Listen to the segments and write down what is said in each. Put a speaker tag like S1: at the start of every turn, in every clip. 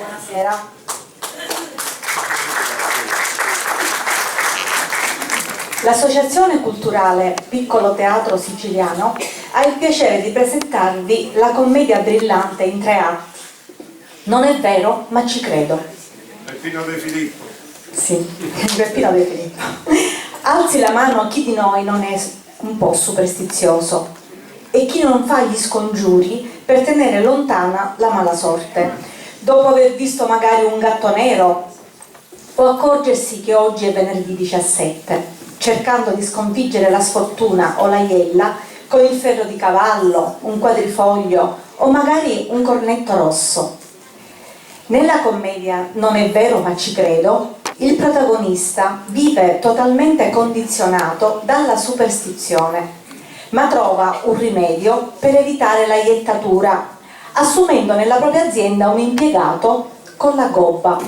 S1: Buonasera. L'Associazione Culturale Piccolo Teatro Siciliano ha il piacere di presentarvi la commedia brillante in 3 atti. Non è vero, ma ci credo.
S2: Peppino De Filippo.
S1: Sì, Peppino De Filippo. Alzi la mano chi di noi non è un po' superstizioso e chi non fa gli scongiuri per tenere lontana la mala sorte, dopo aver visto magari un gatto nero o accorgersi che oggi è venerdì 17, cercando di sconfiggere la sfortuna o la iella con il ferro di cavallo, un quadrifoglio o magari un cornetto rosso. Nella commedia Non è vero ma ci credo, il protagonista vive totalmente condizionato dalla superstizione, ma trova un rimedio per evitare la iettatura, assumendo nella propria azienda un impiegato con la gobba.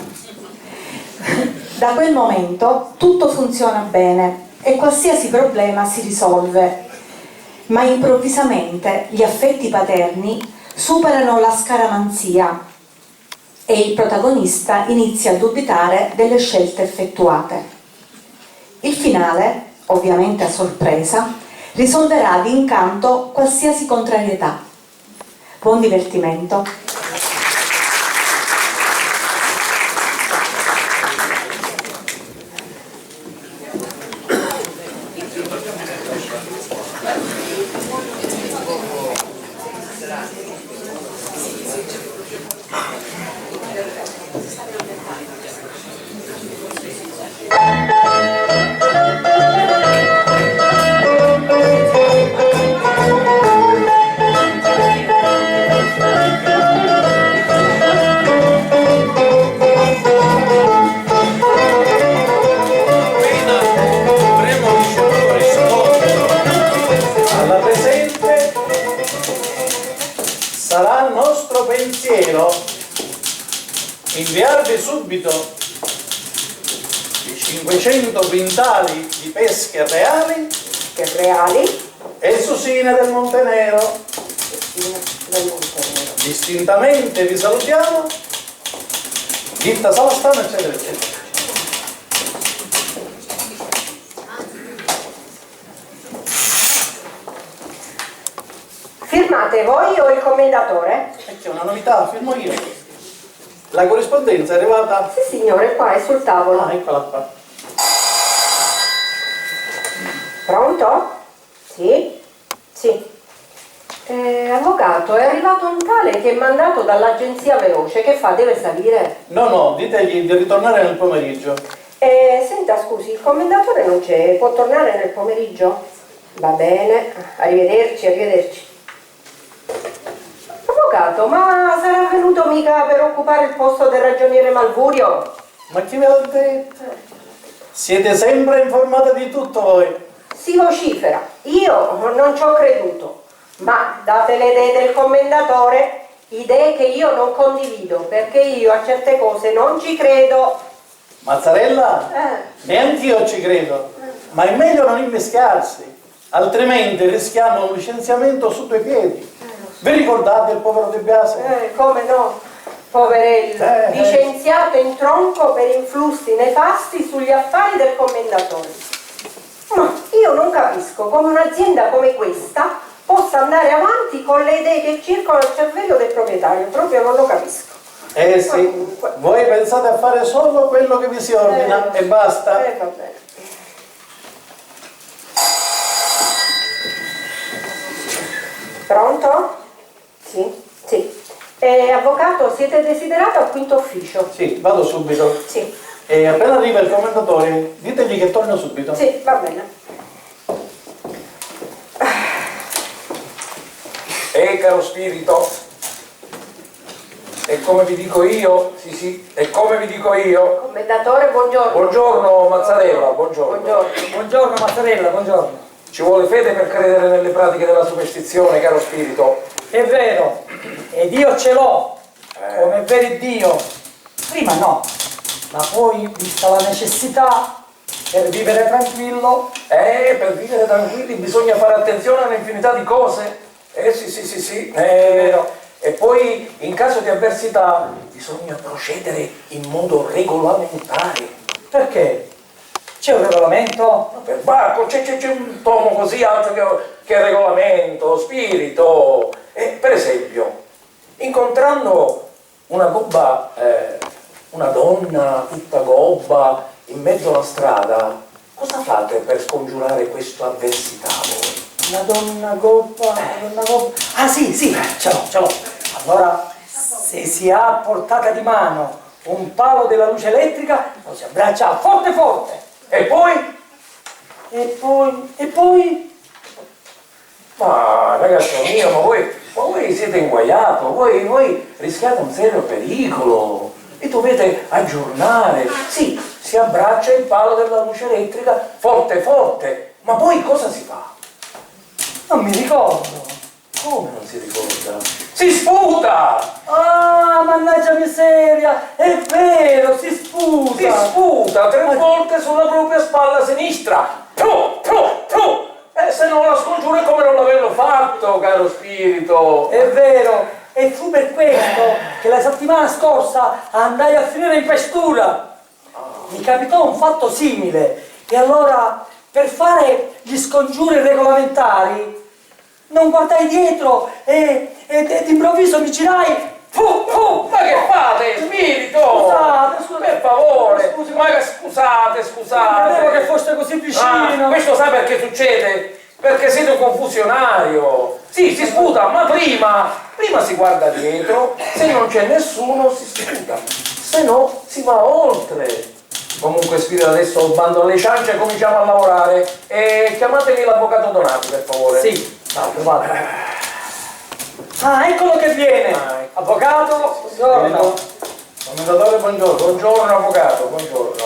S1: Da quel momento tutto funziona bene e qualsiasi problema si risolve, ma improvvisamente gli affetti paterni superano la scaramanzia e il protagonista inizia a dubitare delle scelte effettuate. Il finale, ovviamente a sorpresa, risolverà d'incanto qualsiasi contrarietà. Buon divertimento.
S3: Sarà nostro pensiero inviarvi subito i 500 quintali di pesche reali e susine del Montenero. Distintamente vi salutiamo, ditta Salastano, eccetera, eccetera.
S4: Firmate voi o il commendatore?
S3: C'è una novità, firmo io. La corrispondenza è arrivata?
S4: Sì signore, qua è sul tavolo.
S3: Ah, eccola qua.
S4: Pronto? Sì? Sì. Avvocato, è arrivato un tale che è mandato dall'agenzia veloce. Che fa? Deve salire?
S3: No, ditegli di ritornare nel pomeriggio.
S4: Senta, scusi, il commendatore non c'è, può tornare nel pomeriggio? Va bene, arrivederci, arrivederci. Avvocato, ma sarà venuto mica per occupare il posto del ragioniere Malvurio?
S3: Ma chi ve l'ha detto? Siete sempre informati di tutto voi.
S4: Si vocifera, io non ci ho creduto, ma date le idee del commendatore, idee che io non condivido, perché io a certe cose non ci credo.
S3: Mazzarella? Neanch'io ci credo, ma è meglio non immischiarsi, altrimenti rischiamo un licenziamento su 2 piedi. Vi ricordate il povero De Biasi?
S4: Come no, poverello, licenziato in tronco per influssi nefasti sugli affari del commendatore. Ma io non capisco come un'azienda come questa possa andare avanti con le idee che circolano al cervello del proprietario, proprio non lo capisco.
S3: Sì, voi pensate a fare solo quello che vi si ordina e basta.
S4: Va bene. Pronto? Sì, sì. Avvocato, siete desiderato al 5° ufficio?
S3: Sì, vado subito.
S4: Sì.
S3: E appena arriva il commendatore, ditegli che torno subito.
S4: Sì, va bene.
S5: Caro spirito, è come vi dico io, sì, è come vi dico io.
S4: Commendatore, buongiorno.
S5: Buongiorno Mazzarella, buongiorno.
S6: Buongiorno Mazzarella, buongiorno.
S5: Ci vuole fede per credere nelle pratiche della superstizione, caro spirito.
S6: È vero, ed io ce l'ho, come vero Dio. Prima no, ma poi, vista la necessità, per vivere tranquillo.
S5: Per vivere tranquilli bisogna fare attenzione a un'infinità di cose. Sì.
S6: È vero.
S5: E poi in caso di avversità bisogna procedere in modo regolamentare.
S6: Perché? C'è un regolamento?
S5: Per Bacco c'è un tomo così alto che regolamento, spirito. Per esempio, incontrando una donna tutta gobba in mezzo alla strada, cosa fate per scongiurare questa avversità voi?
S6: Una donna gobba, una donna gobba. Ah sì, ce l'ho. Allora, se si ha a portata di mano un palo della luce elettrica, lo si abbraccia forte forte.
S5: E poi?
S6: E poi?
S5: Ma ragazzo mio, ma voi siete inguaiato, voi rischiate un serio pericolo e dovete aggiornare. Sì, si abbraccia il palo della luce elettrica forte forte, ma poi cosa si fa?
S6: Non mi ricordo.
S5: Come non si ricorda? Si sputa!
S6: Ah, mannaggia miseria, è vero, si sputa.
S5: Si sputa 3 volte sulla propria spalla sinistra. Se non la scongiura è come non l'avevo fatto, caro spirito.
S6: È vero, e fu per questo che la settimana scorsa andai a finire in questura. Mi capitò un fatto simile e allora per fare gli scongiuri regolamentari non guardai dietro e d'improvviso mi girai.
S5: Ma che fate, spirito?
S6: Scusate.
S5: Per favore.
S6: Scusi,
S5: Ma scusate.
S6: Non credevo che foste così vicino.
S5: Questo sa perché succede? Perché siete un confusionario. Sì, si sputa, ma prima si guarda dietro, se non c'è nessuno si sputa, se no si va oltre. Comunque spirito, adesso bando alle ciance e cominciamo a lavorare. E chiamatemi l'avvocato Donati, per favore.
S6: Sì, vado. Ah, eccolo che viene. Avvocato, buongiorno.
S3: Commendatore, buongiorno.
S5: Buongiorno avvocato, buongiorno.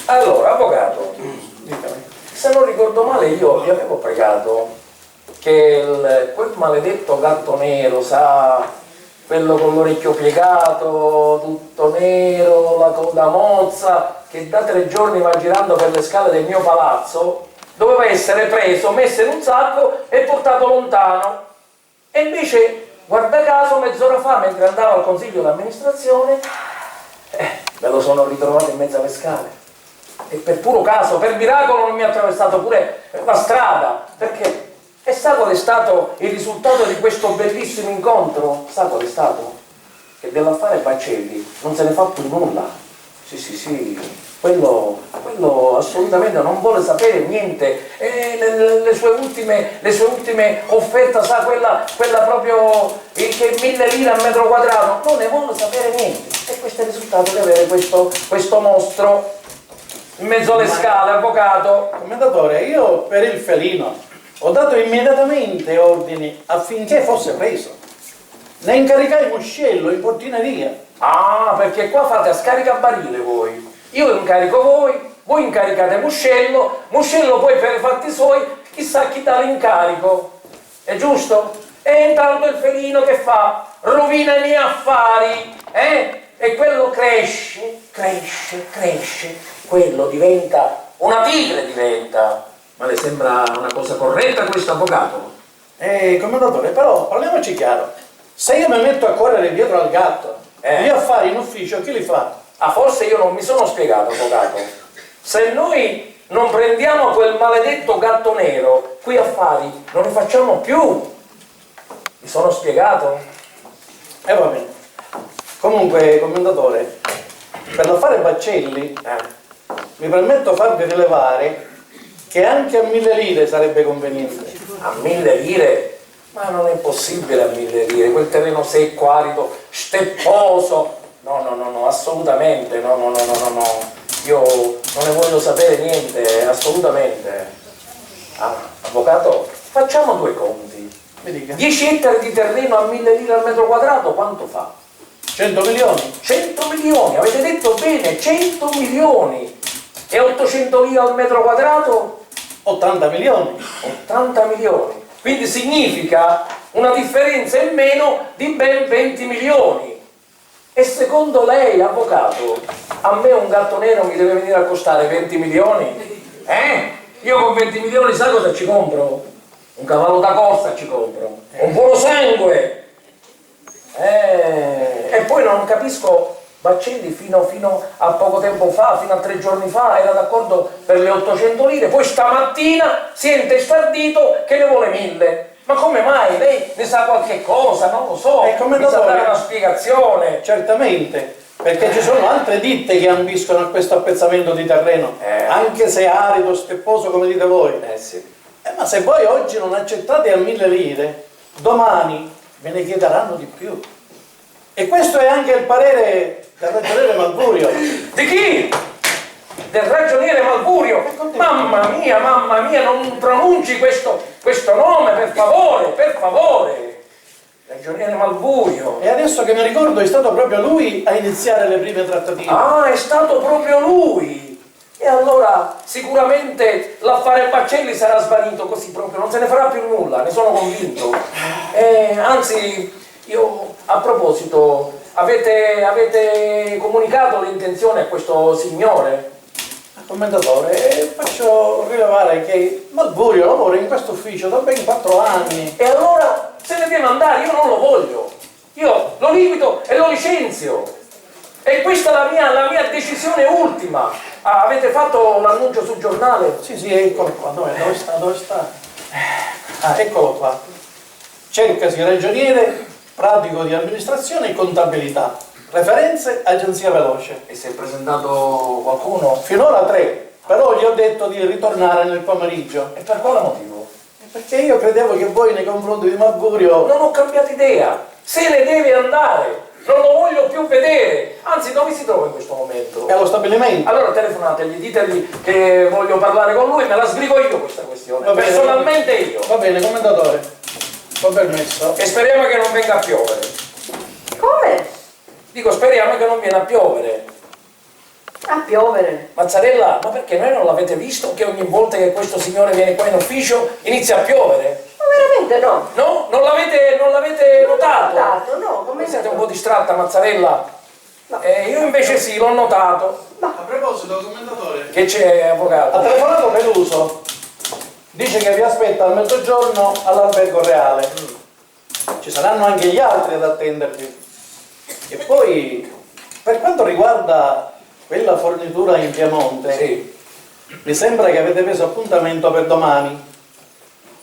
S5: Allora, avvocato, se non ricordo male io vi avevo pregato che quel maledetto gatto nero, sa, quello con l'orecchio piegato, tutto nero, la coda mozza, che da 3 giorni va girando per le scale del mio palazzo, doveva essere preso, messo in un sacco e portato lontano. E invece, guarda caso, mezz'ora fa, mentre andavo al consiglio d'amministrazione, me lo sono ritrovato in mezzo alle scale. E per puro caso, per miracolo, non mi ha attraversato pure la strada. Perché? E sa qual è stato il risultato di questo bellissimo incontro? Sa qual è stato? Che dell'affare Baccelli non se ne fa più nulla. Sì. Quello assolutamente non vuole sapere niente. Le sue ultime offerte, sa, quella proprio che 1.000 lire al metro quadrato, non ne vuole sapere niente. E questo è il risultato di avere questo mostro in mezzo alle scale, avvocato.
S3: Commendatore, io per il felino ho dato immediatamente ordini affinché fosse preso. Ne incaricai Muscello in portineria.
S5: Ah, perché qua fate a scaricabarile voi. Io incarico voi incaricate Muscello poi per i fatti suoi chissà chi dà l'incarico. È giusto? E intanto il felino che fa? Rovina i miei affari, E quello cresce, quello diventa, una tigre diventa. Ma le sembra una cosa corretta questo avvocato?
S3: Commendatore, però parliamoci chiaro. Se io mi metto a correre dietro al gatto, gli affari in ufficio chi li fa?
S5: Ah, forse io non mi sono spiegato, avvocato. Se noi non prendiamo quel maledetto gatto nero, qui affari non li facciamo più. Mi sono spiegato?
S3: Va bene. Comunque, commendatore, per l'affare Baccelli, mi permetto farvi rilevare che anche a 1.000 lire sarebbe conveniente.
S5: A 1.000 lire? Ma non è possibile a 1.000 lire, quel terreno secco, arido, stepposo. No, assolutamente, no. Io non ne voglio sapere niente, assolutamente. Avvocato, facciamo 2 conti.
S3: Mi dica.
S5: 10 ettari di terreno a 1.000 lire al metro quadrato, quanto fa?
S3: 100 milioni?
S5: 100 milioni, avete detto bene, 100 milioni. E 800 lire al metro quadrato?
S3: 80 milioni.
S5: 80 milioni. Quindi significa una differenza in meno di ben 20 milioni. E secondo lei, avvocato, a me un gatto nero mi deve venire a costare 20 milioni? Io con 20 milioni sa cosa ci compro? Un cavallo da corsa ci compro, un buono sangue, E poi non capisco, Baccelli fino a poco tempo fa, fino a 3 giorni fa, era d'accordo per le 800 lire, poi stamattina si è intestardito che ne vuole 1000. Ma come mai? Lei ne sa qualche cosa? Non lo so, mi sa dare una spiegazione.
S3: Certamente, perché ci sono altre ditte che ambiscono a questo appezzamento di terreno, anche se arido, stepposo come dite voi.
S5: Sì.
S3: Ma se voi oggi non accettate a 1000 lire, domani ve ne chiederanno di più. E questo è anche il parere del ragioniere Malburio.
S5: Di chi? Del ragioniere Malburio? Mamma mia, non pronunci questo nome, per favore. Ragioniere Malburio.
S3: E adesso che mi ricordo è stato proprio lui a iniziare le prime trattative.
S5: Ah, è stato proprio lui. E allora sicuramente l'affare Baccelli sarà svanito così proprio, non se ne farà più nulla, ne sono convinto. Anzi, io a proposito, avete comunicato l'intenzione a questo signore?
S3: Commentatore, faccio rilevare che Malburio lavora in questo ufficio da ben 4 anni.
S5: E allora se ne deve andare, io non lo voglio. Io lo limito e lo licenzio. E questa è la mia decisione ultima. Avete fatto l'annuncio sul giornale?
S3: Sì, eccolo qua. Dove sta? Eccolo qua. Cercasi ragioniere, pratico di amministrazione e contabilità. Referenze, agenzia veloce.
S5: E si è presentato qualcuno?
S3: Finora 3, però gli ho detto di ritornare nel pomeriggio.
S5: E per quale motivo?
S3: Perché io credevo che voi nei confronti di Malburio...
S5: Non ho cambiato idea. Se ne deve andare. Non lo voglio più vedere. Anzi, dove si trova in questo momento?
S3: È allo stabilimento.
S5: Allora telefonategli, ditegli che voglio parlare con lui, me la sbrigo io questa questione.
S3: Va bene,
S5: personalmente io.
S3: Va bene, commentatore. Ho permesso.
S5: E speriamo che non venga a piovere.
S4: Come?
S5: Dico, speriamo che non viene a piovere.
S4: A piovere?
S5: Mazzarella, ma perché noi non l'avete visto che ogni volta che questo signore viene qua in ufficio inizia a piovere?
S4: Ma veramente no?
S5: No? Non l'avete notato?
S4: No, come
S5: Voi siete un po' distratta, Mazzarella?
S4: No.
S5: Io invece sì, l'ho notato.
S3: A proposito, commentatore.
S5: Che c'è,
S3: Ha
S5: avvocato?
S3: telefonato Peluso. Dice che vi aspetta al mezzogiorno all'Albergo Reale. Ci saranno anche gli altri ad attendervi. E poi, per quanto riguarda quella fornitura in Piemonte,
S5: Sì.
S3: mi sembra che avete preso appuntamento per domani.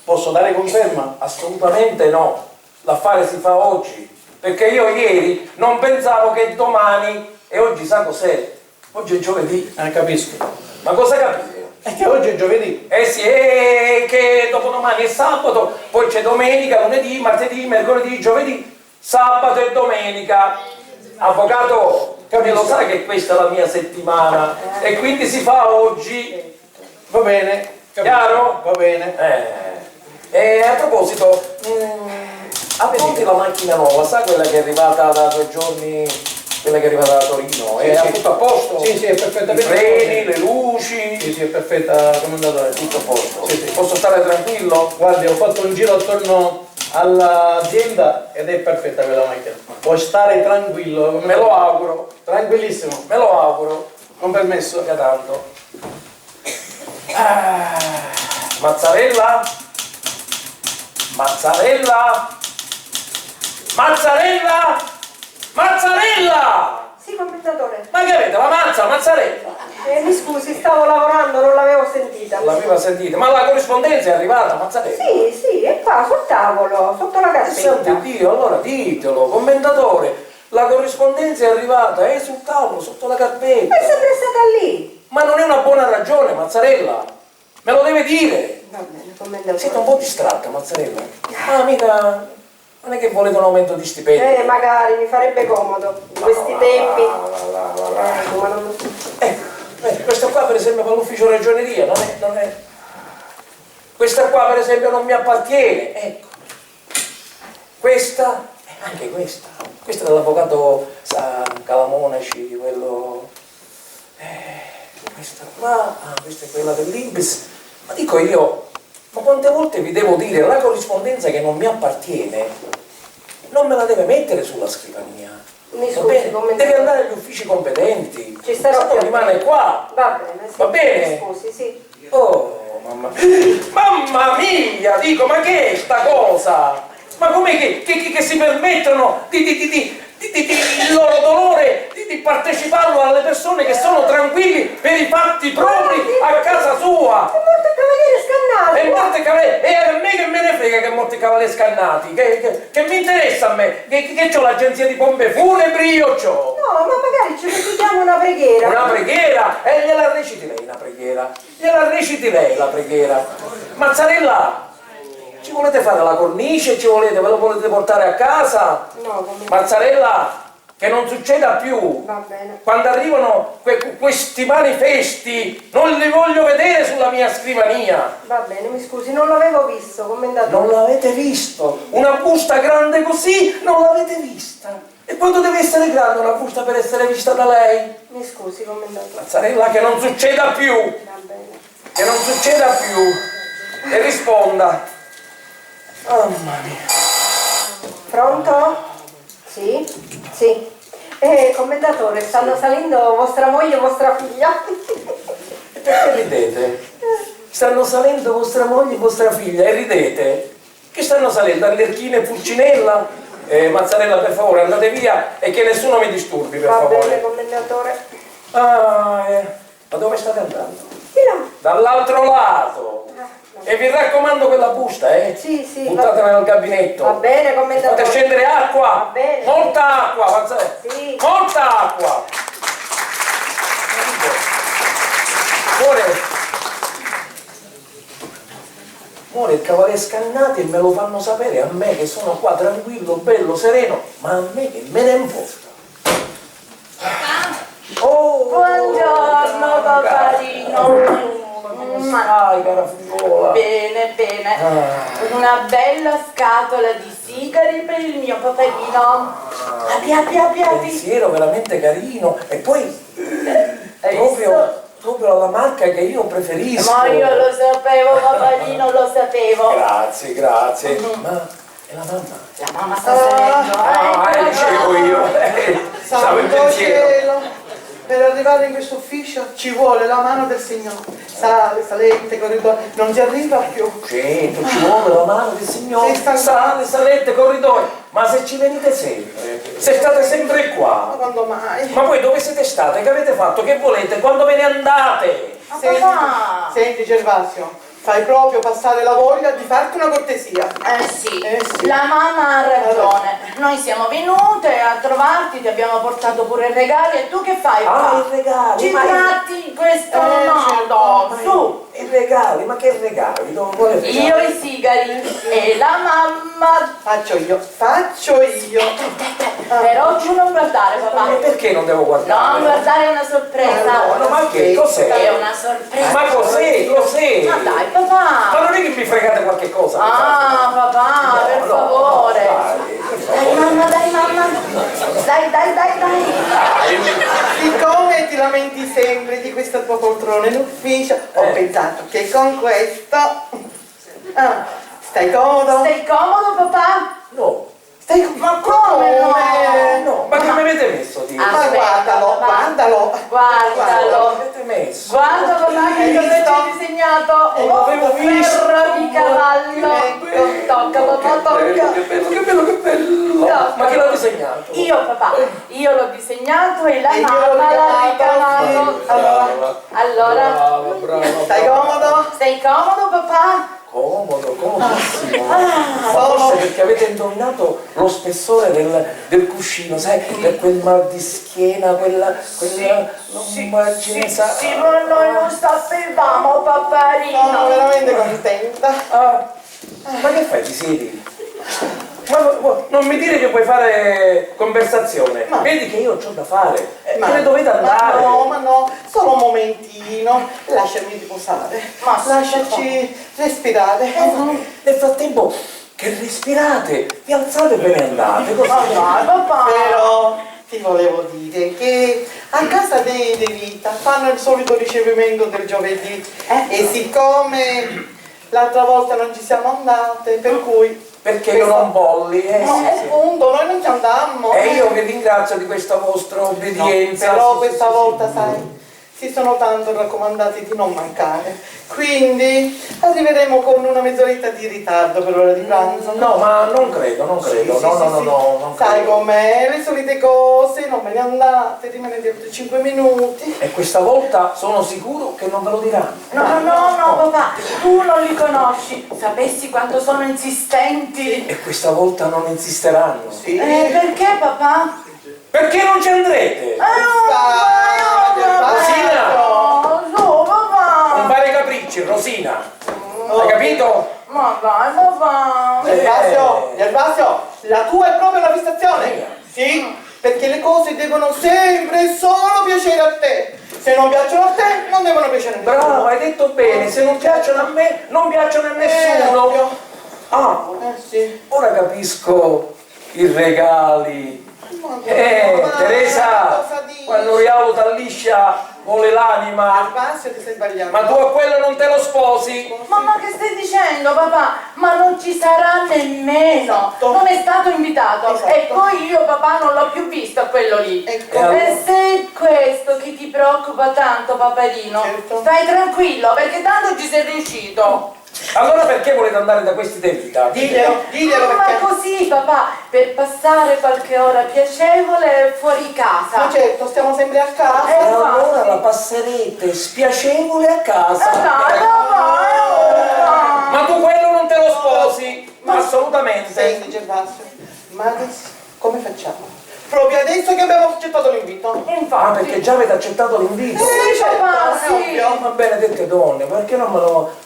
S3: Posso dare conferma?
S5: Assolutamente no. L'affare si fa oggi. Perché io ieri non pensavo che domani, e oggi sa cos'è? Oggi è giovedì.
S3: Capisco.
S5: Ma cosa capite?
S3: È che oggi è giovedì.
S5: Sì, è che dopodomani è sabato, poi c'è domenica, lunedì, martedì, mercoledì, giovedì, sabato e domenica. Avvocato, lo sai che questa è la mia settimana e quindi si fa oggi.
S3: Va bene. Capisco.
S5: Chiaro?
S3: Va bene.
S5: E a proposito, appunti la macchina nuova, sa quella che è arrivata da 2 giorni, quella che è arrivata da Torino? È tutto a posto?
S3: Sì, è
S5: I
S3: perfettamente.
S5: freni, le luci?
S3: Sì, è perfetta, commentatore.
S5: Tutto a posto.
S3: Sì.
S5: Posso stare tranquillo?
S3: Guardi, ho fatto un giro attorno all'azienda ed è perfetta quella macchina. Puoi stare tranquillo.
S5: Me lo auguro.
S3: Tranquillissimo.
S5: Me lo auguro.
S3: Con permesso.
S5: Mica tanto. Mazzarella? Mazzarella? Mazzarella? Mazzarella!
S4: Sì, commentatore.
S5: Ma che avete? La mazzarella?
S4: Mi scusi, stavo lavorando, non l'avevo sentita.
S5: L'aveva sentita? Ma la corrispondenza è arrivata, Mazzarella?
S4: Sì, è qua sul tavolo, sotto la
S5: Santo
S4: cassetta.
S5: Dio, allora ditelo, commentatore. La corrispondenza è arrivata, è sul tavolo, sotto la carpetta.
S4: È sempre stata lì.
S5: Ma non è una buona ragione, Mazzarella. Me lo deve dire.
S4: Va bene, commentatore.
S5: Siete un po' distratta, Mazzarella. Ah, mica... Non è che volete un aumento di stipendio?
S4: Magari, mi farebbe comodo. In questi tempi. Ma non lo so.
S5: Questa qua per esempio va all'ufficio ragioneria, non è... Questa qua per esempio non mi appartiene, ecco. Questa, anche questa. Questa è dell'avvocato Calamonaci, quello... Questa qua, questa è quella dell'Ibis. Ma dico io, ma quante volte vi devo dire, la corrispondenza che non mi appartiene non me la deve mettere sulla scrivania.
S4: Mi
S5: Va
S4: scusi,
S5: bene?
S4: commentatore.
S5: Deve andare agli uffici competenti.
S4: Ci starò
S5: Se no
S4: più
S5: rimane
S4: attento.
S5: qua.
S4: Va bene, sì.
S5: Va bene?
S4: Mi scusi, sì.
S5: Oh, mamma mia, dico, ma che è sta cosa? Ma com'è che si permettono il loro dolore di parteciparlo alle persone che sono tranquilli per i fatti propri a casa sua?
S4: È morto il cavaliere Scannati!
S5: E morte cavaliere, e a me che me ne frega che morti cavalieri scannati? Che mi interessa a me? Che c'ho l'agenzia di pompe funebri, io c'ho?
S4: No, ma magari ci recitiamo una preghiera.
S5: Una preghiera? E gliela reciti lei la preghiera? Gliela reciti lei la preghiera? Mazzarella, ci volete fare la cornice? Ve lo volete portare a casa?
S4: No, come...
S5: Mazzarella, che non succeda più.
S4: Va bene.
S5: Quando arrivano questi manifesti non li voglio vedere sulla mia scrivania.
S4: Va bene, mi scusi, non l'avevo visto, commendatore.
S5: Non l'avete visto? Una busta grande così non l'avete vista. E quanto deve essere grande una busta per essere vista da lei?
S4: Mi scusi, commendatore.
S5: Mazzarella, che non succeda più.
S4: Va bene.
S5: Che non succeda più. E risponda. Oh, mamma mia.
S4: Pronto? Sì? Sì. Commendatore, stanno salendo vostra moglie e vostra figlia.
S5: Perché ridete? Stanno salendo vostra moglie e vostra figlia e ridete? Che stanno salendo? Arlecchina e Pulcinella? Mazzarella, per favore, andate via e che nessuno mi disturbi, per
S4: Va
S5: favore.
S4: bene, commendatore.
S5: Ma dove state andando?
S4: Di là.
S5: Dall'altro lato. E vi raccomando quella busta,
S4: Sì, sì.
S5: Buttatela nel gabinetto.
S4: Va bene, commendatore.
S5: Fate scendere acqua.
S4: Va bene.
S5: Molta acqua, Mazzarella.
S4: Sì.
S5: Molta acqua. Muore il cavaliere Scannati e me lo fanno sapere a me che sono qua tranquillo, bello, sereno, ma a me che me ne importa. Oh,
S7: Buongiorno paparino.
S5: Sai, cara figliola.
S7: Bene, bene. Una bella scatola di sigari per il mio paparino. Apri.
S5: Pensiero veramente carino. E poi
S7: Hai
S5: proprio la marca che io preferisco.
S7: Ma io lo sapevo, paparino, lo sapevo.
S5: Grazie. Ma e la mamma?
S7: La mamma sta salendo.
S5: Dicevo io. Stavo in
S8: Santo
S5: pensiero.
S8: cielo, per arrivare in questo ufficio ci vuole la mano del Signore. Salette, corridoi, non si arriva più.
S5: Certo, ci vuole la mano del Signore.
S8: Sì, sta-
S5: Salette, corridoi. Ma se ci venite sempre, se state sempre
S8: Ma
S5: qua.
S8: quando mai?
S5: Ma voi dove siete state? Che avete fatto? Che volete? Quando ve ne andate?
S7: Papà.
S8: Senti Gervasio, fai proprio passare la voglia di farti una cortesia.
S7: Sì, la mamma ha ragione. Noi siamo venute a trovarti, ti abbiamo portato pure i regali e tu che fai qua?
S5: I regali.
S7: Ci tratti in questo
S8: certo,
S7: modo, su.
S5: I regali, ma che regali? Dove volete?
S7: Io i sigari e la mamma.
S8: Faccio io.
S7: Però tu non guardare, papà.
S5: E perché non devo guardare?
S7: Non guardare, è una sorpresa.
S5: No, ma che cos'è?
S7: È una sorpresa.
S5: Ma cos'è?
S7: Ma dai, papà.
S5: Ma non è che mi fregate qualche cosa?
S7: Ah, papà, per favore. Dai, mamma. Dai.
S8: Siccome ti lamenti sempre di questa tua poltrona in ufficio, ho pensato che con questo... stai comodo?
S7: Stai comodo, papà?
S5: No.
S8: Stai comodo?
S7: Ma come no?
S5: No, ma che mi avete messo, Dio?
S7: Ah.
S8: Ma guardalo,
S7: Guardalo.
S5: Avete messo?
S7: Guarda, papà, che cosa ci hai disegnato?
S5: l'avevo
S7: Un
S5: visto.
S7: ferro di cavallo. Tocca, papà, tocca.
S5: Che bello.
S7: No,
S5: Ma chi l'ha disegnato?
S7: Io, papà, io l'ho disegnato e la
S8: E io
S7: mamma
S8: l'ho
S7: l'ha
S8: ricamato.
S7: ricamato. Allora,
S5: Brava.
S8: Stai comodo?
S7: sei comodo, papà?
S5: Comodissimo. Ma forse perché avete indovinato lo spessore del cuscino, sai? Per quel mal di schiena, quella immagine,
S7: Sì, ma noi non sapevamo,
S8: Sono
S7: paparino.
S8: veramente contenta.
S5: Ma che fai, ti siedi? Ma non mi dire che puoi fare conversazione. Vedi che io ho da fare. Me ne dovete andare.
S8: Ma no, solo un momentino. Lasciami riposare.
S7: Ma sì,
S8: lasciaci respirare.
S5: Nel frattempo che respirate, vi alzate e ve ne andate. Così.
S7: Ma dai, papà.
S8: Però ti volevo dire che a casa dei De Vita fanno il solito ricevimento del giovedì e siccome l'altra volta non ci siamo andate, per cui...
S5: Perché io non volli,
S8: No,
S5: sì, sì.
S8: appunto, noi non ci andammo.
S5: E io vi ringrazio di questa vostra obbedienza.
S8: Però
S5: Sì,
S8: questa
S5: sì,
S8: volta, sai, si sono tanto raccomandati di non mancare. Quindi arriveremo con una mezz'oretta di ritardo per l'ora di pranzo.
S5: No, ma non credo, non credo.
S8: Sì,
S5: No,
S8: sì,
S5: no,
S8: sì,
S5: no,
S8: sì.
S5: no, non
S8: Sai
S5: credo.
S8: com'è, le solite cose, non ve ne andate, rimanete altri 5 minuti.
S5: E questa volta sono sicuro che non ve lo diranno.
S7: No, papà, tu non li conosci. Sapessi quanto sono insistenti.
S5: E questa volta non insisteranno.
S8: Sì.
S7: Perché, papà?
S5: Perché non ci andrete? Rosina!
S7: No, papà!
S5: Non fare capricci, Rosina. Hai capito?
S7: Ma dai, papà!
S8: Gervasio, la tua è proprio la fissazione? Sì, perché le cose devono sempre e solo piacere a te. Se non piacciono a te, non devono piacere a nessuno.
S5: Bravo, hai detto bene. Se non piacciono a me, non piacciono a nessuno.
S8: Ovvio.
S5: Ah,
S8: Sì.
S5: ora capisco i regali.
S8: Ma
S5: Teresa,
S8: cosa dici?
S5: quando Rialo t'alliscia vuole l'anima.
S8: Gervasio, ti stai sbagliando.
S5: Ma tu a quello non te lo sposi?
S7: Mamma, che stai dicendo, papà? Ma non ci sarà nemmeno!
S8: Esatto.
S7: Non è stato invitato!
S8: Esatto.
S7: E poi io, papà, non l'ho più visto quello lì!
S8: Ecco.
S7: E se è questo che ti preoccupa tanto, paperino,
S8: Certo.
S7: stai tranquillo, perché tanto ci sei riuscito!
S5: Allora perché volete andare da questi De Vita?
S8: Diglielo
S7: Ma
S8: perché.
S7: così, papà, per passare qualche ora piacevole fuori
S8: Ma
S7: casa!
S8: certo, stiamo sempre a casa.
S5: E allora la passerete spiacevole a casa.
S7: Dai, papà!
S5: Ma tu quello non te lo sposi? Assolutamente.
S8: Senti Gervasio, ma adesso come facciamo? Proprio adesso che abbiamo accettato l'invito?
S5: Ah, perché già avete accettato l'invito?
S7: Sì, papà,
S8: è
S7: sì!
S8: ovvio.
S5: Ma benedette donne, perché non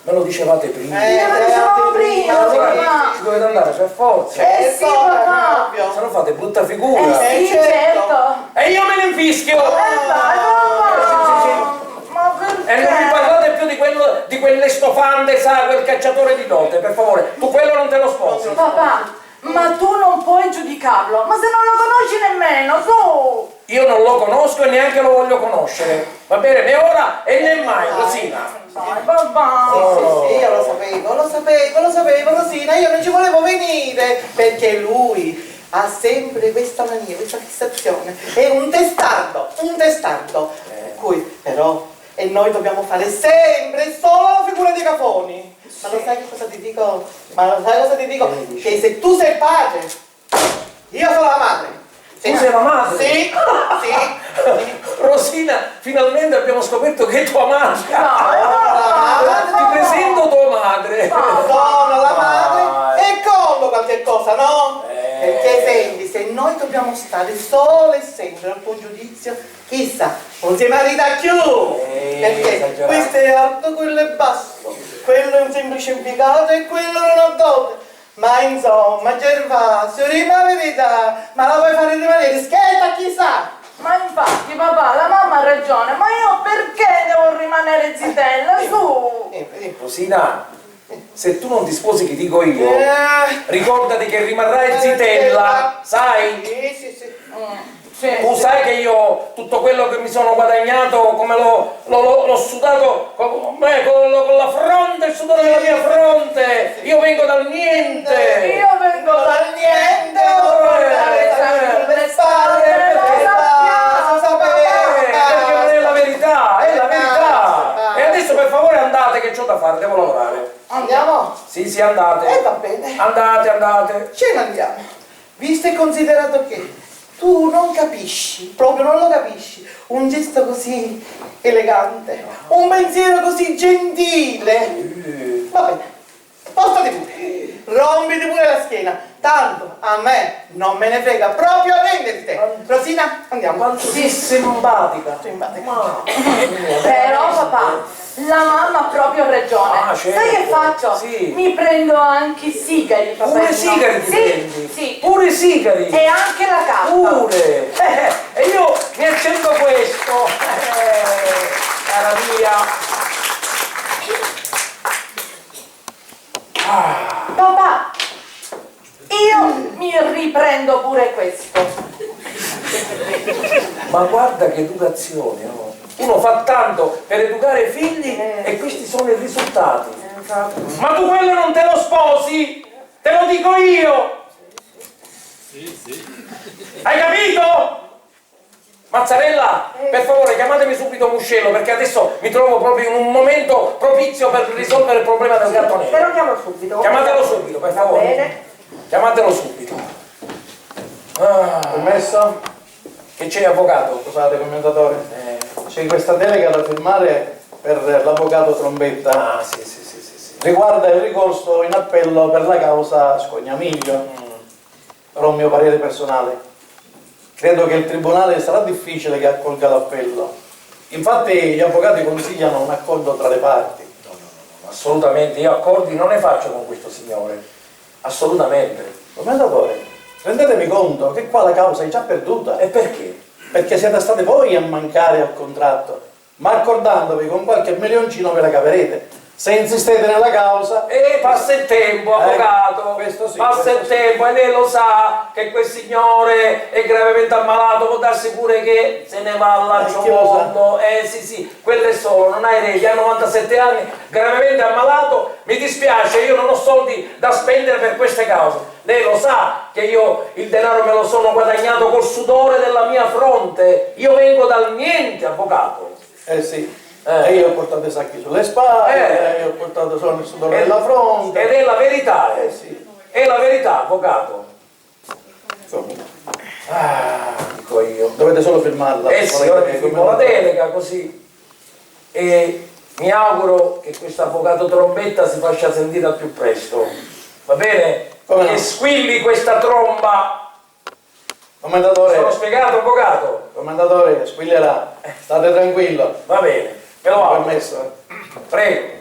S5: me lo dicevate prima?
S7: Ne facevamo prima,
S5: Allora
S7: papà!
S5: ci dovete andare per forza.
S7: Sì, papà.
S8: ovvio.
S5: Se no fate brutta figura.
S7: Sì,
S8: certo.
S7: certo!
S5: E io me ne infischio!
S7: Dai, papà! Ma perché?
S5: E non mi parlate più di quelle stofande, sa, quel cacciatore di dote, per favore. Tu quello non te lo sposi.
S7: Papà, ma tu non puoi giudicarlo, ma se non lo conosci nemmeno, tu!
S5: Io non lo conosco e neanche lo voglio conoscere. Va bene, né ora e né mai, Rosina.
S7: Dai, papà!
S8: Sì, io lo sapevo, Rosina, io non ci volevo venire, perché lui ha sempre questa mania, questa fissazione, è un testardo, per cui però, e noi dobbiamo fare sempre solo la figura dei cafoni. Ma lo sai che cosa ti dico? Che se tu sei il padre, io sono la madre.
S5: Tu sei la madre?
S8: Sì.
S5: Rosina, finalmente abbiamo scoperto che è tua madre. Ti
S8: No,
S5: presento tua madre.
S8: sono la madre e conto qualche cosa, no? Perché senti, se noi dobbiamo stare solo e sempre al tuo giudizio, chissà, non si marita più! Perché
S5: esagerato.
S8: questo è alto, quello è basso, quello è un semplice impiegato e quello non ha dote. Ma insomma, Gervasio, la verità, ma la vuoi fare rimanere schietta, chissà!
S7: Ma infatti, papà, la mamma ha ragione, ma io perché devo rimanere zitella, su?
S5: Rosina, se tu non ti sposi che dico io, ricordati che rimarrai zitella,
S8: zitella.
S5: sai?
S8: Sì.
S7: Sì.
S5: Tu sai che io tutto quello che mi sono guadagnato, come l'ho sudato con la fronte, il sudore della mia fronte, io vengo dal niente.
S7: Io vengo dal niente,
S8: le spalle,
S5: Perché non è la verità, è la verità. E adesso per favore andate che c'ho da fare, devo lavorare.
S8: Andiamo?
S5: Sì, andate.
S8: Va bene.
S5: Andate.
S8: Ce ne andiamo. Visto e considerato che tu non capisci, proprio non lo capisci, un gesto così elegante, un pensiero così gentile. Va bene, spostati pure, rompiti pure la schiena, tanto a me non me ne frega proprio niente di te. Rosina, andiamo.
S5: Quanto sei simpatica.
S8: Simpatica.
S7: Però, papà, la mamma ha proprio ragione.
S5: Ah, certo.
S7: Sai che faccio?
S5: Sì.
S7: Mi prendo anche i sigari, papà.
S5: Pure i sigari ti prendi?
S7: Sì.
S5: Pure i sigari?
S7: E anche la carta.
S5: Pure! E io mi accendo questo! Cara mia!
S7: Papà, io mi riprendo pure questo.
S5: Ma guarda che educazione, oh. Uno fa tanto per educare i figli e questi sono i risultati. Ma tu quello non te lo sposi? Te lo dico io! Hai capito? Mazzarella, per favore chiamatemi subito Muscello, perché adesso mi trovo proprio in un momento propizio per risolvere il problema del gatto nero.
S4: Te lo chiamo subito.
S5: Chiamatelo subito, per favore.
S4: Va bene.
S5: Chiamatelo subito.
S3: Permesso?
S5: Che c'è, avvocato?
S3: Scusate, commentatore. C'è questa delega da firmare per l'avvocato Trombetta.
S5: Ah, sì.
S3: Riguarda il ricorso in appello per la causa Scognamiglio. Però un mio parere personale. Credo che il tribunale sarà difficile che accolga l'appello. Infatti gli avvocati consigliano un accordo tra le parti.
S5: No, assolutamente, io accordi non ne faccio con questo signore. Assolutamente.
S3: Commendatore, rendetevi conto che qua la causa è già perduta.
S5: E perché?
S3: Perché siete state voi a mancare al contratto, ma accordandovi con qualche milioncino ve la caverete. Se insistete nella causa...
S5: passa il tempo, avvocato,
S3: questo sì,
S5: passa
S3: questo
S5: il tempo e lei lo sa che quel signore è gravemente ammalato, può darsi pure che se ne va al lancio
S3: chi lo sa?
S5: mondo. Sì, quello è solo, non hai reti, ha 97 anni, gravemente ammalato, mi dispiace, io non ho soldi da spendere per queste cause. Lei lo sa che io il denaro me lo sono guadagnato col sudore della mia fronte, io vengo dal niente, avvocato.
S3: Sì. E io ho portato i sacchi sulle spalle, io ho portato solo il sudore della fronte.
S5: Ed è la verità,
S3: Sì.
S5: È la verità, avvocato.
S3: Insomma,
S5: Dico io.
S3: dovete solo firmarla.
S5: Sì, ora mi firmo la delega così. E mi auguro che questo avvocato Trombetta si faccia sentire al più presto. Va bene?
S3: Come no?
S5: Che squilli questa tromba.
S3: Commendatore,
S5: Sono spiegato, avvocato?
S3: commendatore, squillerà. State tranquillo.
S5: Va bene, me lo auguro.
S3: Permesso.
S5: Prego.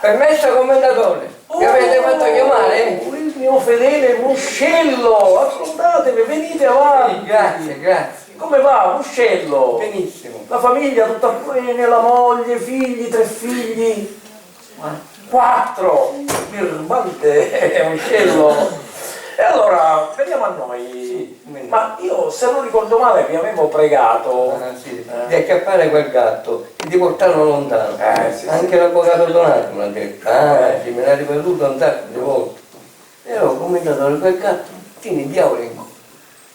S9: Permesso, commendatore, mi avete fatto chiamare?
S5: Il mio fedele Muscello, affrontatevi, venite avanti.
S9: Grazie.
S5: Come va, Muscello?
S9: Benissimo.
S5: La famiglia tutta bene, la moglie, figli, 3 figli. 4. Birbante, Muscello. E allora, veniamo a noi. Ma io, se non ricordo male, vi avevo pregato.
S9: Di acchiappare quel gatto e di portarlo lontano.
S5: Sì.
S9: Anche l'avvocato Donato mi ha detto. Sì, me l'ha ripetuto un sacco di volte. E ho commentato quel gatto, tieni diavolo in culo.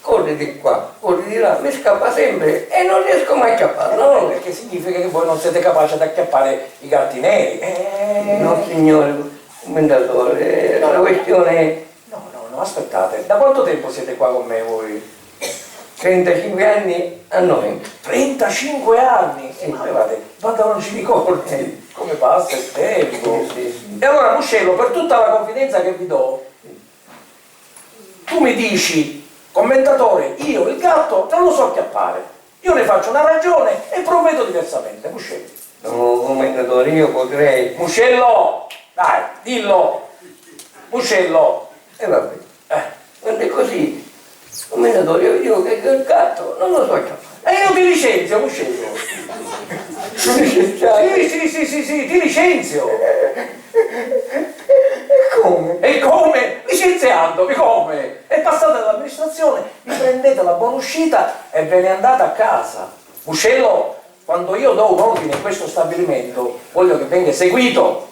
S9: Corri di qua, corri di là, mi scappa sempre e non riesco mai a acchiapparlo.
S5: No, perché significa che voi non siete capaci di acchiappare i gatti neri.
S9: No, signore commentatore, la questione è
S5: No, aspettate. Da quanto tempo siete qua con me voi?
S9: 35 anni a novembre.
S5: 35 anni? Ma avevate i pantaloncini corti. Come passa il tempo?
S9: Sì.
S5: E allora, Muscello, per tutta la confidenza che vi do, tu mi dici, commentatore, io il gatto non lo so acchiappare. Io ne faccio una ragione e provvedo diversamente. Muscello.
S9: No, commentatore, io potrei.
S5: Muscello! Dai, dillo! Muscello!
S9: E vabbè. Quando è così, commentatore, io dico che il gatto non lo so acchiappare.
S5: E io ti licenzio, Muscello! Sì, ti licenzio!
S9: Come?
S5: E come? Licenziandomi, come? E passate all'amministrazione, vi prendete la buona uscita e ve ne andate a casa. Muscello, quando io do un ordine in questo stabilimento, voglio che venga eseguito.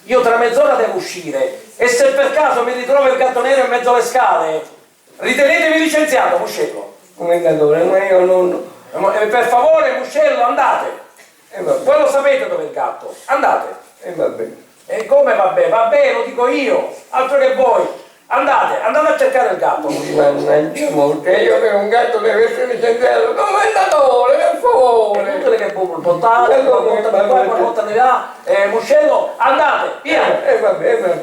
S5: Io tra mezz'ora devo uscire e se per caso mi ritrovo il gatto nero in mezzo alle scale, ritenetevi licenziato, Muscello.
S9: Commentatore, ma io non.
S5: Per favore, Muscello, andate.
S9: Vabbè.
S5: Voi lo sapete dove è il gatto. Andate.
S9: E vabbè.
S5: E come vabbè? Vabbè, lo dico io, altro che voi. Andate a cercare il gatto.
S9: Mannaggia morte, io per un gatto deve essere licenziato. Commentatore, per favore.
S5: Tutte le che portate, una volta di qua, una volta di là. Muscello, andate, via.
S9: E vabbè.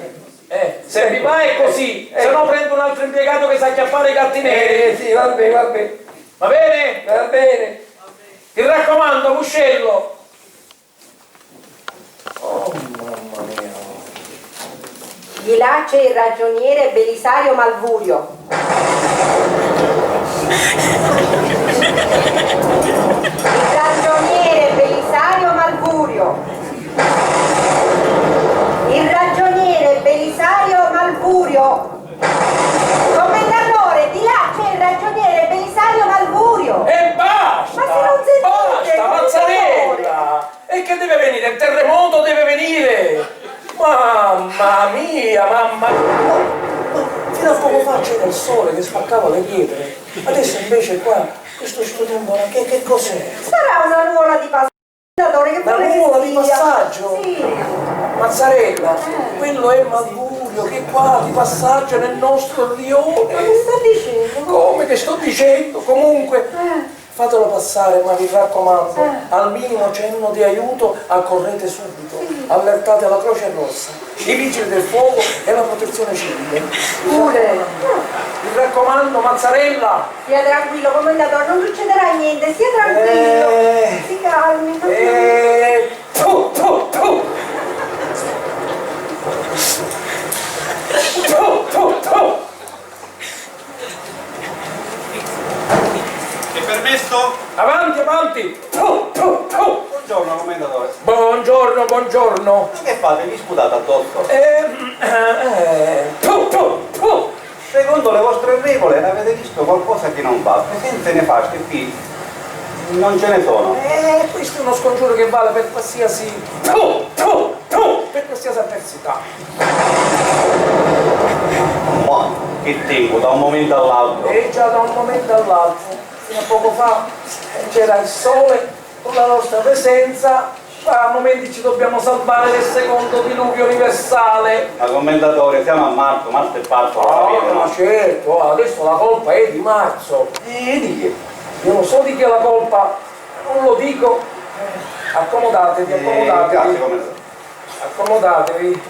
S5: Se vi va è così, se no prendo un altro impiegato che sa acchiappare i gatti neri.
S9: Sì, vabbè.
S5: Va bene?
S9: Va bene.
S5: Ti raccomando, Muscello. Oh, mamma mia.
S4: Di là c'è il ragioniere Belisario Malvurio. Il ragioniere Belisario Malvurio. Il ragioniere Belisario Malvurio. Commendatore, di là c'è il ragioniere Belisario Malvurio.
S5: E basta!
S4: Ma se non sentite,
S5: Basta, Mazzarella! E che deve venire? Il terremoto deve venire! Mamma mia, mamma mia! fino a poco fa c'era il sole che spaccava le pietre, adesso invece qua, questo tempo, che cos'è?
S4: Sarà una nuvola di passaggio che
S5: Una
S4: vuole
S5: nuvola
S4: che
S5: di
S4: sia.
S5: passaggio?
S4: Sì.
S5: Mazzarella, quello è Malburio che qua di passaggio nel nostro rione.
S4: Ma che sta dicendo?
S5: Come che sto dicendo? Comunque, fatelo passare, ma vi raccomando, al minimo cenno di aiuto accorrete subito, allertate la Croce Rossa, i vigili del fuoco e la protezione civile.
S4: Pure.
S5: Vi raccomando, Mazzarella!
S4: Stia tranquillo, commendatore, non succederà niente, stia tranquillo. Si calmi.
S5: Tu!
S2: È permesso?
S5: Avanti!
S10: Buongiorno commendatore.
S5: Buongiorno!
S10: Ma che fate? Vi sputate addosso? Secondo le vostre regole avete visto qualcosa che non va. Presenze nefaste qui non ce ne sono.
S5: Questo è uno scongiuro che vale per qualsiasi per qualsiasi avversità.
S10: Ma che tempo, da un momento all'altro.
S5: E già da un momento all'altro, fino a poco fa c'era il sole con la nostra presenza, ma a momenti ci dobbiamo salvare del secondo diluvio universale.
S10: Ma commendatore, siamo a Marzo è parso, lo sapete,
S5: Ma
S10: no?
S5: certo, adesso la colpa è di Marzo.
S10: E di che?
S5: Io non so di chi è la colpa, non lo dico. Accomodatevi.
S10: Grazie commendatore.
S5: Accomodatevi.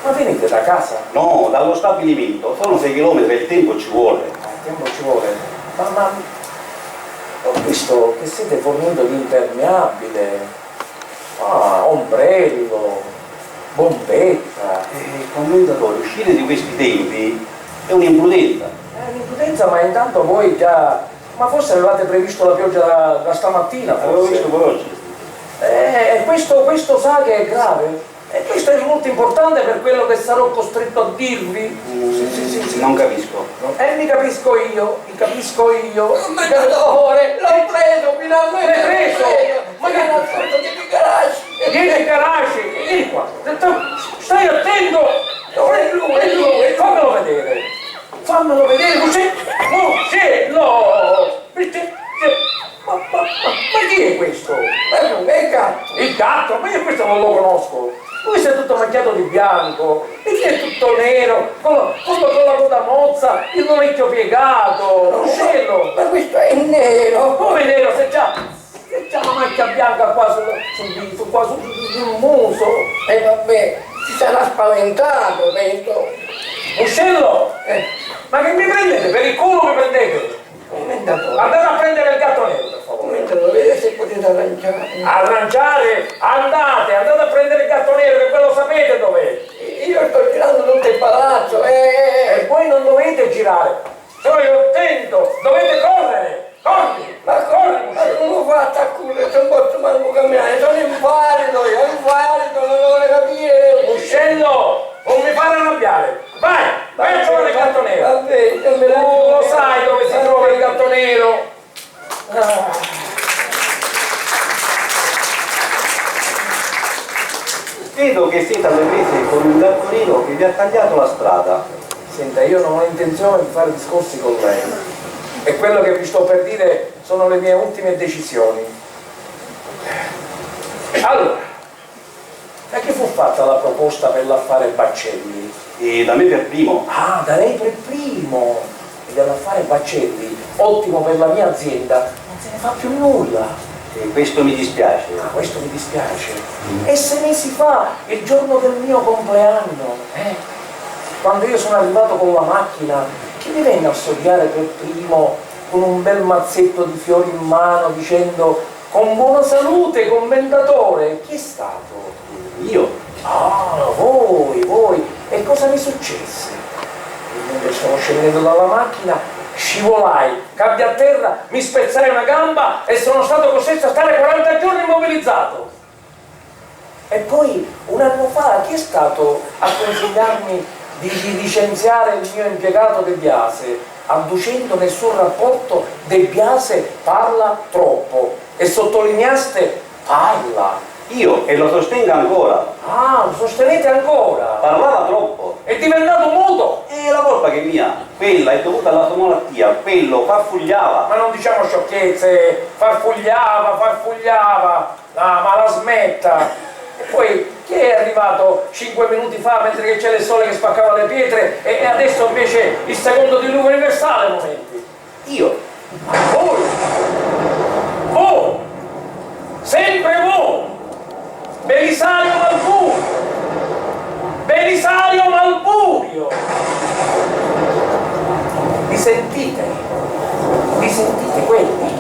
S5: Ma venite da casa?
S10: No, dallo stabilimento, sono 6 chilometri, il tempo ci vuole.
S5: Il tempo ci vuole. Ma ho visto che siete fornito di impermeabile. Ombrello, bombetta.
S10: Commendatore, uscire di questi tempi è un'imprudenza.
S5: È un'imprudenza, ma intanto voi già... Ma forse avevate previsto la pioggia da stamattina,
S10: Avevo
S5: forse?
S10: visto per oggi.
S5: Questo sa che è grave. E questo è molto importante per quello che sarò costretto a dirvi. Sì.
S10: Non capisco.
S5: Mi capisco io.
S9: Commendatore, l'ho preso finalmente!
S5: L'hai preso?
S9: Ma che nascosto di garage!
S5: Vieni Caraci, vieni qua. Stai attento.
S9: È lui.
S5: Fammelo vedere, Uccello! Ma chi è questo?
S9: È il gatto!
S5: Il gatto? Ma io questo non lo conosco. Lui si è tutto macchiato di bianco, e chi è tutto nero, con la coda mozza, il orecchio piegato, Uccello!
S9: Ma questo è nero!
S5: Come nero, se già la macchia bianca qua sul viso, qua sul muso.
S9: E vabbè, si sarà spaventato, penso!
S5: Uccello! Ma che mi prendete? Per il culo mi prendete?
S9: Commendatore,
S5: Andate a prendere il gatto nero, per favore.
S9: commendatore, vedete se potete arrangiare.
S5: Arrangiare? Andate a prendere il gatto nero, che quello sapete dov'è.
S9: Io sto girando tutto il palazzo,
S5: E voi non dovete girare. Sono attento, dovete correre. Corri!
S9: Ma non lo faccio a culo, non posso manco camminare, sono invalido, non lo vuole capire.
S5: Uccello, non mi fare arrabbiare. Vai a trovare il gatto nero.
S9: Vabbè, io me la
S5: Tu lo sai dove si trova il gatto nero?
S10: Vedo che siete alle prese con un gatto nero che vi ha tagliato la strada.
S5: Senta, io non ho intenzione di fare discorsi con lei. E quello che vi sto per dire sono le mie ultime decisioni. Allora, da chi fu fatta la proposta per l'affare Baccelli?
S10: E da me per primo.
S5: Ah, da lei per primo! E dell'affare Baccelli, ottimo per la mia azienda, non se ne fa più nulla.
S10: E questo mi dispiace.
S5: Questo mi dispiace. E 6 mesi fa, il giorno del mio compleanno, quando io sono arrivato con la macchina, chi mi venne a sogliare per primo con un bel mazzetto di fiori in mano dicendo con buona salute, commendatore? Chi è stato?
S10: Io?
S5: Ah, voi. E cosa mi successe? E mentre stavo scendendo dalla macchina, scivolai, caddi a terra, mi spezzai una gamba e sono stato costretto a stare 40 giorni immobilizzato. E poi, un anno fa, chi è stato a consigliarmi di licenziare il mio impiegato De Biase, adducendo nel suo rapporto De Biase parla troppo e sottolineaste parla.
S10: Io, e lo sostengo ancora.
S5: Ah, lo sostenete ancora?
S10: Parlava troppo.
S5: È diventato muto?
S10: E la colpa che è mia. Quella è dovuta alla sua malattia. Quello farfugliava.
S5: Ma non diciamo sciocchezze, farfugliava, ma la smetta. E poi chi è arrivato 5 minuti fa mentre che c'è il sole che spaccava le pietre e adesso invece il secondo diluvio universale momenti?
S10: Io.
S5: Ma voi, sempre voi, Belisario Malburio, vi sentite quelli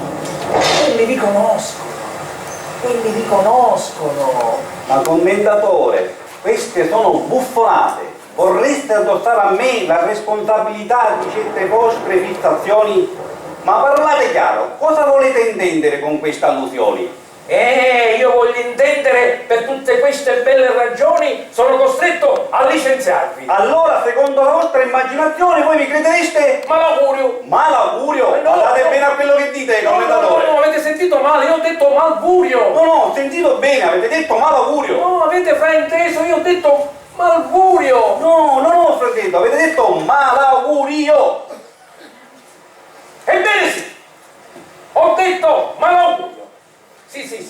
S5: vi conoscono.
S10: Ma commendatore, queste sono buffonate. Vorreste addossare a me la responsabilità di certe vostre fissazioni? Ma parlate chiaro, cosa volete intendere con queste allusioni?
S5: Io voglio intendere, per tutte queste belle ragioni sono costretto a licenziarvi.
S10: Allora, secondo la vostra immaginazione, voi mi credereste?
S5: Malaugurio.
S10: Malaugurio?
S5: No,
S10: Guardate bene a quello che dite, commendatore.
S5: No, avete sentito male, io ho detto malaugurio.
S10: No, ho sentito bene, avete detto malaugurio.
S5: No, avete frainteso, io ho detto malaugurio.
S10: No, non ho frainteso, avete detto malaugurio.
S5: Ebbene sì, ho detto malaugurio. Sì,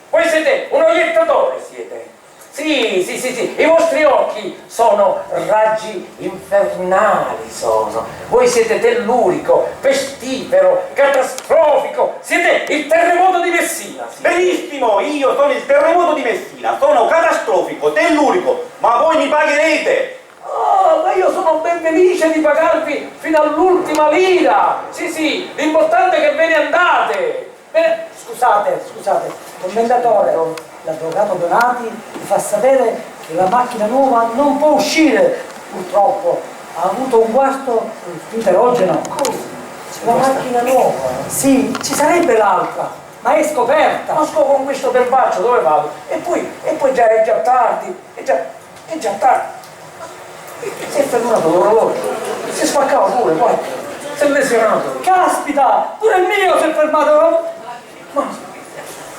S5: voi siete un oiettatore, siete. Sì, i vostri occhi sono raggi infernali, sono. Voi siete tellurico, pestifero, catastrofico, siete il terremoto di Messina. Sì.
S10: Benissimo, io sono il terremoto di Messina, sono catastrofico, tellurico, ma voi mi pagherete.
S5: Oh, ma io sono ben felice di pagarvi fino all'ultima lira. Sì, l'importante è che ve ne andate.
S6: Scusate, commendatore, l'avvocato Donati mi fa sapere che la macchina nuova non può uscire, purtroppo. Ha avuto un guasto interogeno.
S5: La macchina nuova?
S6: Sì, ci sarebbe l'altra, ma è scoperta.
S5: Ma sto con questo perbaccio, dove vado? E poi è già tardi, è già tardi. Si è fermato l'orologio, si spaccava pure, poi si è lesionato.
S6: Caspita, pure il mio si è fermato. Ma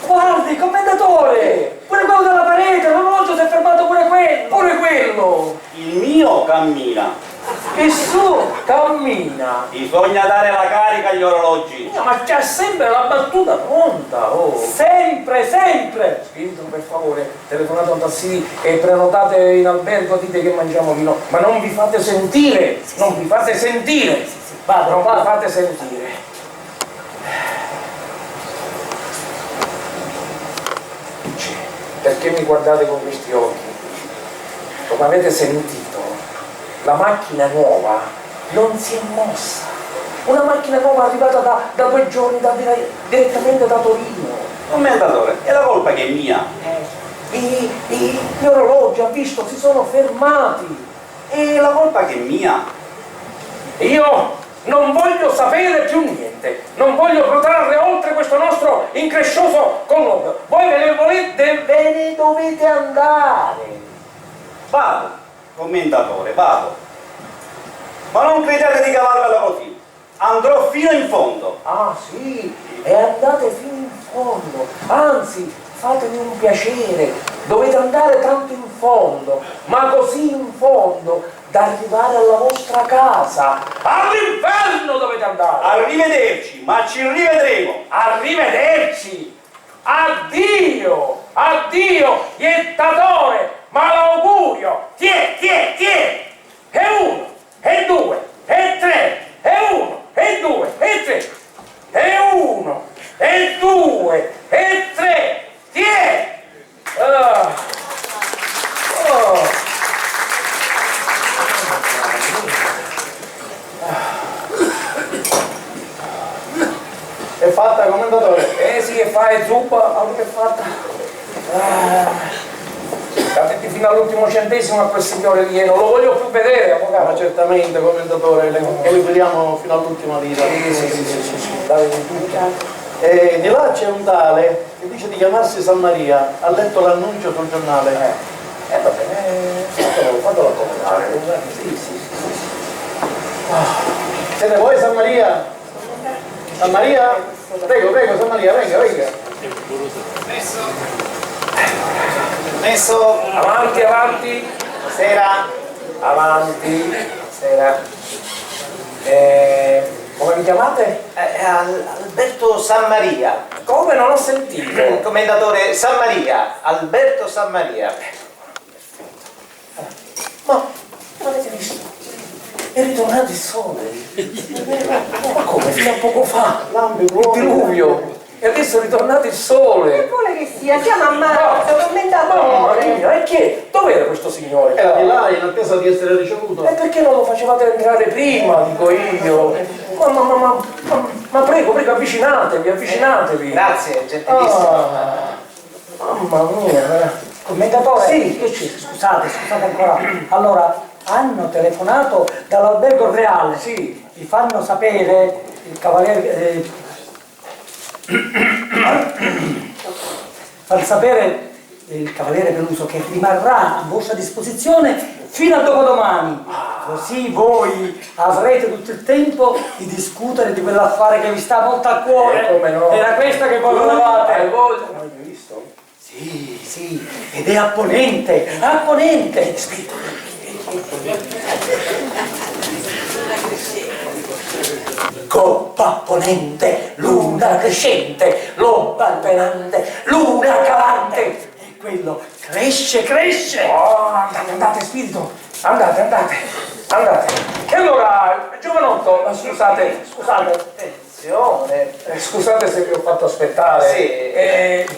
S6: guardi, commendatore, pure quello della parete, l'orologio si è fermato pure quello.
S10: Il mio cammina.
S5: E su, cammina.
S10: Bisogna dare la carica agli orologi.
S5: Ma c'è sempre la battuta pronta, oh.
S6: Sempre.
S5: Spirito, per favore, telefonate a un tassì e prenotate in albergo, dite che mangiamo vino, ma non vi fate sentire, non vi fate sentire.
S6: Vado.
S5: Fate sentire. Perché mi guardate con questi occhi? Come avete sentito, la macchina nuova non si è mossa. Una macchina nuova arrivata da 2 giorni direttamente da Torino.
S10: Commendatore, è la colpa che è mia.
S5: Gli orologi, ha visto, si sono fermati.
S10: E la colpa che è mia.
S5: Io non voglio sapere più niente, non voglio protrarre oltre questo nostro increscioso colloquio. Voi ve ne dovete andare.
S10: Vado, commendatore, vado. Ma non credete di cavarvela così. Andrò fino in fondo.
S5: Ah sì, e andate fino in fondo. Anzi, fatemi un piacere, dovete andare tanto in fondo, ma così in fondo da arrivare alla vostra casa. All'inferno dovete andare.
S10: Arrivederci, ma ci rivedremo.
S5: Arrivederci. Addio, iettatore, malaugurio. Tiè. E 1, e 2, e 3, e 1, e 2, e 3, e 1, e 2, e 3, tiè!
S3: È fatta, commendatore?
S5: Sì, è zuppa, allora è fatta. Capite fino all'ultimo centesimo a quel signore lì, non lo voglio più vedere, avvocato.
S3: Ma certamente, commendatore, lo liberiamo fino all'ultima lira.
S5: Sì, dai,
S3: E di là c'è un tale che dice di chiamarsi San Maria, ha letto l'annuncio sul giornale.
S5: Va bene, fatelo accomodare. Sì.
S3: Siete voi San Maria? San Maria? Prego, San Maria, venga.
S2: Messo.
S5: Avanti, avanti.
S2: Sera.
S5: Avanti. Sera. Come vi chiamate?
S2: Alberto Sammaria.
S5: Come? Non ho sentito.
S2: Commendatore Sammaria. Alberto Sammaria.
S5: Ma avete visto? È ritornato il sole. Ma come? Fino a poco fa. Il diluvio. E adesso è ritornato il
S4: Che
S5: sole.
S4: vuole che sia? Siamo a marzo,
S5: Mamma
S4: commendatore.
S5: mia, e che? Dov'era questo signore?
S3: Era di là in attesa di essere ricevuto.
S5: E perché non lo facevate entrare prima, dico io? Ma prego, avvicinatevi, avvicinatevi.
S2: Grazie, gentilissimo.
S5: Mamma mia.
S6: Commendatore?
S5: Sì, che c'è?
S6: Scusate ancora. Allora, hanno telefonato dall'albergo reale.
S5: Sì.
S6: Vi fanno sapere il cavaliere... far sapere il cavaliere Peluso che rimarrà a vostra disposizione fino a dopodomani, così voi avrete tutto il tempo di discutere di quell'affare che vi sta molto a cuore.
S5: Come no?
S6: Era questa che voi volevate.
S5: Hai voglia? Non hai visto?
S6: Sì, ed è apponente. Scritto. Coppa apponente, luna crescente, lobba alberante, luna calante. E quello cresce.
S5: Oh, andate, spirito. Andate. E allora, giovanotto, scusate.
S2: Attenzione.
S5: Scusate se vi ho fatto aspettare.
S2: Sì.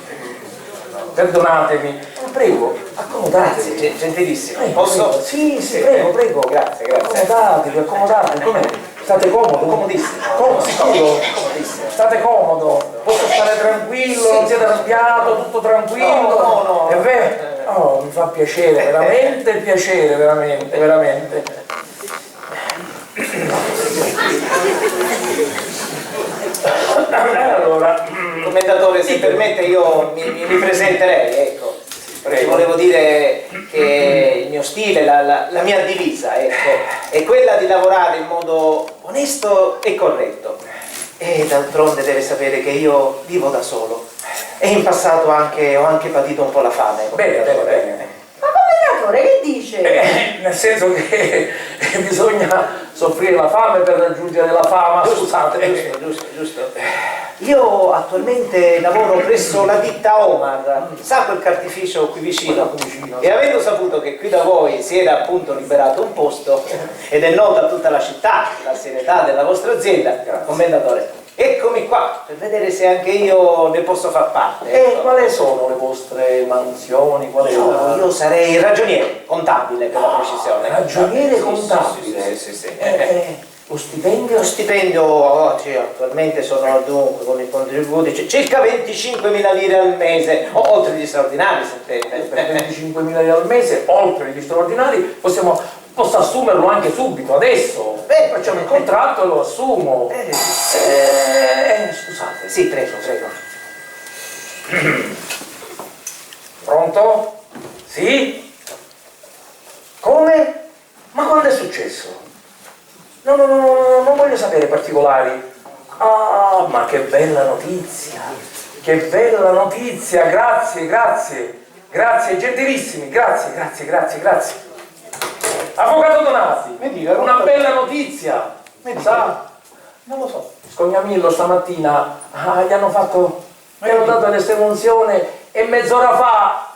S5: Perdonatemi. Prego, accomodatevi.
S2: Grazie, gentilissimo.
S5: Prego,
S2: Posso?
S5: prego. Sì, prego.
S2: Grazie.
S5: Accomodatevi. Com'è? State comodo?
S2: Comodissimo.
S5: Sicuro?
S2: Comodissimo.
S5: State comodo? Posso stare tranquillo? Non siete arrabbiato? Tutto tranquillo?
S2: No.
S5: È vero? Oh, mi fa piacere, veramente piacere, veramente. Allora,
S2: Commendatore, se permette io mi presenterei, ecco.
S5: Prego.
S2: Volevo dire che il mio stile, la mia divisa, ecco, è quella di lavorare in modo onesto e corretto. E d'altronde deve sapere che io vivo da solo. E in passato ho anche patito un po' la fame.
S5: Bene.
S4: Ma commendatore, che dice?
S5: Nel senso che bisogna soffrire la fame per raggiungere la fama, scusate.
S2: Giusto. Io attualmente lavoro presso la ditta Omar, sa quel cartificio qui vicino? E avendo saputo che qui da voi si era appunto liberato un posto ed è nota a tutta la città la serietà della vostra azienda, commendatore, eccomi qua per vedere se anche io ne posso far parte.
S5: E quali sono le vostre mansioni?
S2: Io sarei ragioniere, contabile per la precisione.
S5: Ragioniere contabile?
S2: Sì.
S5: Lo stipendio?
S2: Lo stipendio oggi attualmente sono dunque con i contributi circa 25.000 lire al mese, oltre gli straordinari, se intende.
S5: Per 25.000 lire al mese, oltre gli straordinari, posso assumerlo anche subito, adesso. Facciamo il contratto e lo assumo. Scusate.
S2: Sì, prego.
S5: Pronto? Sì? Come? Ma quando è successo? No, non voglio sapere particolari. Ah, ma che bella notizia! Grazie, gentilissimi, grazie. Avvocato Donati, una bella notizia. Sa? Non lo so. Scognamillo stamattina gli hanno dato l'estenuzione e mezz'ora fa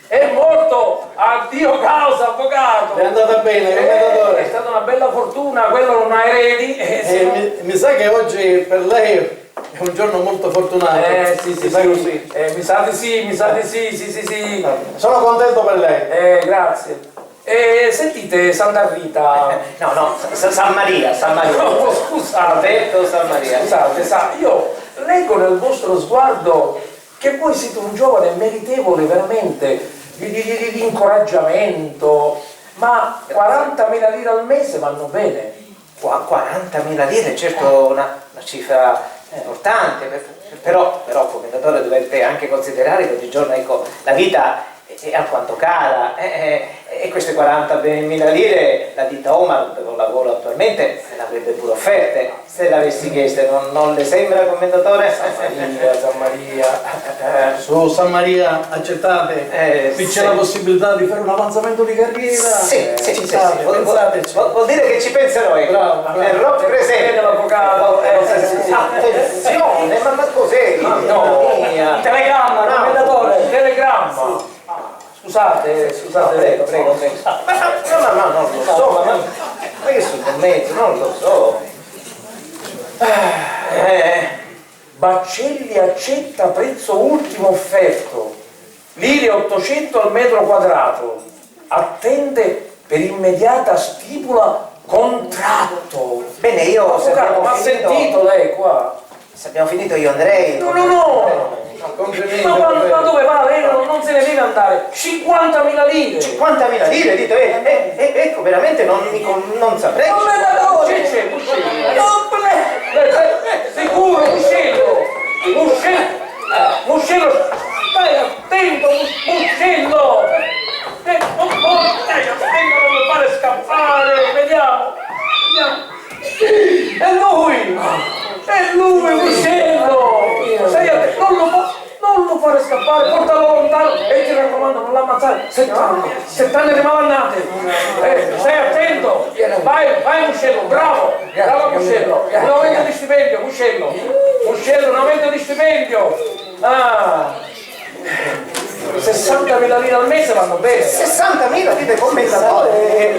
S5: è morto. Addio causa, avvocato.
S3: È andata bene, commendatore.
S5: È stata una bella fortuna, quello non ha eredi.
S3: Mi sa che oggi per lei è un giorno molto fortunato.
S5: Sì.
S3: Così.
S5: Mi sa di sì.
S3: Sono contento per lei.
S5: Grazie. Sentite, Santa Rita.
S2: No, San Maria.
S5: No, scusate.
S2: Alberto San Maria.
S5: Scusate, io leggo nel vostro sguardo che voi siete un giovane meritevole veramente di incoraggiamento, ma 40.000 lire al mese vanno bene.
S2: 40.000 lire, certo una cifra importante, però commendatore dovete anche considerare che oggigiorno la vita è alquanto cara e queste 40.000 lire la ditta Omar dove lavoro attualmente me la avrebbe pure offerte se l'avessi chieste, non le sembra, commendatore?
S3: San Maria. Su San Maria, accettate? Qui c'è la possibilità di fare un avanzamento di carriera.
S2: Sì.
S3: Pensateci.
S2: Vuol dire che ci penserò,
S3: Bravo.
S2: Rob presente.
S5: l'avvocato.
S2: Attenzione, ma cos'è?
S5: No.
S6: Telegramma, commendatore.
S5: Telegramma. Scusate,
S2: Prego. No, non lo so, ma che sul commento, non lo so.
S5: Baccelli accetta prezzo ultimo offerto, lire 800 al metro quadrato, attende per immediata stipula contratto.
S2: Bene, io se abbiamo
S5: Ma ha
S2: finito,
S5: sentito lei qua?
S2: se abbiamo finito io andrei.
S5: No. Ma dove va? Lei non se ne deve andare. 50.000 lire.
S2: 50.000 lire, dite, ecco, veramente non saprei.
S5: C'è, sicuro, Muscello, stai attento, Muscello. Stai attento, non lo fare scappare, vediamo. È lui, Muscello. Stai attento, non lo fare scappare, portalo lontano e ti raccomando non l'ammazzare. 70 di malannate. Stai attento. Vai Muscello, bravo Muscello. Un aumento di stipendio, Muscello, un aumento di stipendio. 60.000 lire al mese vanno bene.
S2: 60.000 dite commentatore, è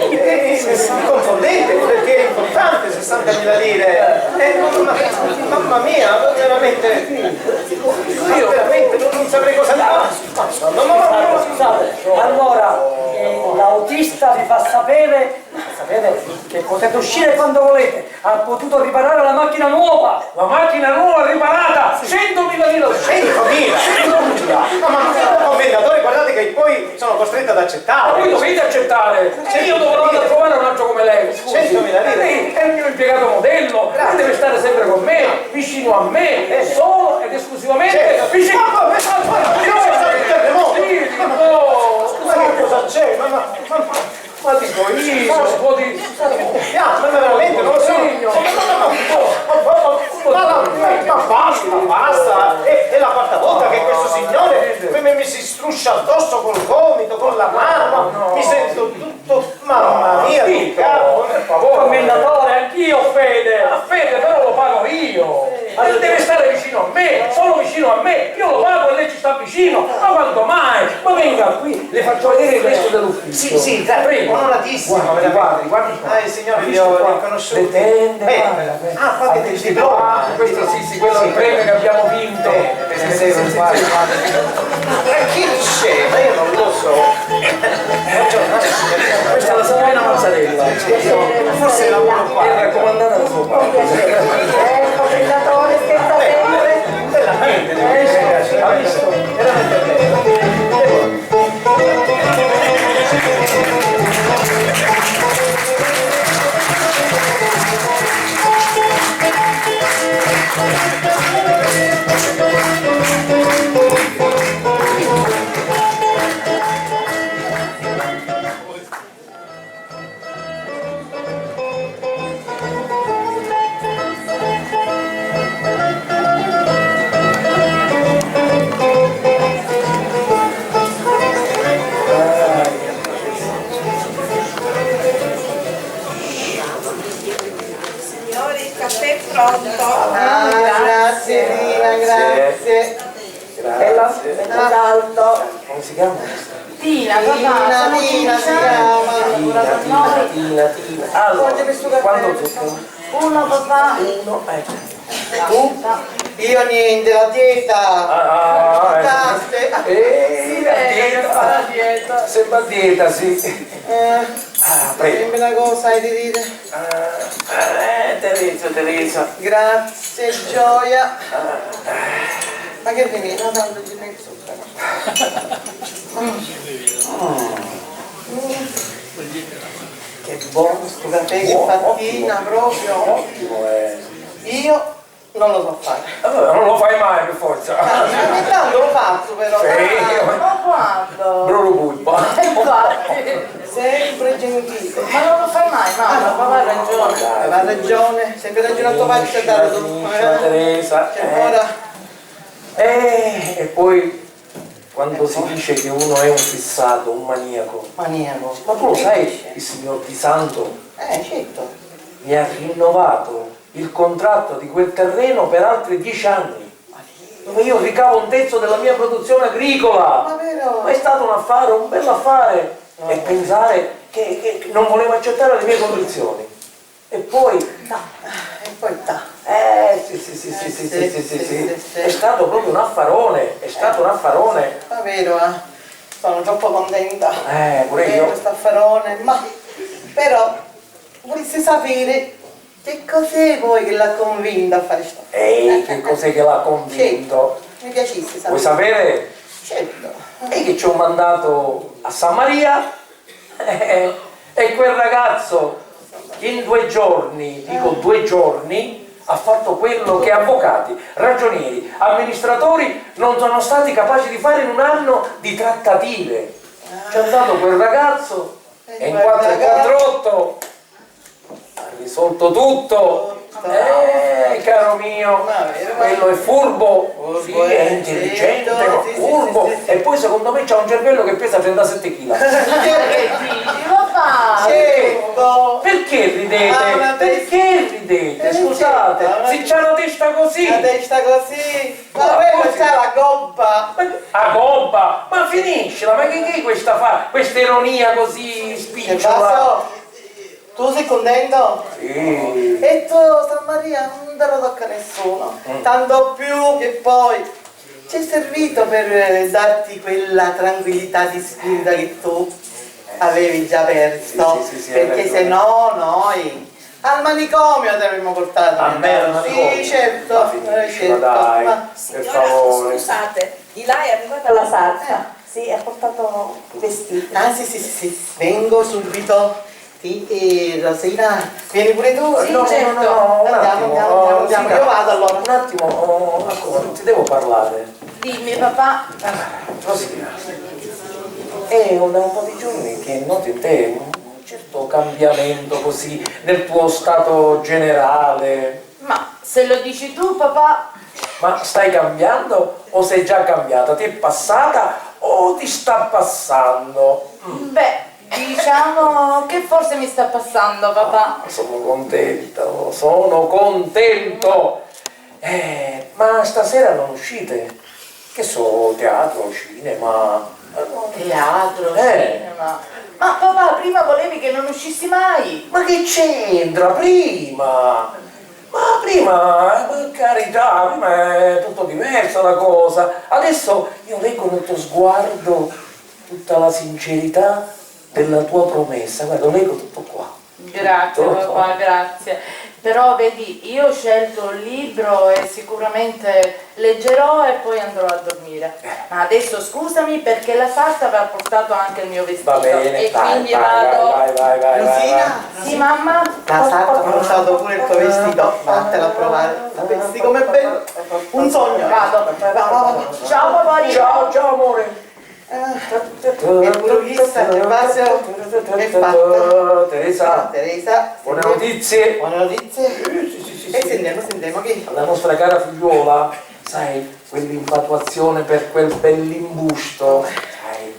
S2: confondente perché è importante 60.000 lire. Mamma mia, veramente non saprei cosa fare.
S6: No, scusate, allora l'autista vi fa sapere che potete uscire quando volete, ha potuto riparare la macchina nuova.
S5: La macchina nuova riparata, 100.000 lire.
S2: 100.000? Ma commentatore, guardate che poi sono costretto ad
S5: Ma
S2: accettare.
S5: voi dovete accettare. Se io dovrò andare a trovare un altro come lei, scusi.
S2: 100.000 lire.
S5: Lei è il mio impiegato modello, lei deve stare sempre con me, vicino a me, solo ed esclusivamente vicino a me.
S2: Cosa c'è?
S5: Ma dico io, un po' di...
S2: Ma veramente non lo so. Ma basta. È la quarta volta che questo signore mi si struscia addosso col gomito, con la mano. Mi sento tutto. Mamma mia, che capo, per favore.
S5: Commendatore, anch'io Fede però lo pago io. Deve stare vicino a me, solo vicino a me. Io lo pago e lei ci sta vicino. Ma quanto mai? Ma venga qui, le faccio vedere il resto dell'ufficio.
S2: Sì,
S5: prego.
S2: onoratissimo,
S5: Guardi.
S2: il signore vi ho riconosciuto. Fate il diploma.
S5: Questo sì, quello è il premio che abbiamo vinto.
S2: Chi c'è? Ma io non lo so.
S5: Questa è la Sabrina Mazzarella.
S2: Forse lavoro qua.
S5: È raccomandata da suo padre.
S4: Commendatore, scherza sempre.
S2: Bellamente, ha visto? Veramente bello.
S7: Signori, il caffè è pronto.
S8: Grazie Tina, grazie.
S4: Alto.
S5: Come si chiama?
S7: Tina, papà,
S8: Tina si chiama.
S5: Tina. Allora, quanto zucchero?
S7: uno papà.
S5: Uno, Tu?
S8: Io niente, la dieta. Latte.
S5: La dieta. Sembra a dieta, sì. Prego.
S8: Dimmi una cosa, hai di dire?
S5: Teresa.
S8: Grazie, Gioia. Ma che devi? No, tanto di mezzo. Che buono sto caffè che mattina proprio.
S5: Ottimo,
S8: Io non lo so fare.
S5: Allora, non lo fai mai per forza.
S8: Ogni tanto lo faccio però.
S7: Ma quando?
S5: Brolo pulpa.
S7: Infatti.
S8: Sempre gentile.
S7: Ma non lo fai mai, mamma, papà ha ragione.
S8: Va ragione, sempre ragione a tuo padre ci ha dato tu.
S5: Teresa.
S8: C'è ancora.
S5: E poi quando si dice che uno è un fissato, un maniaco.
S8: Maniaco.
S5: Ma tu lo sai, il signor Di Santo
S8: Certo.
S5: mi ha rinnovato il contratto di quel terreno per altri 10 anni. Dove io ricavo un terzo della mia produzione agricola.
S8: Ma vero?
S5: Ma è stato un affare, un bel affare. E pensare che non voleva accettare le mie condizioni. E poi
S8: E poi ta.
S5: sì. È stato proprio un affarone, è stato un affarone.
S8: Ma vero, sono troppo contenta.
S5: Pure
S8: Vero,
S5: io.
S8: questo affarone. Ma però volessi sapere che cos'è voi che l'ha convinto a fare sto?
S5: Che cos'è che l'ha convinto?
S8: Mi piacesse sapere.
S5: Vuoi sapere?
S8: Certo.
S5: E che ci ho mandato a San Maria e quel ragazzo in 2 giorni, dico 2 giorni, ha fatto quello che avvocati, ragionieri, amministratori non sono stati capaci di fare in un anno di trattative. Ci ha dato quel ragazzo e in 448 ha risolto tutto. Caro mio, quello è furbo, sì, è intelligente, ma furbo, e poi secondo me c'ha un cervello che pesa 37 kg.
S7: Papà!
S8: Certo.
S5: Perché ridete? Perché ridete? Scusate, se c'ha la testa così.
S8: La testa così. Ma
S5: Ma
S8: quello
S5: così.
S8: c'ha la gobba.
S5: A gobba, ma finiscila, ma che è questa questa ironia così
S8: Che
S5: spicciola?
S8: passo? Tu sei contento?
S5: Sì.
S8: E tu, San Maria, non te lo tocca nessuno. Tanto più che poi ci è servito per darti quella tranquillità di spirito che tu avevi già perso.
S5: Sì,
S8: perché se no noi al manicomio ti avremmo portato.
S5: A me al manicomio?
S8: Sì, certo.
S5: Ma finiscila,
S8: certo.
S5: dai.
S8: Ma-
S5: Per favore.
S7: Scusate, di là è arrivata la salsa. Sì, ha portato i vestiti.
S8: Ah sì, vengo subito. Sì, Rosina, vieni pure tu?
S7: Sì, certo.
S5: un attimo.
S8: Andiamo, io vado allora.
S5: Un attimo, ti devo parlare.
S7: Dimmi papà.
S5: Rosina, è da un po' di giorni che noti in te un certo cambiamento così nel tuo stato generale.
S7: Ma se lo dici tu papà,
S5: Ma stai cambiando o sei già cambiata? Ti è passata o ti sta passando?
S7: beh, diciamo che forse mi sta passando papà.
S5: Sono contento. Ma stasera non uscite? Che so, teatro, cinema?
S7: Teatro,
S5: Eh.
S7: cinema. Ma papà, prima volevi che non uscissi mai.
S5: Ma che c'entra? Prima! Ma prima, per carità, prima è tutto diversa la cosa. Adesso io leggo nel tuo sguardo tutta la sincerità della tua promessa. Guarda, lo leggo tutto qua.
S7: Grazie papà, grazie. Però vedi, io ho scelto un libro e sicuramente leggerò e poi andrò a dormire. Ma adesso scusami perché la sarta aveva portato anche il mio vestito.
S5: Va bene,
S7: e
S5: vai,
S7: quindi
S5: vai,
S7: vado.
S5: vai.
S8: Rosina,
S7: Sì mamma?
S8: la sarta ha portato pure il tuo vestito. Vattela a provare. Vedi com'è bello? Un sogno.
S7: Vado.
S8: Va.
S7: Ciao papà.
S5: Ciao amore.
S8: E pure vista, che Vasio è fatta.
S5: Teresa, buone notizie.
S8: Buone notizie.
S5: Sì.
S8: E sentiamo che.
S5: La nostra cara figliuola, sai, quell'infatuazione per quel bell'imbusto, sai,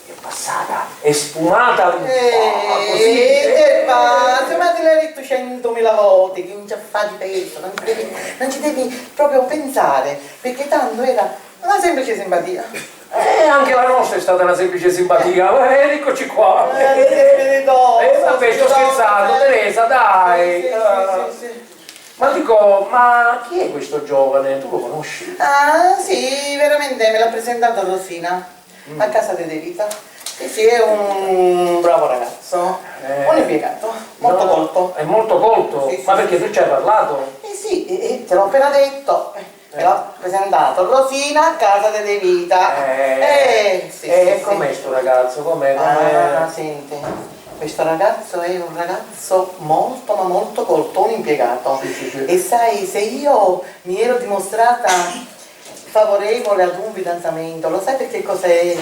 S5: è passata, è sfumata così.
S8: Che Vasio, ma te l'hai detto 100.000 volte che non ci fa di peso, non ci devi proprio pensare, perché tanto era una semplice simpatia.
S5: Anche la nostra è stata una semplice simpatia, eccoci qua. Vabbè, sto scherzando, Teresa, dai.
S8: Sì.
S5: Ma dico, ma chi è questo giovane? Tu lo conosci?
S8: Ah sì, veramente me l'ha presentato Rosina a casa di De Vita. Sì, è un bravo ragazzo, un impiegato, molto colto.
S5: È molto colto?
S8: Sì,
S5: Ma
S8: sì,
S5: perché tu ci hai parlato?
S8: Sì, te l'ho appena detto. Me l'ha presentato Rosina a casa di De Vita. Sì.
S5: Com'è sto ragazzo? Com'è?
S8: Senti, questo ragazzo è un ragazzo molto ma molto colto, un impiegato.
S5: Sì.
S8: E sai, se io mi ero dimostrata favorevole ad un fidanzamento, lo sai perché cos'è?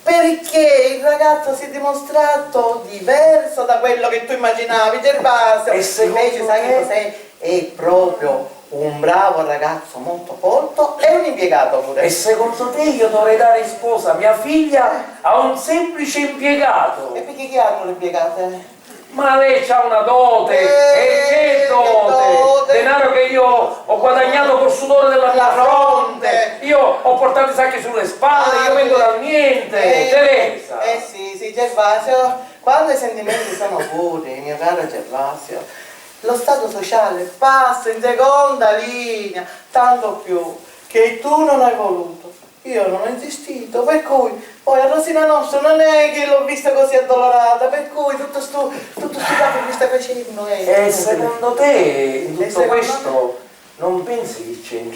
S8: perché il ragazzo si è dimostrato diverso da quello che tu immaginavi, Gervasio.
S5: E secondo
S8: invece sai
S5: te?
S8: che cos'è? È proprio un bravo ragazzo, molto colto e un impiegato pure.
S5: E secondo te io dovrei dare in sposa mia figlia a un semplice impiegato?
S8: E perché chi hanno le impiegate?
S5: Ma lei c'ha una dote, e che dote? Denaro che io ho guadagnato col sudore della mia fronte, io ho portato i sacchi sulle spalle, io vengo dal niente, Teresa.
S8: Sì, Gervasio, quando i sentimenti sono puri, mio caro Gervasio, lo stato sociale passa in seconda linea, tanto più che tu non hai voluto. Io non ho insistito, per cui poi a Rosina Nostra non è che l'ho vista così addolorata, per cui tutto sto capo che mi stai facendo
S5: E secondo te in tutto questo non pensi che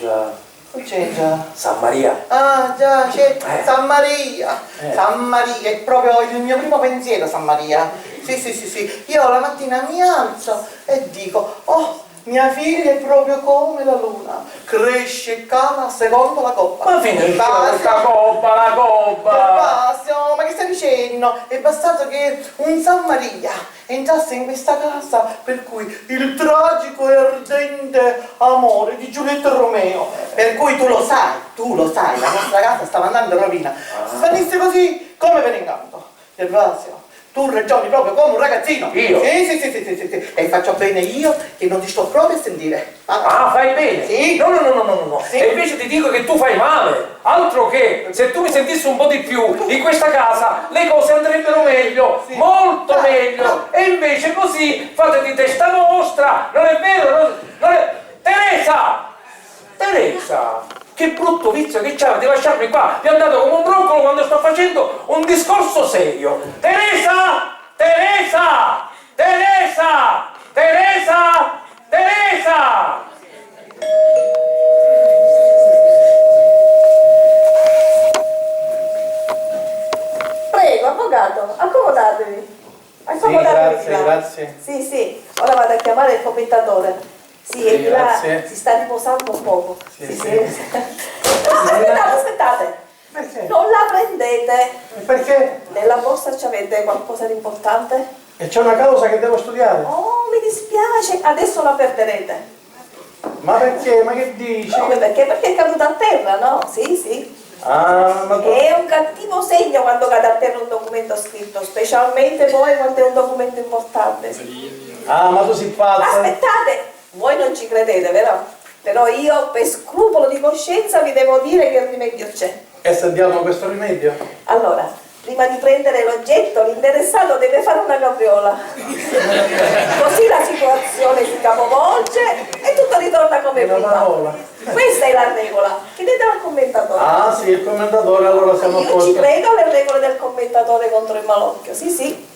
S5: c'è già San Maria?
S8: Ah già, c'è San Maria. San Maria, è proprio il mio primo pensiero, San Maria. Sì. Io la mattina mi alzo e dico, oh, mia figlia è proprio come la luna, cresce e cala secondo la coppa.
S5: Ma finisce questa coppa, la coppa!
S8: Gervasio, ma che stai dicendo? È bastato che un San Maria entrasse in questa casa, per cui il tragico e ardente amore di Giulietta e Romeo, per cui tu lo sai, la nostra casa stava andando in rovina, svanisse così come per incanto. Gervasio, tu ragioni proprio come un ragazzino.
S5: Io?
S8: Sì. E faccio bene io che non ti sto proprio a sentire.
S5: Ah, fai bene?
S8: Sì.
S5: No.
S8: Sì.
S5: E invece ti dico che tu fai male. Altro che, se tu mi sentissi un po' di più, in questa casa le cose andrebbero meglio, molto meglio. E invece così fate di testa vostra. Non è vero? Non è... Teresa! Che brutto vizio che c'avete di lasciarmi qua piantato come un broccolo quando sto facendo un discorso serio. Teresa!
S4: Prego, avvocato, accomodatevi.
S3: Sì, grazie.
S4: Sì, ora vado a chiamare il commentatore. Sì, e di là
S3: grazie.
S4: si sta riposando un poco.
S3: Sì.
S4: Aspettate.
S3: Perché?
S4: Non la prendete.
S3: Perché?
S4: Nella borsa ci avete qualcosa di importante?
S3: E c'è una causa che devo studiare.
S4: Oh, mi dispiace, adesso la perderete.
S3: Ma perché? Ma che dici?
S4: Come perché? Perché è caduta a terra, no? Sì.
S3: Ah, ma tu...
S4: È un cattivo segno quando cade a terra un documento scritto, specialmente poi quando è un documento importante.
S3: Ah, ma tu sei pazza.
S4: Aspettate, voi non ci credete, vero? Però io, per scrupolo di coscienza, vi devo dire che il rimedio c'è.
S3: E sentiamo questo rimedio?
S4: Allora, prima di prendere l'oggetto, l'interessato deve fare una capriola. Così la situazione si capovolge e tutto ritorna come
S3: Una
S4: prima.
S3: parola.
S4: Questa è la regola. Chiedetela al commentatore.
S3: Ah, sì, il commentatore, allora siamo a
S4: Io ci
S3: posto.
S4: credo alle regole del commentatore contro il malocchio, sì.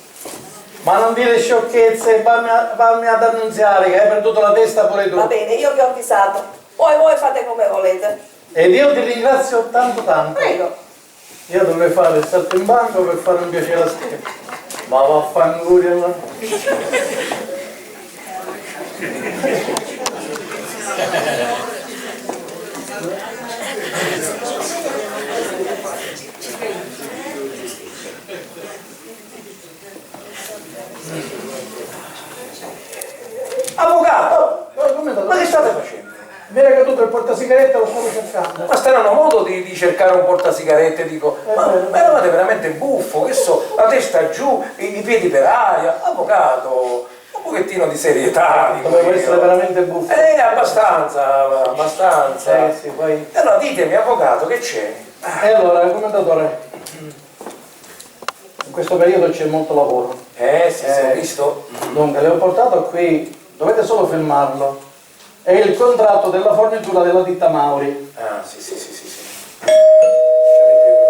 S3: Ma non dire sciocchezze, fammi ad annunziare che hai perduto la testa pure tu.
S4: Va bene, io vi ho avvisato. Poi voi fate come volete.
S3: Ed io ti ringrazio tanto.
S4: Prego.
S3: Io dovrei fare il salto in banco per fare un piacere a scherzo. Ma vaffanculo, ma...
S5: Avvocato!
S3: Come è
S5: Ma che state facendo?
S3: Mi era caduto il portasigarette, lo stavo cercando.
S5: Ma strano modo di cercare un portasigarette, dico, ma eravate veramente buffo, che so, la testa giù, i piedi per aria, avvocato, un pochettino di serietà. dico
S3: Dovevo
S5: io.
S3: essere veramente buffo.
S5: Abbastanza.
S3: Sì, poi...
S5: E allora ditemi, avvocato, che c'è?
S3: E allora, commentatore, in questo periodo c'è molto lavoro.
S5: Sì, ho visto.
S3: Dunque, le ho portato qui, dovete solo filmarlo. È il contratto della fornitura della ditta Mauri.
S5: Ah, sì. Avete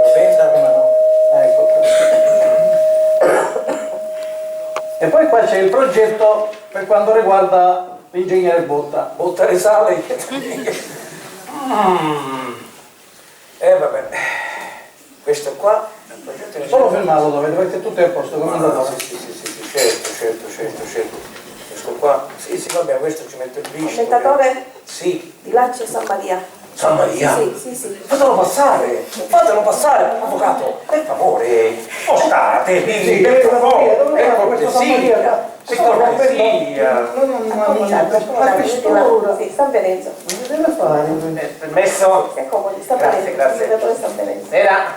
S5: una penna?
S3: Come no? Ecco qua. E poi qua c'è il progetto per quanto riguarda l'ingegnere Botta.
S5: Botta risale. Vabbè. Questo qua è il progetto di...
S3: Solo filmarlo dovete, perché tutto è a posto, commentatore.
S5: Sì, certo. Questo qua, sì, va bene, questo ci metto il visto.
S4: Commentatore?
S5: Sì.
S4: Di là c'è San Maria.
S5: San Maria,
S4: Sì.
S5: fatelo passare, avvocato, per favore, spostatevi, per favore, per cortesia, per cortesia.
S4: Sì, sta venendo.
S2: Permesso?
S4: Si accomodi, sta
S2: Grazie,
S4: venendo.
S2: grazie.
S4: Il datore sta venendo.
S2: Sera.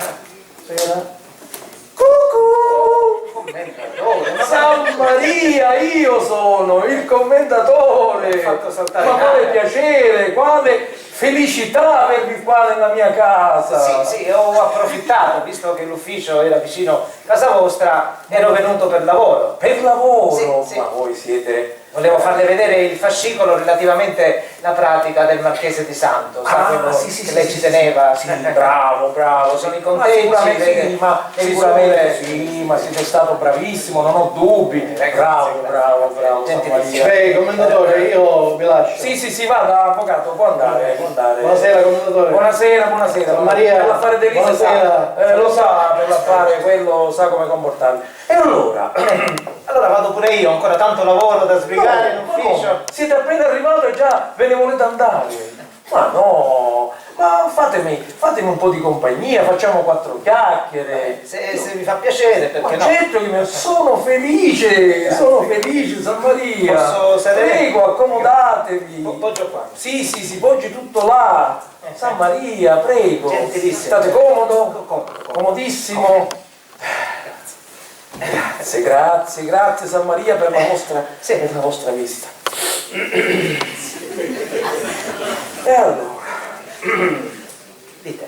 S2: Commendatore, ma
S5: San Maria, io sono il commendatore.
S2: Mi ha fatto saltare
S5: Ma
S2: in
S5: quale
S2: aria.
S5: piacere, quale felicità avervi qua nella mia casa.
S2: Sì, ho approfittato, visto che l'ufficio era vicino a casa vostra, ero venuto per lavoro.
S5: Per lavoro,
S2: Sì.
S5: ma voi siete...
S2: Volevo farle vedere il fascicolo relativamente alla pratica del Marchese di Santo, sa quello che lei ci teneva.
S5: Sì, bravo.
S2: Sono i
S5: Ma
S2: contenti,
S5: sicuramente
S2: vede
S5: sì, ma
S2: le
S5: sicuramente
S2: misure.
S5: sì, ma siete stato bravissimo, non ho dubbi. Bravo, San
S2: Gentilissimo.
S5: Maria.
S3: Commendatore, io vi lascio.
S5: Sì, vada, avvocato, può andare.
S3: Buonasera, commendatore.
S5: Buonasera.
S3: San Maria,
S5: Per l'affare dell'Isa
S3: buonasera.
S5: lo sa, per l'affare quello sa come comportarmi. E allora?
S2: Allora vado pure io, ho ancora tanto lavoro da sbrigare in ufficio.
S5: Siete appena arrivato e già ve ne volete andare? Ma no, ma fatemi un po' di compagnia, facciamo 4 chiacchiere.
S2: Se vi fa piacere, perché
S5: Ma
S2: no?
S5: certo che sono felice, San Maria.
S2: Posso sedere?
S5: Prego, accomodatevi.
S2: Poggio qua.
S5: Sì, poggi tutto là. San Maria, prego.
S2: Gentilissimo.
S5: State comodo? Comodissimo. Grazie San Maria per la vostra visita. E allora,
S2: Dite.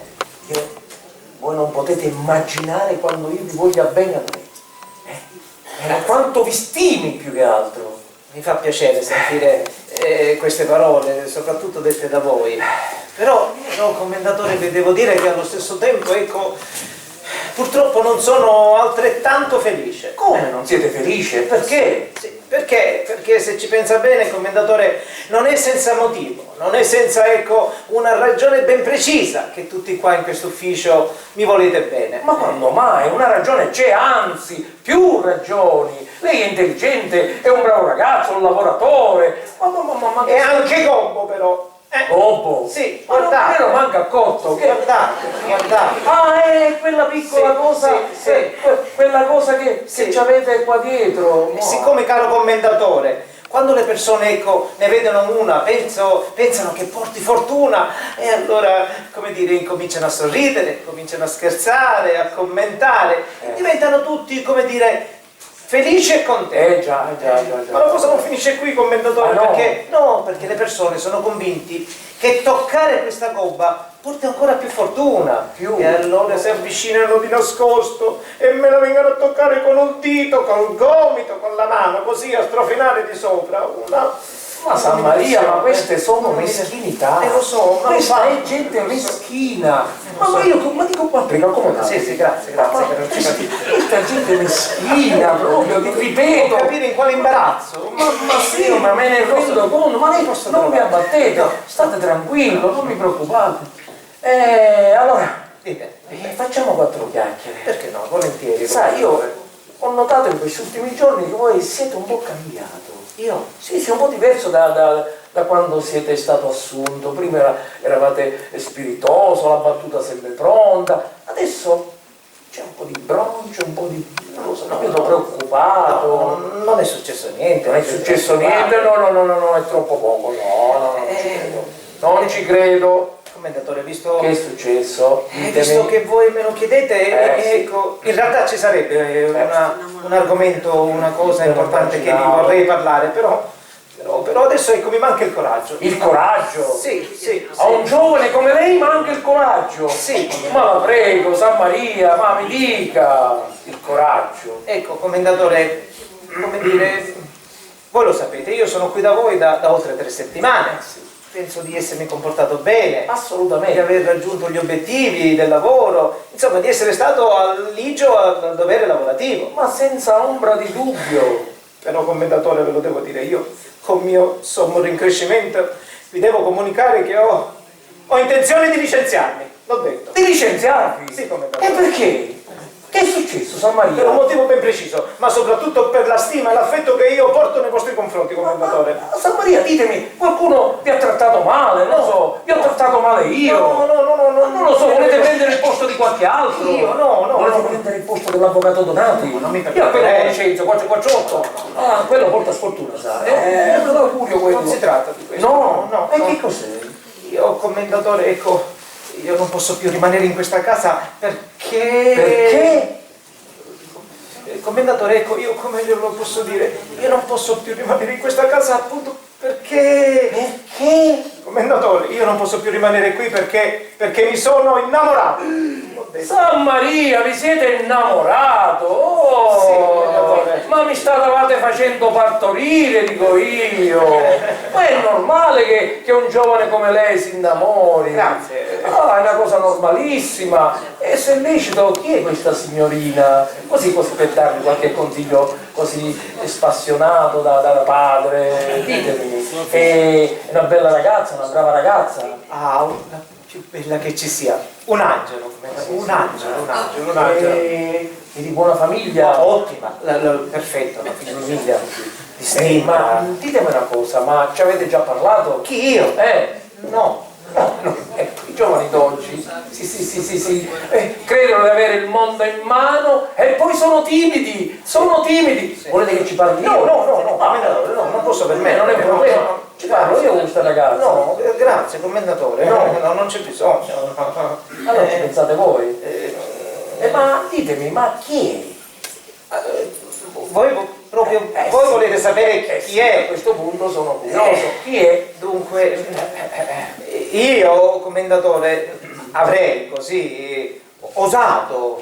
S5: voi non potete immaginare quando io vi voglia bene a voi. Ma quanto vi stimi più che altro.
S2: Mi fa piacere sentire queste parole, soprattutto dette da voi. Però, commendatore, vi devo dire che allo stesso tempo, ecco, purtroppo non sono altrettanto felice.
S5: Come non siete felice? Perché?
S2: Sì, perché se ci pensa bene, commendatore, non è senza motivo, non è senza, ecco, una ragione ben precisa che tutti qua in questo ufficio mi volete bene.
S5: Ma quando mai? Una ragione c'è, anzi, più ragioni. Lei è intelligente, è un bravo ragazzo, un lavoratore. Ma
S2: E anche gobbo, però.
S5: Gobbo?
S2: Sì,
S5: Ma non
S2: guardate.
S5: me lo manca accorto.
S2: Guardate.
S5: Ah, è quella piccola cosa,
S2: sì.
S5: quella cosa che
S2: Sì.
S5: ci avete qua dietro.
S2: E siccome, caro commendatore, quando le persone, ecco, ne vedono una, pensano che porti fortuna e allora, come dire, incominciano a sorridere, cominciano a scherzare, a commentare, diventano tutti, come dire, felici e contenti.
S5: Già.
S2: Ma la cosa non finisce qui, commendatore,
S5: Ah, no?
S2: perché perché le persone sono convinti che toccare questa gobba porti ancora più fortuna. E allora si avvicinano di nascosto e me la vengono a toccare con un dito, col gomito, con la mano, così a strofinare di sopra.
S5: Ma San Maria, ma queste sono meschinità.
S2: Lo so, ma
S5: questa è gente meschina. Ma dico qua, prego, accomodatevi.
S2: Sì, grazie, che non ci capisco.
S5: Questa gente meschina, proprio, ti ripeto.
S2: Devo capire in quale imbarazzo.
S5: Ma sì, ma me ne rendo conto, ma lei non vi abbattete, state tranquillo, non vi preoccupate. Allora,
S2: Dite,
S5: facciamo 4 chiacchiere.
S2: perché no? Volentieri.
S5: Sai, io ho notato in questi ultimi giorni che voi siete un po' cambiato.
S2: Io?
S5: Sì, un po' diverso da quando siete stato assunto. Prima eravate spiritoso, la battuta sempre pronta. Adesso c'è un po' di broncio, un po' di... non lo so, mi vedo preoccupato.
S2: No, non è successo niente.
S5: Non è successo niente? No, è troppo poco. No, non ci credo.
S2: Commendatore, visto
S5: Che è successo?
S2: visto che voi me lo chiedete, ecco, in realtà ci sarebbe un argomento, una cosa importante che vi vorrei parlare, però adesso, ecco, mi manca il coraggio.
S5: Il coraggio?
S2: Sì.
S5: A un giovane come lei manca il coraggio?
S2: Sì.
S5: Ma la prego, San Maria, ma mi dica il coraggio.
S2: Ecco, commendatore, come dire, voi lo sapete, io sono qui da voi da oltre 3 settimane. Penso di essermi comportato bene,
S5: Assolutamente.
S2: di aver raggiunto gli obiettivi del lavoro, insomma di essere stato alligio al dovere lavorativo.
S5: Ma senza ombra di dubbio.
S2: Però, commendatore, ve lo devo dire io, con mio sommo rincrescimento, vi devo comunicare che ho intenzione di licenziarmi, l'ho detto.
S5: Di licenziarvi?
S2: Sì, commendatore.
S5: E perché? Che è successo, San
S2: Per un
S5: Maria?
S2: motivo ben preciso, ma soprattutto per la stima e l'affetto che io porto nei vostri confronti, commendatore.
S5: San Maria, ditemi, qualcuno vi ha trattato male, non so, vi ho trattato male io?
S2: No,
S5: Non lo so, volete prendere il posto di qualche altro?
S2: Io, no.
S5: Volete prendere il posto dell'avvocato Donati?
S2: Non mi
S5: Io appena
S2: permetterei.
S5: lo licenzio, qua c'è 48. Ah, quello porta sfortuna, sa? È un augurio quello.
S2: Non si tratta di questo.
S5: No, e
S2: no.
S5: che cos'è?
S2: Io, commendatore, ecco, io non posso più rimanere in questa casa perché...
S5: Perché?
S2: Commendatore, ecco, io come glielo posso dire? Io non posso più rimanere in questa casa appunto perché...
S5: Perché?
S2: Commendatore, io non posso più rimanere qui perché mi sono innamorato. L'ho detto.
S5: San Maria, vi siete innamorato? Oh,
S2: Sì, commendatore.
S5: ma mi stavate facendo partorire, dico io. Ma è normale che un giovane come lei si innamori.
S2: Grazie.
S5: Ah, è una cosa normalissima. E se è lecito, chi è questa signorina? Così per darmi qualche consiglio così spassionato da padre. Ditemi, è una bella ragazza, una brava ragazza?
S2: Ah, la più bella che ci sia. Un angelo, un angelo.
S5: E di buona famiglia?
S2: Ottima, perfetto, una famiglia distinta.
S5: Ma ditemi una cosa, ma ci avete già parlato?
S2: Chi io?
S5: No. I giovani d'oggi sì, credono di avere il mondo in mano e poi sono timidi. Volete che ci parli io?
S2: No, non posso permettere.
S5: Non è un problema. Ci parlo io con questa ragazza.
S2: No, grazie, commendatore. No, non c'è bisogno.
S5: Allora ci pensate voi? Ma ditemi, ma chi è?
S2: Voi volete sapere chi
S5: A
S2: è?
S5: questo punto sono curioso. Chi è?
S2: Dunque, io, commendatore, avrei così osato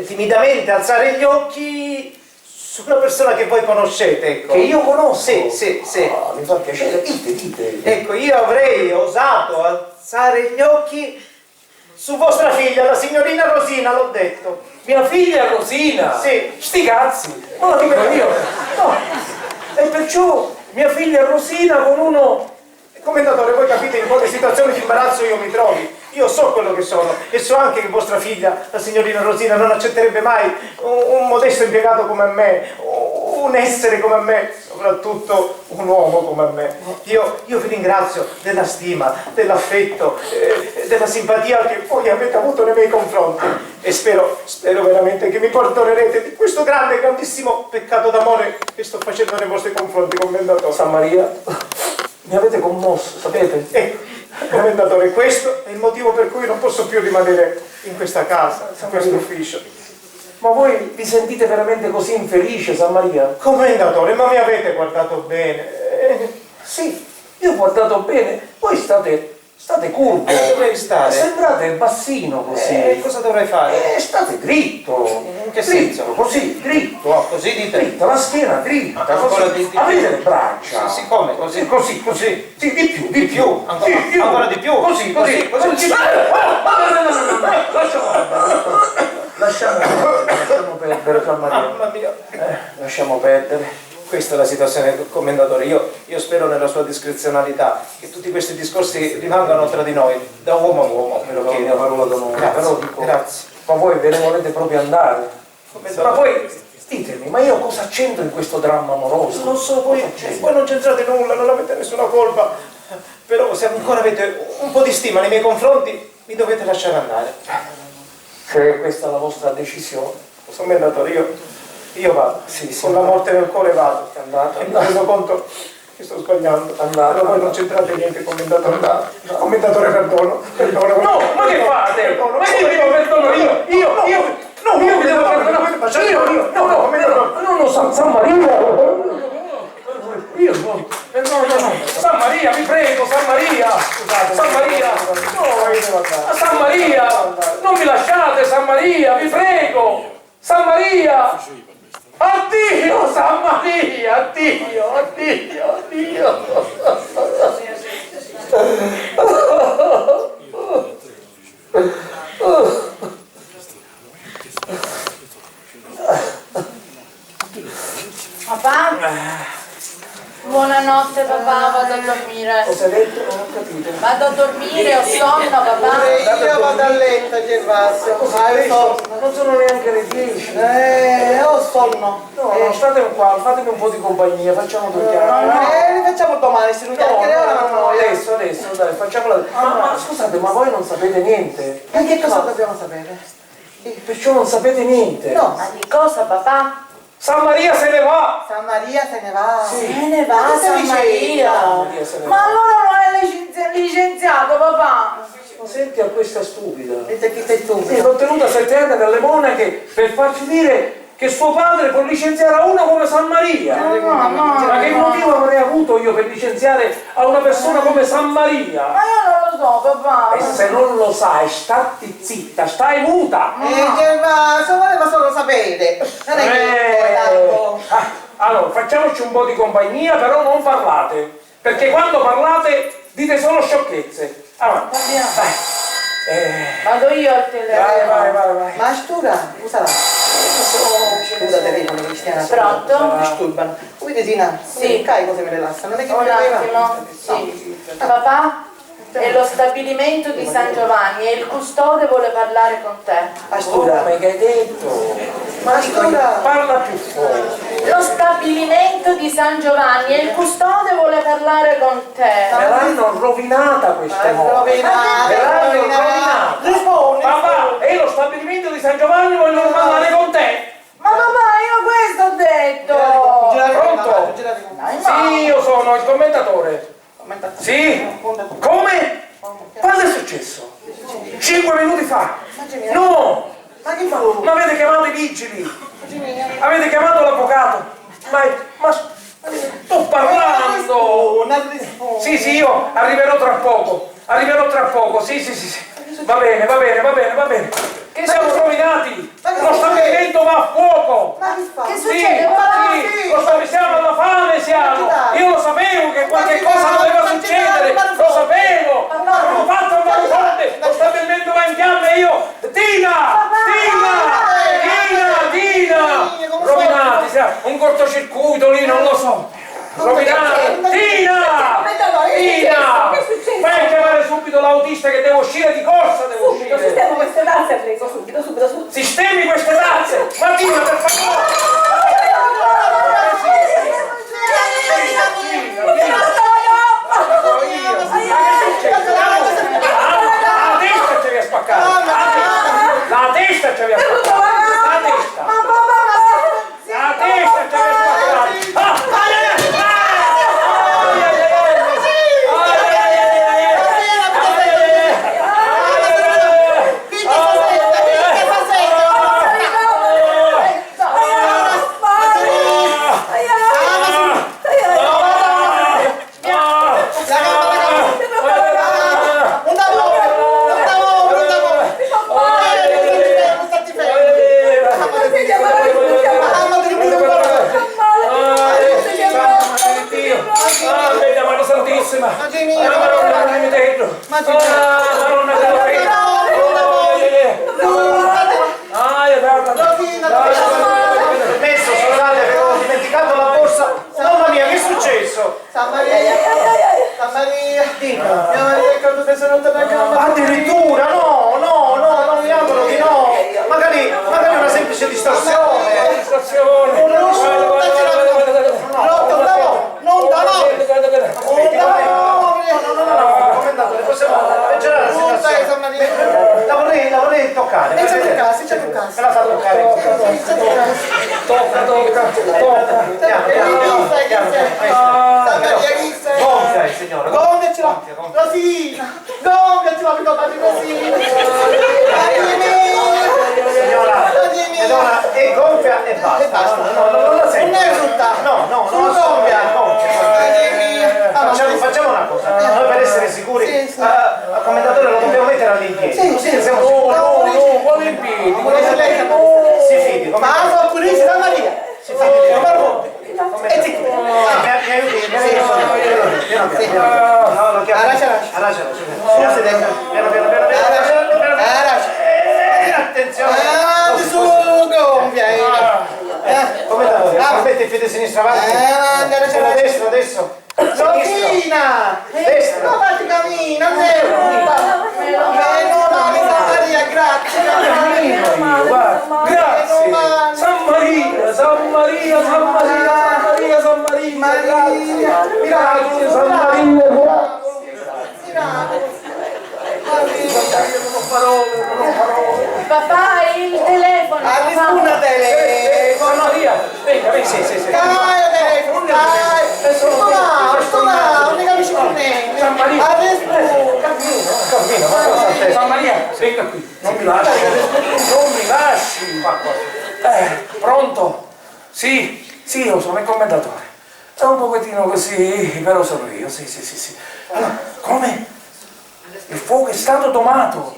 S2: timidamente alzare gli occhi su una persona che voi conoscete, ecco.
S5: Che io conosco?
S2: Sì.
S5: Ah, mi fa piacere, dite.
S2: Ecco, io avrei osato alzare gli occhi su vostra figlia, la signorina Rosina, l'ho detto.
S5: Mia figlia Rosina?
S2: Sì.
S5: Sti cazzi! Non lo dico io! No! E perciò mia figlia Rosina con uno...
S2: Commendatore, voi capite in quale situazione di imbarazzo io mi trovi? Io so quello che sono e so anche che vostra figlia, la signorina Rosina, non accetterebbe mai un modesto impiegato come me, un essere come me, soprattutto un uomo come me. Io vi ringrazio della stima, dell'affetto, della simpatia che voi avete avuto nei miei confronti e spero veramente che mi perdonerete di questo grandissimo peccato d'amore che sto facendo nei vostri confronti, commendatore.
S5: San Maria, mi avete commosso, sapete?
S2: Commendatore, questo è il motivo per cui non posso più rimanere in questa casa, in questo ufficio.
S5: Ma voi vi sentite veramente così infelice, San Maria?
S2: Commendatore, ma mi avete guardato bene?
S5: Sì, io ho guardato bene, voi state curvo.
S2: Dovrei stare.
S5: Sembrate bassino così.
S2: Cosa dovrei fare?
S5: State dritto.
S2: In che senso?
S5: Così, dritto.
S2: Così dite?
S5: Dritto, la schiena dritta.
S2: Ancora
S5: Così.
S2: di
S5: Aprite le braccia.
S2: Sì, come? Così?
S5: Così. Sì, di più.
S2: Ancora di più?
S5: Così. Lasciamo perdere, San Maria.
S2: Mamma mia.
S5: Lasciamo perdere.
S2: Questa è la situazione, commendatore. Io spero nella sua discrezionalità che tutti questi discorsi rimangano tra di noi, da uomo a uomo, me lo
S5: Una
S2: chiedo.
S5: parola d'onore.
S2: Grazie,
S5: Però dico,
S2: grazie.
S5: ma voi ve ne volete proprio andare?
S2: Commendatore.
S5: Ma poi ditemi, ma io cosa c'entro in questo dramma amoroso?
S2: Non so, voi non c'entrate nulla, non avete nessuna colpa, però se ancora avete un po' di stima nei miei confronti, mi dovete lasciare andare.
S5: Se questa è la vostra decisione.
S2: Commendatore, io vado, con la morte nel cuore vado, e mi rendo conto che sto sbagliando, però voi non c'entrate niente, commendatore. Commendatore, perdono.
S5: No, ma che fate? Ma io vi devo perdono io vi devo perdonare. No, San Maria. San Maria, vi prego, San Maria. San Maria. No, San Maria. Non mi lasciate, San Maria, vi prego. San Maria. Addio, San Maria, addio.
S7: Papà? Buonanotte papà, vado a dormire.
S5: Cosa hai detto? Non ho capito.
S7: Vado a dormire, ho sonno papà.
S8: Io vado a letto, Gervasio.
S5: Non sono neanche le 10.
S8: Ho sonno.
S5: No, state qua, fatemi un po' di compagnia, facciamo due chiacchiere.
S8: Facciamo domani, si
S5: No, adesso, dai, facciamola. Ma scusate, ma voi non sapete niente?
S8: E che cosa dobbiamo sapere?
S5: Perciò non sapete niente?
S8: No.
S7: Ma di cosa papà?
S5: San Maria se ne va!
S8: San Maria se ne va.
S7: Se ne va
S8: Ma
S7: San
S8: che
S7: Maria.
S5: Maria se ne
S7: Ma
S5: va.
S7: allora non è licenziato papà.
S5: Ma senti a questa stupida.
S8: Dite chi sei tu?
S5: Sì, l'ho tenuta 7 anni dalle monache per farci dire che suo padre può licenziare a uno come San Maria. Ma che motivo avrei avuto io per licenziare a una persona come San Maria?
S7: Ma io non lo so papà.
S5: E se non lo sai, statti zitta, stai muta!
S8: Gervasio, voleva solo sapere. Non è che tanto.
S5: Allora, facciamoci un po' di compagnia, però non parlate. Perché quando parlate dite solo sciocchezze. Avanti. Vai.
S7: Vado io al telefono.
S5: Vai.
S8: Ma stura, usala. Scusa telefono che stiamo.
S7: Pronto?
S8: Disturbano. Come Tina?
S7: Sì.
S8: Carico se me le lascia, non è che
S7: Un
S8: mi aveva.
S7: attimo. Sì. Papà? È lo stabilimento di San Giovanni e il custode vuole parlare con te.
S8: Astura.
S5: Come che hai detto?
S8: Ma Astura.
S5: Parla più forte.
S7: Lo stabilimento di San Giovanni e il custode vuole parlare con te.
S5: Me l'hanno rovinata queste cose. Me l'hanno rovinata.
S8: Rispondi.
S5: Papà, e lo stabilimento di San Giovanni vogliono parlare con te.
S7: Ma papà, io questo ho detto.
S5: Pronto? Sì, io sono il commentatore. Sì? Come? Quando è successo? 5 minuti fa? No!
S8: Ma che fu?
S5: Ma avete chiamato i vigili? Avete chiamato l'avvocato? Ma sto parlando! Sì, io arriverò tra poco. Sì. Va bene. Che siamo rovinati? Lo stabilimento va a fuoco!
S8: Ma che fa?
S7: Che
S5: Sì,
S7: succede?
S5: siamo alla fame, siamo! Io lo sapevo che qualche cosa doveva succedere! Lo sapevo! Ho fatto un malufonte! Lo stabilimento va in fiamme e io... Tina! Rovinati, siamo! Un cortocircuito lì, non lo so! Rovinati! Tina! Fai chiamare subito l'autista che devo uscire di corsa,
S4: Sistemo queste tazze, prego, subito.
S5: Sistemi queste tazze! Martina, per favore! La testa ci aveva spaccato! La testa ci aveva spaccato!
S2: Permesso, scusate, avevo dimenticato la borsa. Mamma mia, che è successo?
S8: San Maria. Mia Maria, che ho preso notte perché non
S2: Addirittura, no, non mi auguro di no. Magari una semplice distorsione. Commendatore, possiamo peggiorare la vorrei toccare.
S8: c'è
S2: Me la fa toccare. Tocca. Gonfia, signora.
S8: Gonfiacela, Rosina, gonfiacela, mi tocca di Rosina.
S2: Signora, è gonfia e basta. No, non la sento.
S8: Non è risultato.
S2: No, non la Facciamo una cosa, noi per essere sicuri, al commentatore lo dobbiamo mettere all'impiedi. Sì, siamo sicuri.
S5: No, vuole in piedi.
S2: Si fidi, come
S8: Ma pulisse la Maria.
S2: si fidi di mi aiuti, no, lo chiamo. Arraccia. Piano. Attenzione.
S8: Su, gonfia.
S2: metti il piede sinistro avanti. Con la destra adesso.
S8: Sofina!
S2: Destra.
S8: Ma fatti cammino, non è meno male, San Maria, grazie.
S5: Grazie! San Maria, San Maria, San Maria, San Maria, San Maria, grazie, San Maria, non ho parole.
S7: Papà, il telefono.
S8: Una telefono.
S5: San Maria, venga, sì.
S8: Dai, telefono, dai. Sto là, non ne capisci più niente.
S5: San Maria.
S8: Adesso.
S5: Cammino, ma cosa stai? San Maria, venga qui, non mi lasci. Non mi lasci. Pronto? Sì, io sono il commendatore. È un pochettino così, però sono io, sì. Allora, come? Il fuoco è stato domato,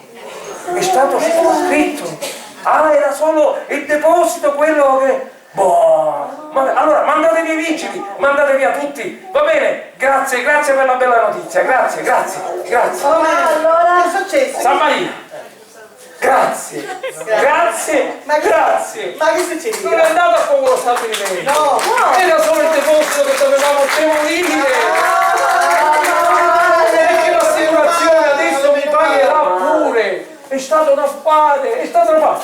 S5: è stato scritto. Ah, era solo il deposito quello che... Boh, allora mandate via i vigili, mandate via tutti, va bene? Grazie per la bella notizia, grazie.
S7: Allora,
S8: Che è successo?
S5: San Maria, grazie.
S8: Ma che succede?
S5: Non è andato a fuoco lo stabilimento.
S8: No.
S5: Era solo il deposito che dovevamo demolire. Perché l'assicurazione adesso mi pagherà pure. È stato un affare,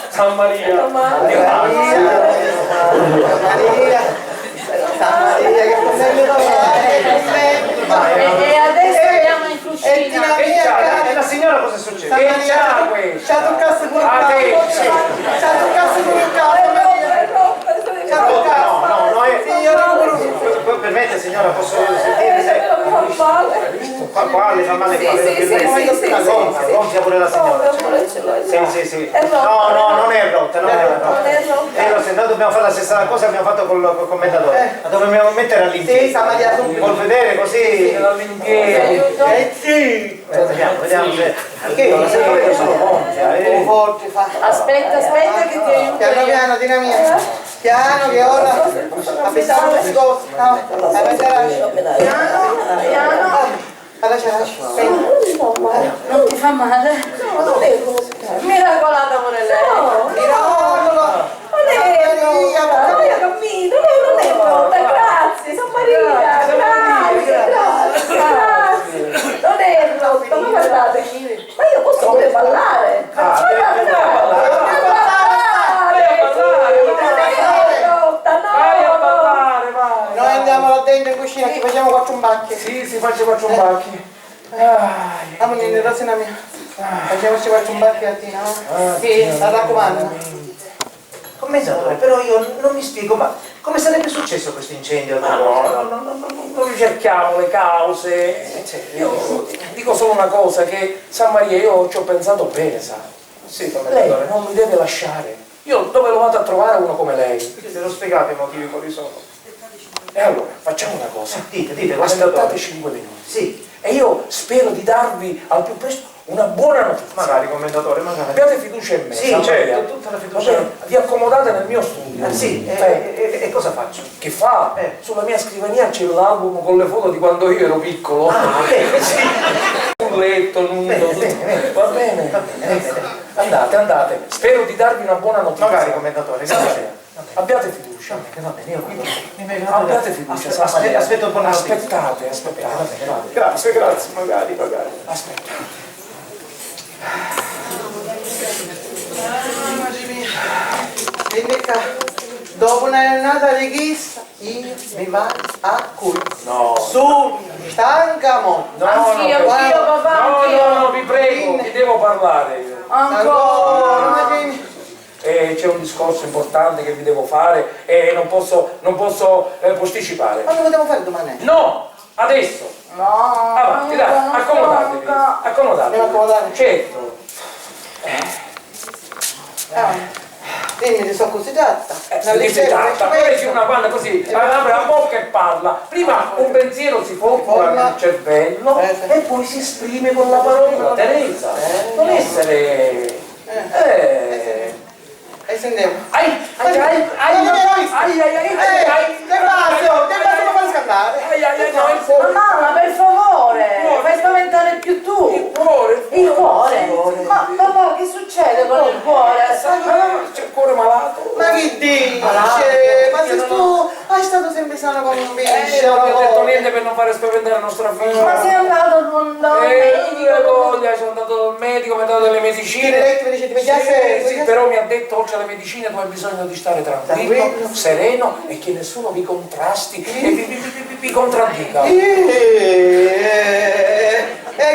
S5: San Maria.
S8: Che bello.
S7: e adesso andiamo in cucina.
S2: E la signora cosa succede?
S5: Che c'ha questo?
S8: C'ha toccato pure il
S5: Adesso.
S8: C'ha toccato pure il
S2: No, permette signora, posso sentire se... Quale fa male qua? Gonfia pure la signora. Sì. No, non è rotta, noi dobbiamo fare la stessa cosa che abbiamo fatto col commendatore. La dobbiamo mettere all'impiego. Col vedere così.
S8: Sì.
S2: Vediamo se. Anche io la sento che sono gonfia.
S7: Aspetta che ti aiuto.
S8: Piano, dinamia. Piano che ora abbiamo le cose.
S7: Non ti fa male? Miracolata pure lei. Grazie, San Maria, grazie. Non è rotta, ma guardate, ma io posso pure ballare.
S8: Noi andiamo là dentro in cucina, ti facciamo 4 bacche.
S5: Sì, faccio 4 bacchi.
S8: Amore, Rosina mia. Facciamoci 4 bacche a te, no?
S7: Sì.
S8: La raccomando.
S2: Commendatore, però io non mi spiego, ma come sarebbe successo questo incendio?
S5: Non ricerchiamo le cause. Io dico solo una cosa, che San Maria, io ci ho pensato bene, sa.
S2: Sì,
S5: Lei non mi deve lasciare. Io dove lo vado a trovare uno come lei?
S2: te lo spiegate i motivi quali sono?
S5: E allora, facciamo una cosa.
S2: Dite,
S5: Aspettate 5 minuti.
S2: Sì.
S5: E io spero di darvi al più presto una buona notizia.
S2: Magari, commendatore, magari.
S5: Abbiate fiducia in me.
S2: Sì,
S5: San Maria.
S2: certo, tutta la fiducia.
S5: Va bene? Vi accomodate nel mio studio.
S2: Sì, e cosa faccio?
S5: Che fa? Sulla mia scrivania c'è l'album con le foto di quando io ero piccolo.
S2: Sì.
S5: Un letto nudo. Va bene. Andate. Spero di darvi una buona notizia.
S2: Magari, commendatore, grazie.
S5: Abbiate fiducia.
S2: Va bene, io
S5: Abbiate fiducia. San Maria.
S2: Aspetto buona notizia.
S5: Aspettate.
S2: Grazie, magari.
S5: Aspetta.
S8: Quindi dopo una giornata di chissà, io mi vado a culo.
S5: No.
S8: Su, stanca molto.
S7: Anch'io, papà, anch'io.
S5: No, vi prego, vi devo parlare io.
S7: Ancora.
S5: C'è un discorso importante che vi devo fare e non posso posticipare.
S8: Ma lo potevo fare domani?
S5: No, adesso.
S7: No.
S5: Avanti, dai, accomodatevi.
S8: Devo accomodare?
S5: Certo.
S8: Dimmi, ti sono considerata.
S5: Presi una panna così, apre la bocca e parla. Prima un pensiero si forma nel cervello e poi si esprime con la parola. Teresa, non essere...
S8: E sentiamo.
S5: Ai,
S8: Che fai scandare?
S7: Mamma, per favore, fai spaventare più tu.
S5: Il cuore.
S7: Ma papà, che succede con il cuore?
S5: C'è il cuore malato.
S8: Ma che dici? Ma se tu è stato sempre sano come un pesce.
S5: Non ti ho detto niente per non fare spaventare nostra figlia.
S7: Ma sei andato dal medico?
S5: Voglia, sono andato dal medico, mi ha dato delle medicine. Sì, però mi ha detto oltre alle medicine tu hai bisogno di stare tranquillo, sereno e che nessuno vi contrasti e vi contraddica.
S8: E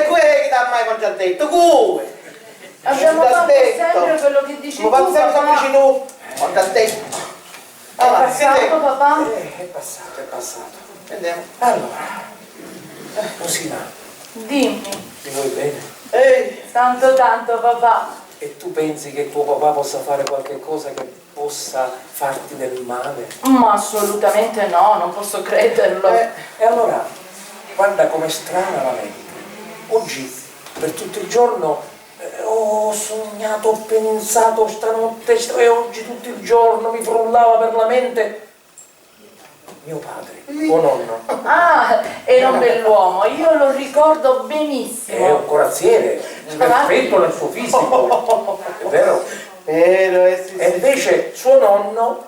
S8: quello che ti ha mai contraddetto? Come?
S7: Abbiamo fatto sempre quello che dici tu,
S8: Ma fate sempre come dici
S7: papà.
S8: tu? Contraddetto.
S7: È passato, papà?
S5: È passato.
S8: Andiamo.
S5: Allora, Rosina,
S7: Dimmi.
S5: ti vuoi bene?
S7: Tanto, papà.
S5: E tu pensi che tuo papà possa fare qualche cosa che possa farti del male?
S7: Ma assolutamente no, non posso crederlo.
S5: E allora, guarda com'è strana la mente. Oggi, per tutto il giorno, ho sognato, ho pensato stanotte e oggi tutto il giorno mi frullava per la mente mio padre, tuo nonno.
S7: Ah, era un bell'uomo, io lo ricordo
S5: È
S7: benissimo.
S5: un corazziere, perfetto nel suo fisico, è vero?
S8: Sì.
S5: E invece suo nonno,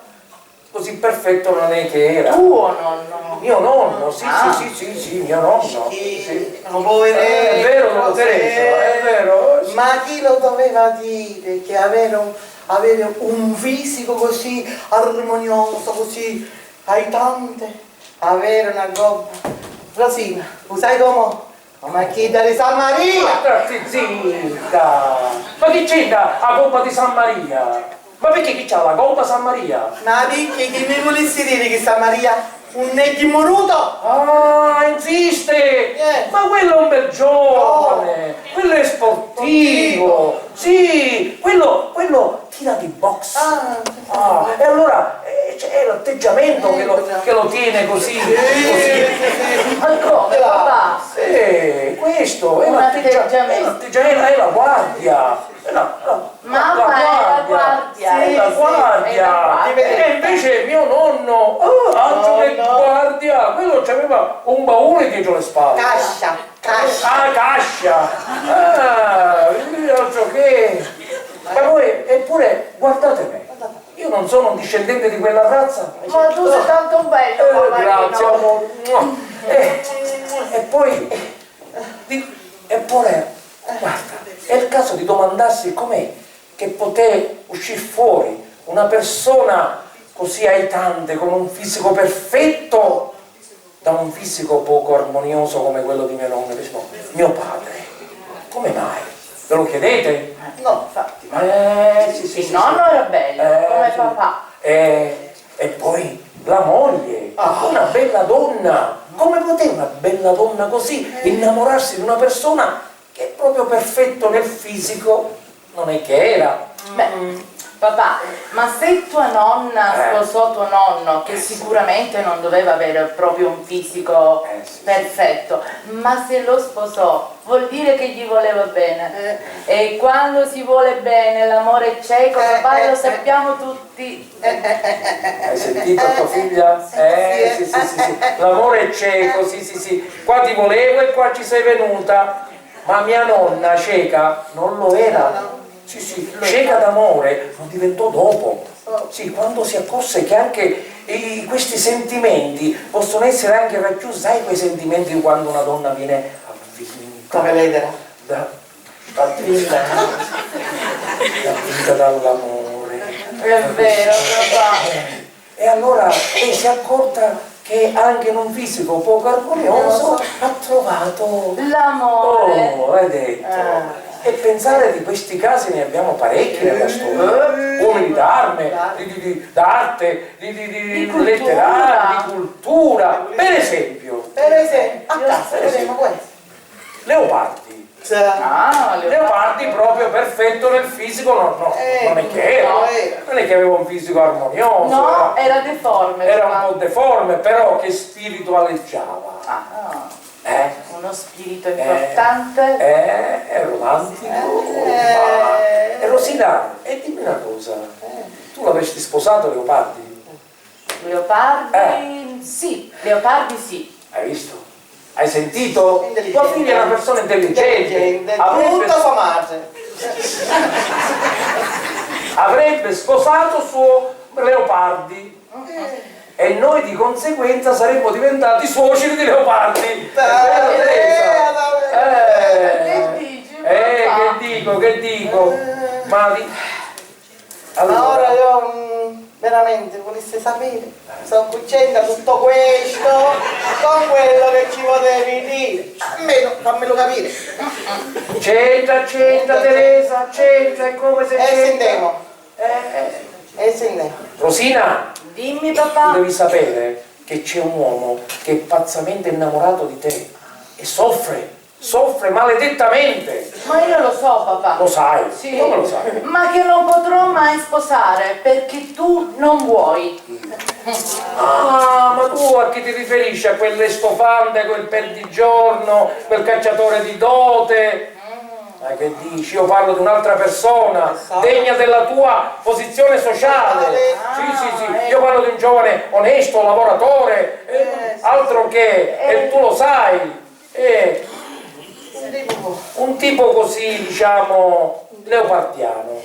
S5: così perfetto non è che era.
S7: Tuo nonno.
S5: Mio nonno, sì,
S7: Ah.
S5: sì, mio nonno. Sì.
S8: Poveretto.
S5: È vero, don Teresa, è vero.
S8: Ma chi lo doveva dire che avere un fisico così armonioso, così aiutante, avere una gobba? Rosina, lo sai come? Come chieda di San Maria!
S5: Stai zitta! Ma chi c'entra la coppa di San Maria? Ma perché chi c'ha la coppa San Maria?
S8: Ma perché che mi volessi dire che San Maria un neggimoruto?
S5: Ah, insiste! Ma quello è un bel giovane! Quello è sportivo! Sì! Quello tira di box! E allora c'è l'atteggiamento che lo tiene così!
S7: Ma come, papà?
S5: Questo è
S7: Un atteggiamento.
S5: è la guardia!
S7: Mamma è la guardia.
S5: È la guardia! E invece mio nonno, altro che guardia, quello c'aveva un baule dietro le spalle.
S8: Cascia!
S5: Ah, cascia! Altro che... Ma poi, eppure, guardate me, io non sono un discendente di quella razza.
S7: Ma tu sei tanto bello, papà.
S5: Grazie, amore. E poi, eppure, guarda, è il caso di domandarsi com'è che poté uscire fuori una persona così aitante, con un fisico perfetto, da un fisico poco armonioso come quello di mio nonno, mio padre. Come mai? Ve lo chiedete?
S8: No, infatti.
S5: Sì,
S7: Il nonno era bello, come
S5: sì.
S7: papà.
S5: E poi la moglie, una bella donna. Come poteva una bella donna così innamorarsi di una persona che è proprio perfetto nel fisico? Non è che era.
S7: Beh, papà, ma se tua nonna sposò tuo nonno, che sicuramente non doveva avere proprio un fisico
S5: Sì.
S7: perfetto, ma se lo sposò, vuol dire che gli voleva bene. E quando si vuole bene, l'amore è cieco, papà, lo sappiamo tutti.
S5: Hai sentito tua figlia? Sì. L'amore è cieco, sì. Qua ti volevo e qua ci sei venuta. Ma mia nonna cieca non lo era. Sì, cieca d'amore lo diventò dopo. Sì, quando si accorse che anche questi sentimenti possono essere anche raggiunti. Sai quei sentimenti quando una donna viene avvinta?
S8: Come lei dirà?
S5: Avvinta dall'amore.
S7: È vero, papà.
S5: E allora lei si è accorta che anche in un fisico poco armonioso ha trovato
S7: L'amore.
S5: hai detto. E pensare di questi casi ne abbiamo parecchi nella storia, uomini d'arte, di
S7: cultura.
S5: letterari, di cultura. Per esempio,
S8: A casa vedremo questo.
S5: Leopardi. Leopardi proprio perfetto nel fisico, non è che era, non è che aveva un fisico armonioso,
S7: No, era deforme.
S5: era
S7: papà.
S5: un po' deforme, però che spiritualeggiava.
S7: Uno spirito importante.
S5: È romantico. E Rosina, e dimmi una cosa, tu l'avresti sposato Leopardi?
S7: Leopardi, sì, Leopardi sì.
S5: Hai visto? Hai sentito?
S8: Intelligente.
S5: Tua figlia è una persona intelligente.
S8: Tutta sua madre.
S5: Avrebbe sposato suo Leopardi. e noi di conseguenza saremmo diventati suoceri di Leopardi. Che dico? Ma
S8: Allora io veramente volessi sapere, sono cucenda tutto questo con quello che ci potevi dire. Almeno fammelo capire.
S5: C'entra Teresa, c'entra, è come se c'entra.
S8: Sentiamo. Sentiamo.
S5: Rosina,
S7: Dimmi papà.
S5: tu devi sapere che c'è un uomo che è pazzamente innamorato di te e soffre maledettamente.
S7: Ma io lo so papà.
S5: Lo sai?
S7: Sì.
S5: Come lo sai?
S7: Ma che non potrò mai sposare perché tu non vuoi.
S5: Ah, ma tu a chi ti riferisci? A quell'estofante, quel perdigiorno, quel cacciatore di dote? Ma che dici? Io parlo di un'altra persona, degna della tua posizione sociale. Sì. Io parlo di un giovane onesto, lavoratore, altro che, e tu lo sai. Un tipo così, diciamo, leopardiano.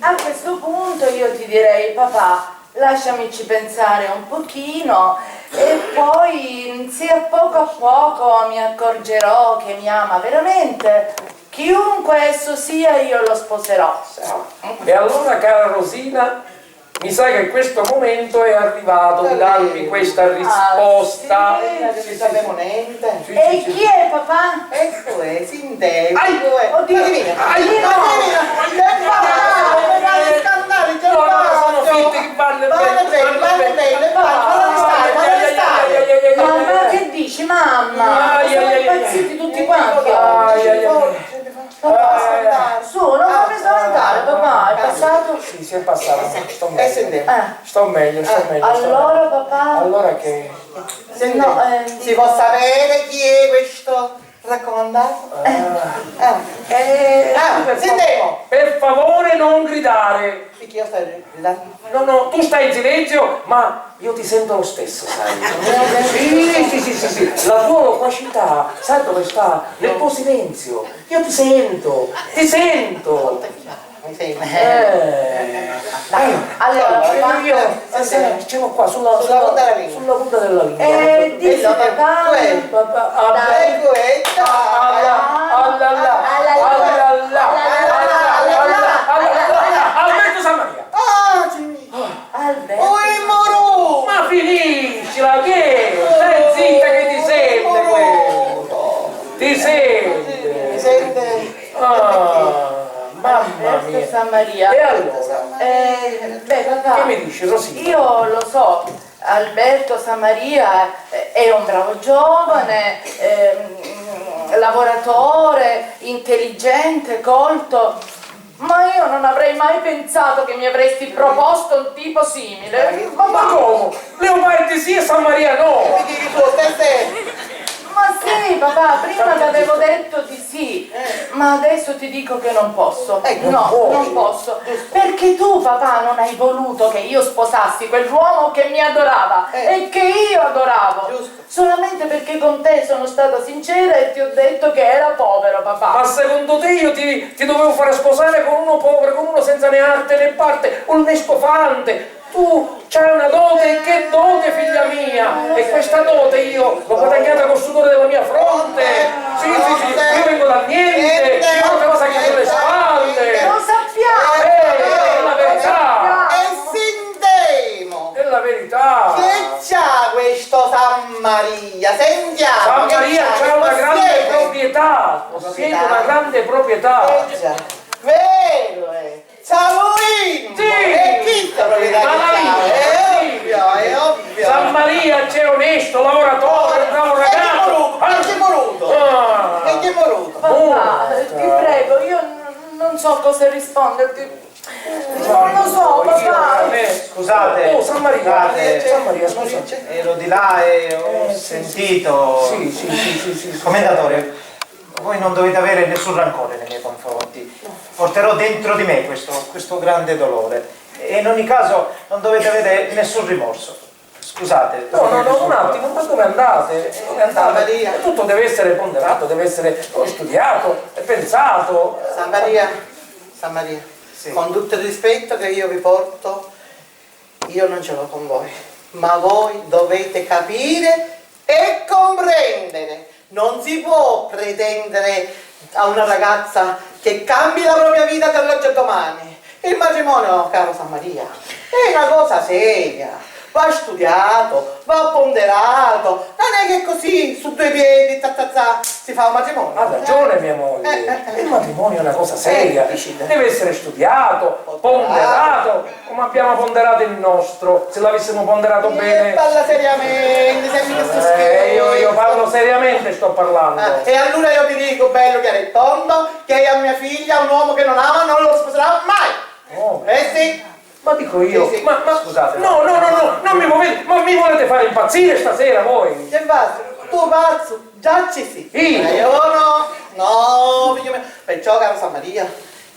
S7: A questo punto io ti direi papà, lasciamici pensare un pochino e poi se a poco mi accorgerò che mi ama veramente, chiunque esso sia io lo sposerò.
S5: E allora, cara Rosina, mi sa che questo momento è arrivato di darmi questa risposta.
S8: Non sappiamo niente.
S7: E chi è papà?
S8: Ecco è, Sintetico.
S7: Oddio,
S5: Sono fitti che parli bene.
S7: Ma che dici mamma? Sono impazziti tutti quanti oggi. Su, non fammi spaventare papà, è passato?
S5: Sì, è passato, sto meglio.
S8: Sentiamo.
S5: Sto meglio.
S7: Allora papà?
S5: Allora che...
S8: Si può sapere chi è questo raccomandato? Sentiamo.
S5: Per favore non gridare.
S8: Perché io stai gridando?
S5: No, tu stai in silenzio, ma io ti sento lo stesso, sai? Sì. La tua loquacità, sai dove sta? Nel tuo silenzio. Io ti sento.
S8: Mi senti?
S7: Allora
S5: io siamo qua sulla punta della lingua.
S7: Dillo papà.
S5: Alberto Sammaria.
S7: Alberto.
S5: Ma finiscila, che? Stai zitta che ti sente quello. Ti sente. Mamma
S7: Alberto
S5: mia.
S7: Sammaria.
S5: E allora?
S7: Papà,
S5: Che mi dici, Rosina?
S7: io lo so, Alberto Sammaria è un bravo giovane, lavoratore, intelligente, colto, ma io non avrei mai pensato che mi avresti proposto un tipo simile.
S5: Ma come? Leopardi sì e Sammaria no!
S7: Ma sì, papà, prima ti avevo detto di sì, ma adesso ti dico che non posso. Non posso. Perché tu, papà, non hai voluto che io sposassi quell'uomo che mi adorava e che io adoravo. Solamente perché con te sono stata sincera e ti ho detto che era povero, papà.
S5: Ma secondo te io ti dovevo fare sposare con uno povero, con uno senza né arte né parte, un estofante? Tu c'hai una dote, che dote figlia mia? E questa dote io l'ho guadagnata col sudore della mia fronte. Sì, io vengo da niente, io ho cosa che sulle spalle.
S7: Lo sappiamo!
S5: È la verità!
S8: Sentiamo.
S5: È la verità!
S8: Che c'ha questo Sammaria? Sentiamo.
S5: Sammaria c'ha una grande proprietà, possiede una grande proprietà.
S8: Vero è. Salurino!
S5: Sì!
S8: E chi sta proprietà che c'ha? È ovvio.
S5: Sammaria c'è onesto, lavoratore, bravo ragazzo.
S8: E chi è moruto?
S7: Papà, ti prego, io non so cosa risponderti. Non lo so, papà.
S2: Scusate,
S5: Oh, Sammaria, scusa.
S2: ero di là e ho sentito.
S5: Sì.
S2: Commendatore, voi non dovete avere nessun rancore nei miei confronti. Porterò dentro di me questo grande dolore. E in ogni caso non dovete avere nessun rimorso. Scusate.
S5: No, un attimo, ma dove andate?
S8: Sammaria.
S5: Tutto deve essere ponderato, deve essere studiato, pensato.
S8: Sammaria, con tutto il rispetto che io vi porto, io non ce l'ho con voi, ma voi dovete capire e comprendere. Non si può pretendere a una ragazza che cambi la propria vita dall'oggi al domani. Il matrimonio, caro San Maria, è una cosa seria. Va studiato, va ponderato, non è che così su due piedi si fa un matrimonio.
S5: Ha ragione mia moglie, il matrimonio è una cosa seria, deve essere studiato, ponderato, come abbiamo ponderato il nostro, se l'avessimo ponderato bene.
S8: Parla seriamente, sembri che sto scherzando.
S5: Io parlo seriamente, sto parlando.
S8: E allora io ti dico, bello chiaro e tondo, che a mia figlia un uomo che non ama non lo sposerà mai.
S5: Oh.
S8: Sì.
S5: Ma dico io,
S8: Sì.
S5: ma scusate, no, non mi muovete, ma mi volete fare impazzire stasera voi?
S8: Che pazzo? Tu pazzo? Già ci sì.
S5: Io?
S8: No, figlio mio. Perciò, caro San Maria,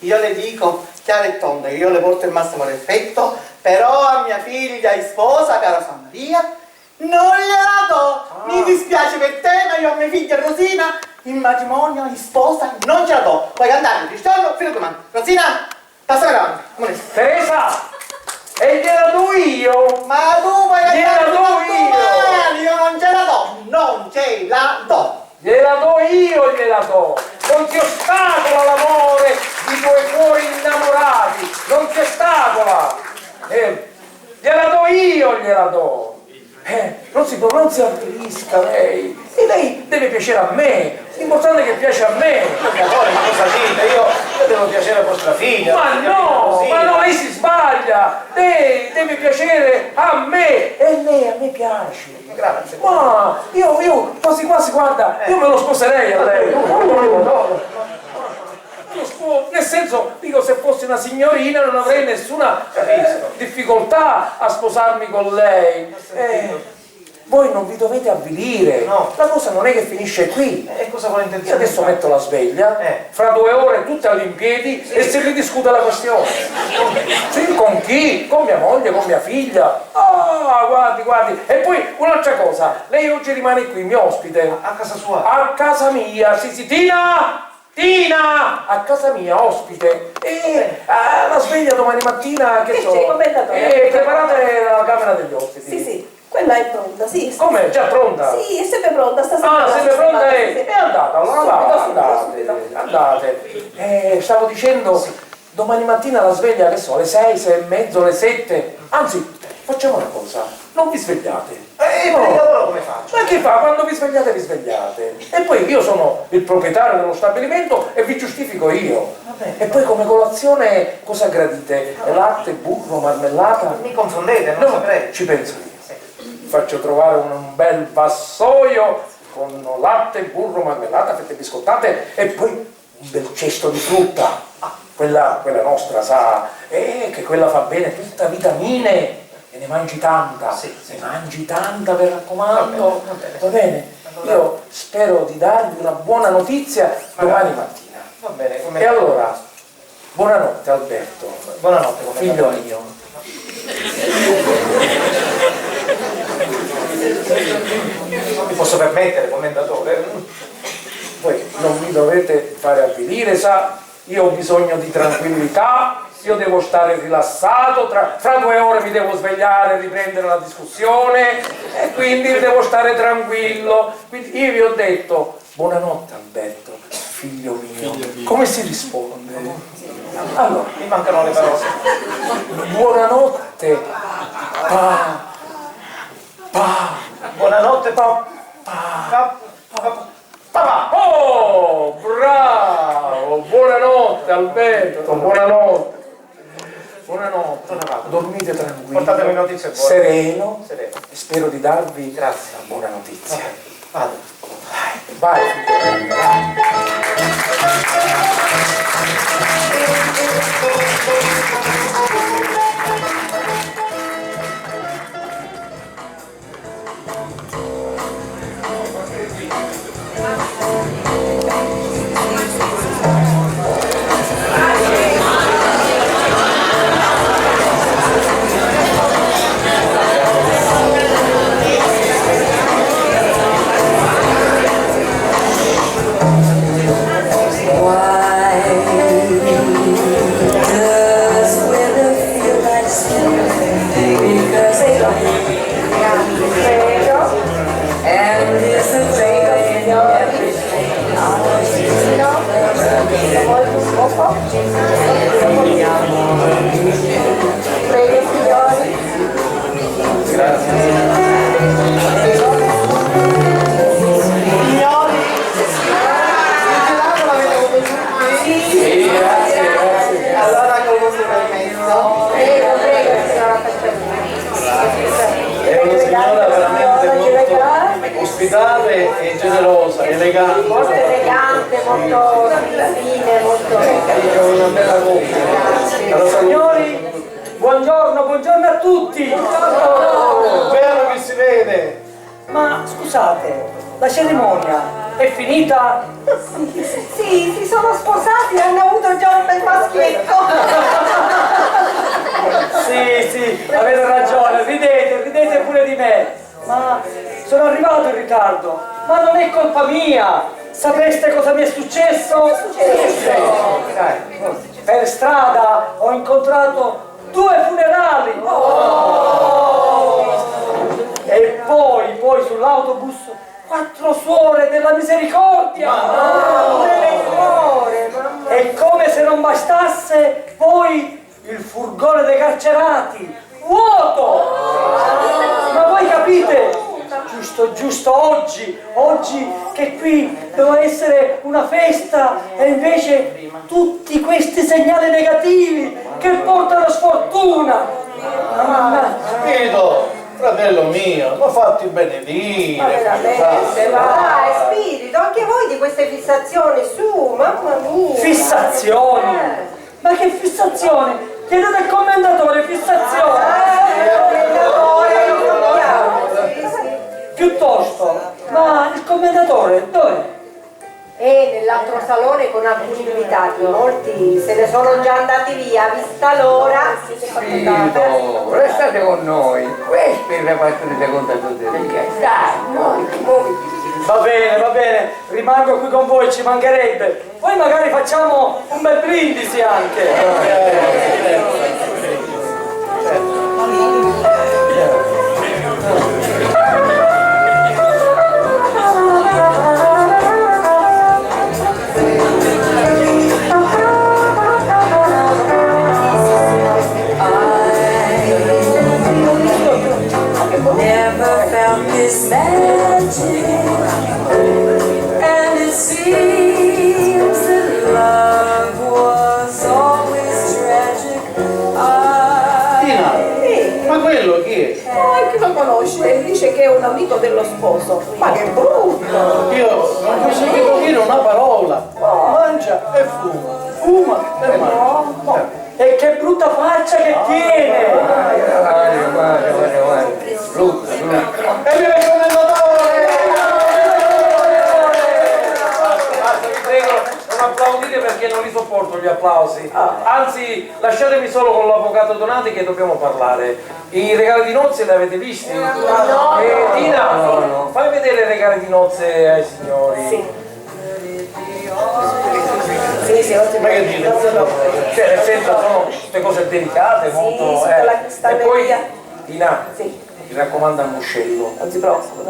S8: io le dico chiaro e tondo, io le porto il massimo rispetto, però a mia figlia in sposa, caro San Maria, non gliela do. Mi dispiace per te, ma io a mia figlia Rosina, in matrimonio, in sposa, non ce la do. Puoi cantare, Cristiano, fino a domani. Rosina, passa la moneta.
S5: Teresa! E gliela do io!
S8: Ma tu puoi
S5: Gliela
S8: cantare
S5: do
S8: domani, io non ce la do. Non ce la do.
S5: Gliela do io, gliela do! Non si ostacola l'amore di due cuori innamorati! Non si ostacola! Gliela do io, gliela do! Non si avvilisca lei! E lei deve piacere a me! L'importante è che piace a me!
S2: Ma cosa dite? Io devo piacere a vostra figlia.
S5: Ma no, lei si sbaglia! Lei deve piacere a me! E lei a me piace!
S2: Grazie.
S5: Ma io quasi guarda, io me lo sposerei a lei! Nel senso, dico, se fossi una signorina non avrei nessuna difficoltà a sposarmi con lei. Voi non vi dovete avvilire,
S2: No.
S5: La cosa non è che finisce qui.
S2: E cosa vuole
S5: Io
S2: intenzione?
S5: adesso metto la sveglia, fra 2 ore tutte all'impiedi e si ridiscute la questione. Sì, con chi? Con mia moglie, con mia figlia. Ah, guardi. E poi un'altra cosa, lei oggi rimane qui, mio ospite.
S2: A casa sua?
S5: A casa mia, sì, Tina! A casa mia, ospite. E la sveglia domani mattina, che so.
S4: c'è, commendatore?
S5: Preparate la camera degli ospiti.
S4: Sì, quella è pronta, sì.
S5: Com'è? Già pronta?
S4: Sì, è sempre pronta, stasera.
S5: Ah, sempre pronta è andata,
S4: Subito.
S5: andate. Stavo dicendo, domani mattina la sveglia, che so, alle 6, 6 e mezzo, alle 7. Anzi, facciamo una cosa, non vi svegliate.
S2: Per il lavoro come faccio?
S5: Ma che fa? Quando vi svegliate, vi svegliate. E poi io sono il proprietario dello stabilimento e vi giustifico io. E poi come colazione cosa gradite? Latte, burro, marmellata?
S2: Mi confondete, non saprei.
S5: Ci penso io. Faccio trovare un bel vassoio con latte, burro, marmellata, fette biscottate e poi un bel cesto di frutta. Quella nostra, sa, che quella fa bene, tutta vitamine. E ne mangi tanta, ne mangi tanta, vi raccomando. Va bene? Io spero di darvi una buona notizia domani mattina.
S2: Va bene,
S5: E allora, buonanotte Alberto.
S2: Buonanotte,
S5: Figlio mio.
S2: Non mi posso permettere, commendatore.
S5: Voi non mi dovete fare avvilire, sa, io ho bisogno di tranquillità, io devo stare rilassato, fra 2 ore mi devo svegliare, riprendere la discussione e quindi devo stare tranquillo. Quindi io vi ho detto, buonanotte Alberto, figlio mio. Come si risponde? Allora,
S2: Mi mancano le parole.
S5: buonanotte,
S2: Buonanotte, papà.
S5: Oh, bravo! Buonanotte Alberto, buonanotte. Buonanotte, dormite tranquilli.
S2: Portatemi notizie buone.
S5: Sereno.
S2: Sereno.
S5: E spero di darvi
S2: Grazie.
S5: una buona notizia.
S2: Vado.
S5: Vai, figlio mio, vai.
S11: Why
S4: Prego signori.
S8: Signori, il gelato l'avete avuto tutti?
S3: Sì, grazie.
S8: Allora con vostro permesso.
S4: Prego signora
S3: È una signora veramente molto ospitale e generosa, elegante.
S4: molto elegante, molto fine, molto...
S3: È una bella coppia. Allora,
S6: Signori, buongiorno a tutti!
S3: bello che si vede.
S6: Ma scusate, la cerimonia è finita?
S4: Sì, si sono sposati e hanno avuto già un bel maschietto.
S6: Sì, avete ragione, ridete pure di me. Ma sono arrivato in ritardo, ma non è colpa mia. Sapeste cosa mi è successo? Per strada ho incontrato 2 funerali. E poi sull'autobus 4 suore della misericordia. E come se non bastasse, poi il furgone dei carcerati, vuoto! Ma voi capite? Giusto oggi che qui doveva essere una festa e invece tutti questi segnali negativi che portano sfortuna.
S3: Spirito, fratello mio, ma fatti benedire.
S4: Ma veramente, dai, spirito, anche voi di queste fissazioni, su, mamma mia.
S6: Fissazioni? Ma che fissazioni? Chiedete al commendatore, fissazioni! Piuttosto, ma il commendatore dov'è?
S4: E nell'altro salone con alcuni invitati, molti se ne sono già andati via, vista l'ora.
S9: Spirito, restate con noi. Questo è il reparto di seconda giudicia. Dai,
S6: Va bene, rimango qui con voi, ci mancherebbe. Poi magari facciamo un bel brindisi anche.
S11: Never felt this magic, and it seems that love was always tragic.
S3: Tina, ma quello chi è?
S12: Chi lo conosce dice che è un amico dello sposo. Ma che brutto!
S3: Io non ho sentito dire una parola. Mangia e fuma e mangia.
S6: E che brutta faccia che tiene!
S9: guarda. Brutta.
S3: E viva il commendatore!
S5: Basta, vi prego, non applaudite perché non li sopporto gli applausi. Anzi, lasciatemi solo con l'avvocato Donati che dobbiamo parlare. I regali di nozze li avete visti?
S4: No.
S5: Tina, fai vedere i regali di nozze ai signori.
S12: Sì,
S3: Ma che dite?
S5: Cioè, nel senso, sono tutte cose delicate, molto.
S12: sotto la
S5: E
S12: cristalleria.
S5: poi, Tina,
S12: Sì.
S5: mi raccomando un muscello.
S12: Non si preoccupi.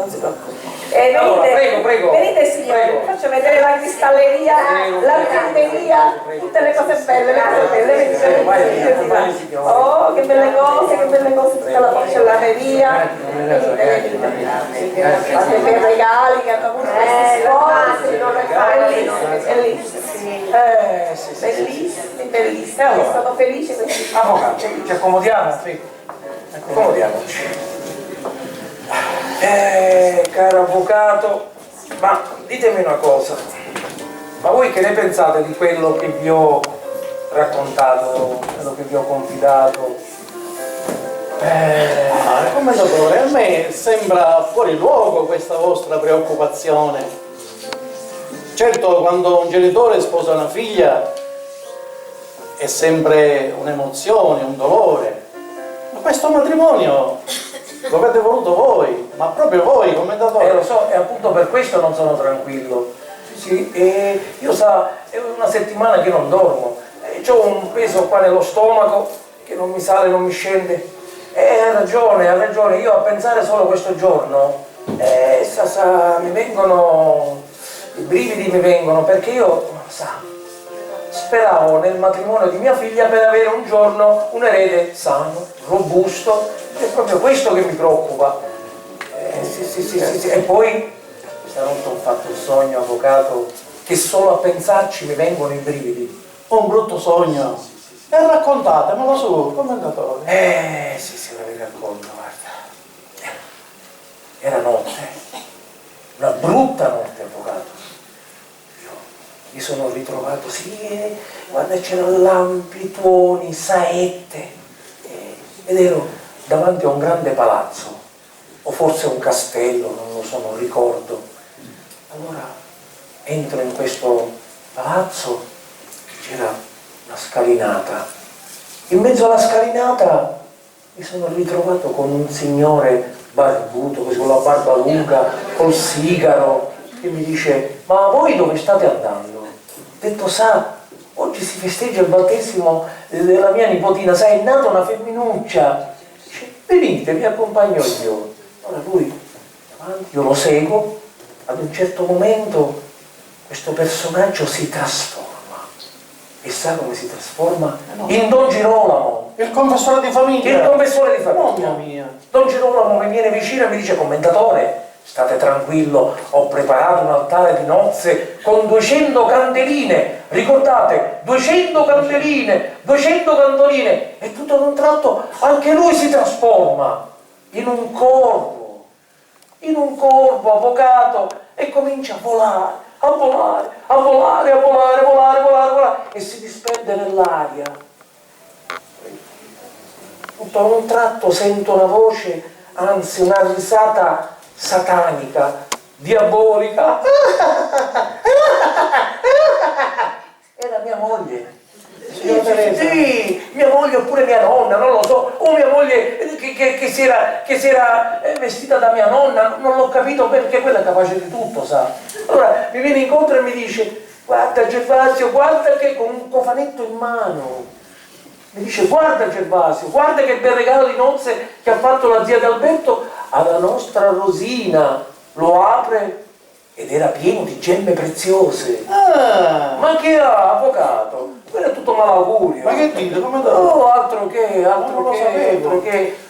S5: Allora,
S12: Venite,
S5: prego.
S12: venite signori,
S5: Prego.
S12: faccio vedere la cristalleria, l'argenteria, tutte le cose belle, venite. Oh, che belle cose, tutta la porcelloneria. Venite. Fate che regali che hanno avuto questi sposi, bellissimi, sono felice questi.
S5: Avvocato, ci accomodiamo? Sì. Accomodiamoci. Caro avvocato, ma ditemi una cosa, ma voi che ne pensate di quello che vi ho raccontato, quello che vi ho confidato?
S3: Commendatore, a me sembra fuori luogo questa vostra preoccupazione. Certo, quando un genitore sposa una figlia è sempre un'emozione, un dolore, ma questo matrimonio lo avete voluto voi, ma proprio voi, commendatore.
S5: Lo so, e appunto per questo non sono tranquillo. Sì, e io è una settimana che non dormo, ho un peso qua nello stomaco che non mi sale, non mi scende. Ha ragione, io a pensare solo a questo giorno, mi vengono, i brividi mi vengono, perché io, speravo nel matrimonio di mia figlia per avere un giorno un erede sano, robusto, è proprio questo che mi preoccupa. Sì. E poi stanotte ho fatto il sogno, avvocato, che solo a pensarci mi vengono i brividi.
S3: Un brutto sogno. E raccontatemelo su, commendatore.
S5: Sì, l'avevi racconto, guarda. Era notte, una brutta notte, avvocato. Io mi sono ritrovato, guarda, c'erano lampi, tuoni, saette, ed ero davanti a un grande palazzo, o forse un castello, non lo so, non ricordo. Allora entro in questo palazzo, c'era una scalinata. In mezzo alla scalinata mi sono ritrovato con un signore barbuto, così con la barba lunga, col sigaro, che mi dice: ma voi dove state andando? Ho detto: sa, oggi si festeggia il battesimo della mia nipotina, sai, è nata una femminuccia. Dice: venite, vi accompagno io. Allora lui davanti, io lo seguo, ad un certo momento questo personaggio si trasforma. E sa come si trasforma? In Don Girolamo.
S3: Il confessore di famiglia.
S5: Il confessore di famiglia.
S3: Mamma mia.
S5: Don Girolamo mi viene vicino e mi dice: commendatore, state tranquillo, ho preparato un altare di nozze con 200 candeline. Ricordate, 200 candeline, 200 candeline. E tutto ad un tratto anche lui si trasforma in un corvo, avvocato, e comincia a volare. E si disperde nell'aria. Tutto a un tratto sento una voce, anzi una risata satanica, diabolica. Era mia moglie. Sì, mia moglie oppure mia nonna, non lo so, o mia moglie che si era vestita da mia nonna, non l'ho capito, perché quella è capace di tutto, sa. Allora mi viene incontro e mi dice: guarda Gervasio, guarda che, con un cofanetto in mano, mi dice: guarda Gervasio, guarda che bel regalo di nozze che ha fatto la zia di Alberto alla nostra Rosina. Lo apre ed era pieno di gemme preziose. Ma che ha, avvocato? Quello è tutto malaugurio.
S3: Ma che dite? Come da?
S5: Oh, altro che.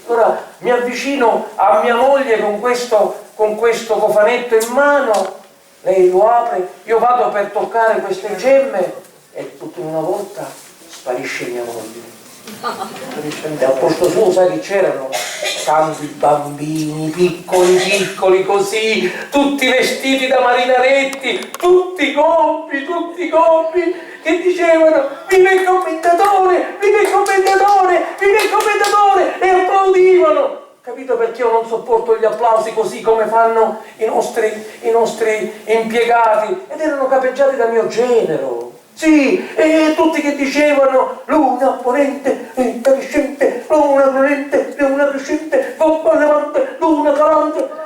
S5: Allora mi avvicino a mia moglie con questo cofanetto in mano, lei lo apre, io vado per toccare queste gemme e tutto in una volta sparisce mia moglie. E al posto suo, sai che c'erano? Tanti bambini piccoli così, tutti vestiti da marinaretti, tutti gobbi, che dicevano: viva il commendatore, viva il commendatore, viva il commendatore, e applaudivano. Capito perché io non sopporto gli applausi così come fanno i nostri impiegati, ed erano capeggiati da mio genero. Sì, e tutti che dicevano: luna ponente, crescente, luna ponente, luna crescente, gobba levante, luna calante.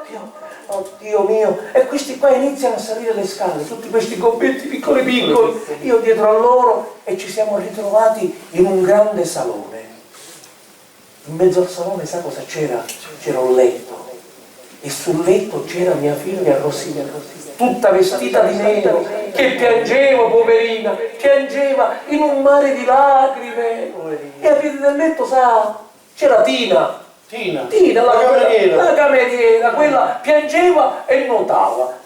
S5: Oddio mio, e questi qua iniziano a salire le scale, tutti questi gobbetti piccoli, io dietro a loro, e ci siamo ritrovati in un grande salone. In mezzo al salone sa cosa c'era? C'era un letto, e sul letto c'era mia figlia Rosina, tutta vestita di nero, che piangeva, poverina, piangeva in un mare di lacrime. E a piedi del letto, sa, c'era Tina, la cameriera, quella piangeva e nuotava.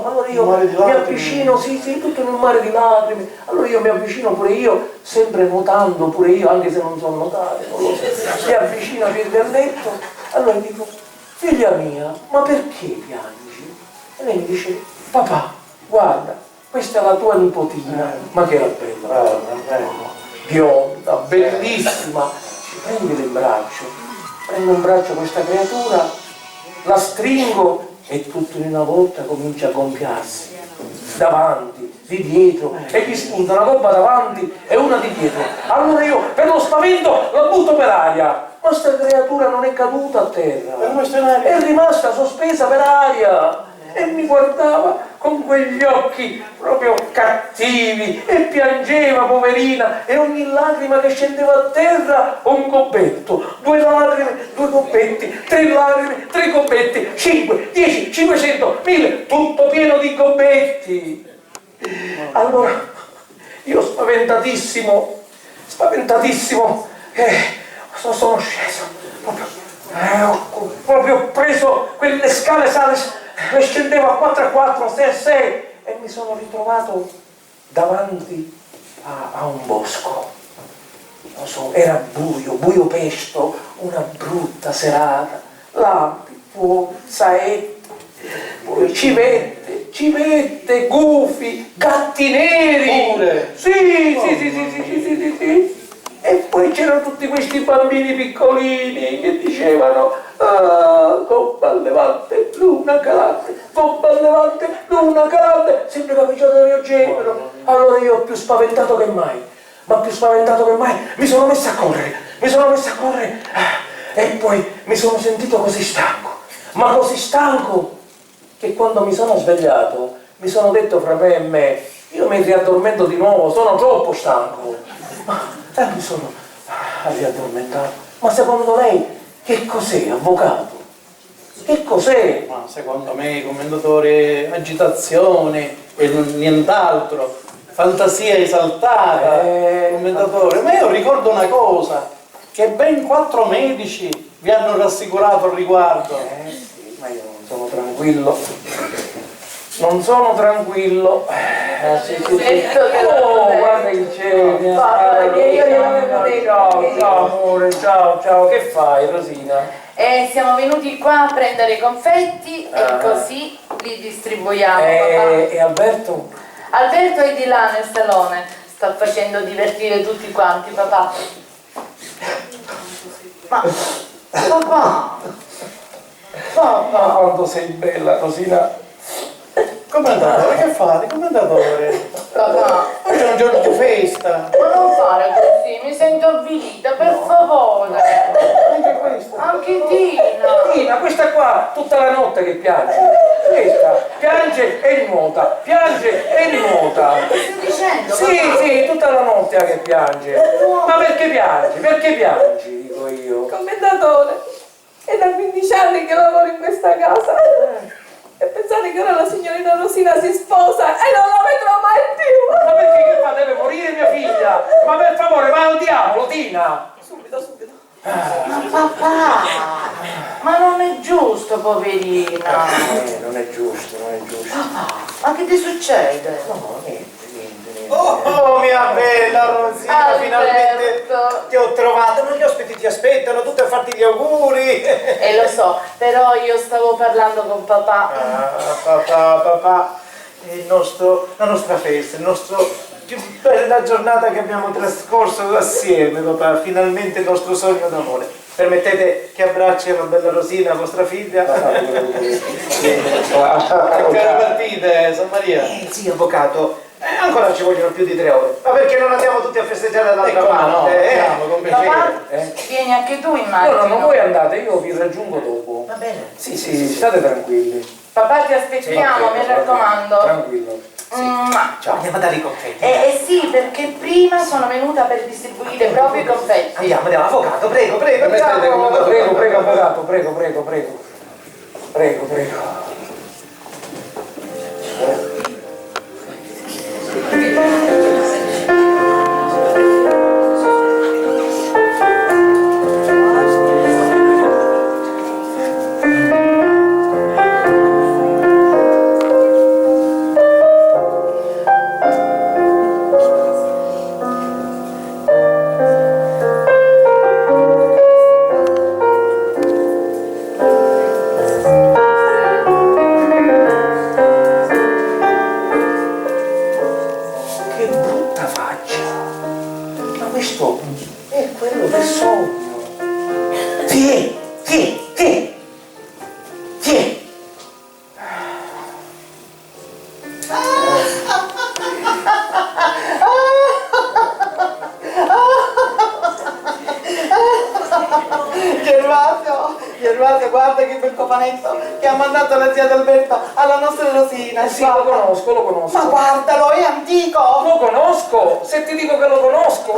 S5: Allora io mi avvicino, sì, tutto in un mare di lacrime. Allora io mi avvicino pure io, sempre nuotando pure io, anche se non so nuotare, non lo so. Mi avvicino a piedi del letto, allora dico: figlia mia, ma perché piangi? E lei mi dice: papà, guarda, questa è la tua nipotina. Ma che era bella, bionda, bellissima. Ci prendi in braccio, prendo in braccio questa creatura, la stringo, e tutto in una volta comincia a gonfiarsi, davanti, di dietro, e gli spunta una gobba davanti e una di dietro. Allora io, per lo spavento, la butto per aria. Ma sta creatura non è caduta a terra, è rimasta sospesa per aria, e mi guardava con quegli occhi proprio cattivi e piangeva, poverina, e ogni lacrima che scendeva a terra un gobbetto, 2 lacrime, 2 gobbetti, 3 lacrime, 3 gobbetti, 5, 10, 500, 1000, tutto pieno di gobbetti. Allora, io spaventatissimo, sono sceso, ho proprio preso quelle scale, le scendevo a 4 a 4, 6 a 6 e mi sono ritrovato davanti a un bosco. Non so, era buio pesto, una brutta serata, lampi, fuochi, saette, poi civette, gufi, gatti neri.
S3: Pure.
S5: Sì. E poi c'erano tutti questi bambini piccolini che dicevano gobba allevante, luna calante, gobba allevante, luna calante, sempre capicciato del mio genero. Allora io più spaventato che mai, mi sono messo a correre, e poi mi sono sentito così stanco, che quando mi sono svegliato mi sono detto fra me e me, io mi riaddormento di nuovo, sono troppo stanco. E mi sono riaddormentato. Ma secondo lei che cos'è, avvocato? Che cos'è?
S3: Ma secondo me, commendatore, agitazione e nient'altro, fantasia esaltata, commendatore. Ma io ricordo una cosa, che ben 4 medici vi hanno rassicurato al riguardo.
S5: Sì, ma io non sono tranquillo. Sì. Oh, guarda il cielo. Ciao amore, ciao, che fai Rosina?
S7: Siamo venuti qua a prendere i confetti e così li distribuiamo. Papà.
S5: E Alberto?
S7: Alberto è di là nel salone, sta facendo divertire tutti quanti, papà. Ma papà,
S5: Quanto sei bella Rosina.
S3: Commendatore, che fate? Commendatore?
S7: papà,
S3: Oggi è un giorno di festa.
S7: ma non fare così, mi sento avvilita, per favore.
S3: Anche questo.
S7: Anche Tina.
S5: Questa qua tutta la notte che piange. Questa piange e nuota.
S7: Stai dicendo, papà?
S5: Sì, tutta la notte che piange. Ma perché piangi? Dico io.
S12: Commendatore, è da 15 anni che lavoro in questa casa. E pensate che ora la signorina Rosina si sposa e non la vedrò mai più.
S5: Ma perché che fa? Deve morire mia figlia? Ma per favore, va al diavolo, Tina!
S12: Subito.
S7: Ma papà, ma non è giusto, poverina.
S5: Non è giusto.
S7: Ma che ti succede?
S5: No, niente.
S2: Oh mia bella Rosina,
S7: Alberto.
S2: finalmente ti ho trovato, ma gli ospiti ti aspettano, tutti a farti gli auguri.
S7: Lo so, però io stavo parlando con papà.
S2: Papà, la nostra festa, il nostro più bella giornata che abbiamo trascorso assieme, papà, finalmente il nostro sogno d'amore. Permettete che abbracci la bella Rosina, vostra figlia?
S3: Che partite, San Maria?
S2: Sì, avvocato. Ancora ci vogliono più di 3 ore. Ma perché non andiamo tutti a festeggiare dall'altra parte?
S3: No, andiamo con
S7: Papà,
S3: piacere.
S7: vieni anche tu, immagino.
S5: No, voi andate, io vi raggiungo dopo.
S2: Va bene.
S5: Sì, state tranquilli.
S7: Papà, ti aspettiamo, mi raccomando.
S5: Tranquillo.
S2: Ciao, andiamo a dare i confetti.
S7: Sì, perché prima sono venuta per distribuire proprio i confetti.
S2: Andiamo, avvocato, prego,
S3: Permettete,
S2: andiamo.
S3: commendatore.
S5: Prego, avvocato, prego. Che brutta faccia! Ma questo è quello del sogno! Sì!
S8: Gervasio, guarda che bel cofanetto che ha mandato la zia d'Alberto alla nostra Rosina.
S5: Sì, lo conosco.
S8: Ma guardalo, è antico!
S5: Lo conosco! Se ti dico che lo conosco!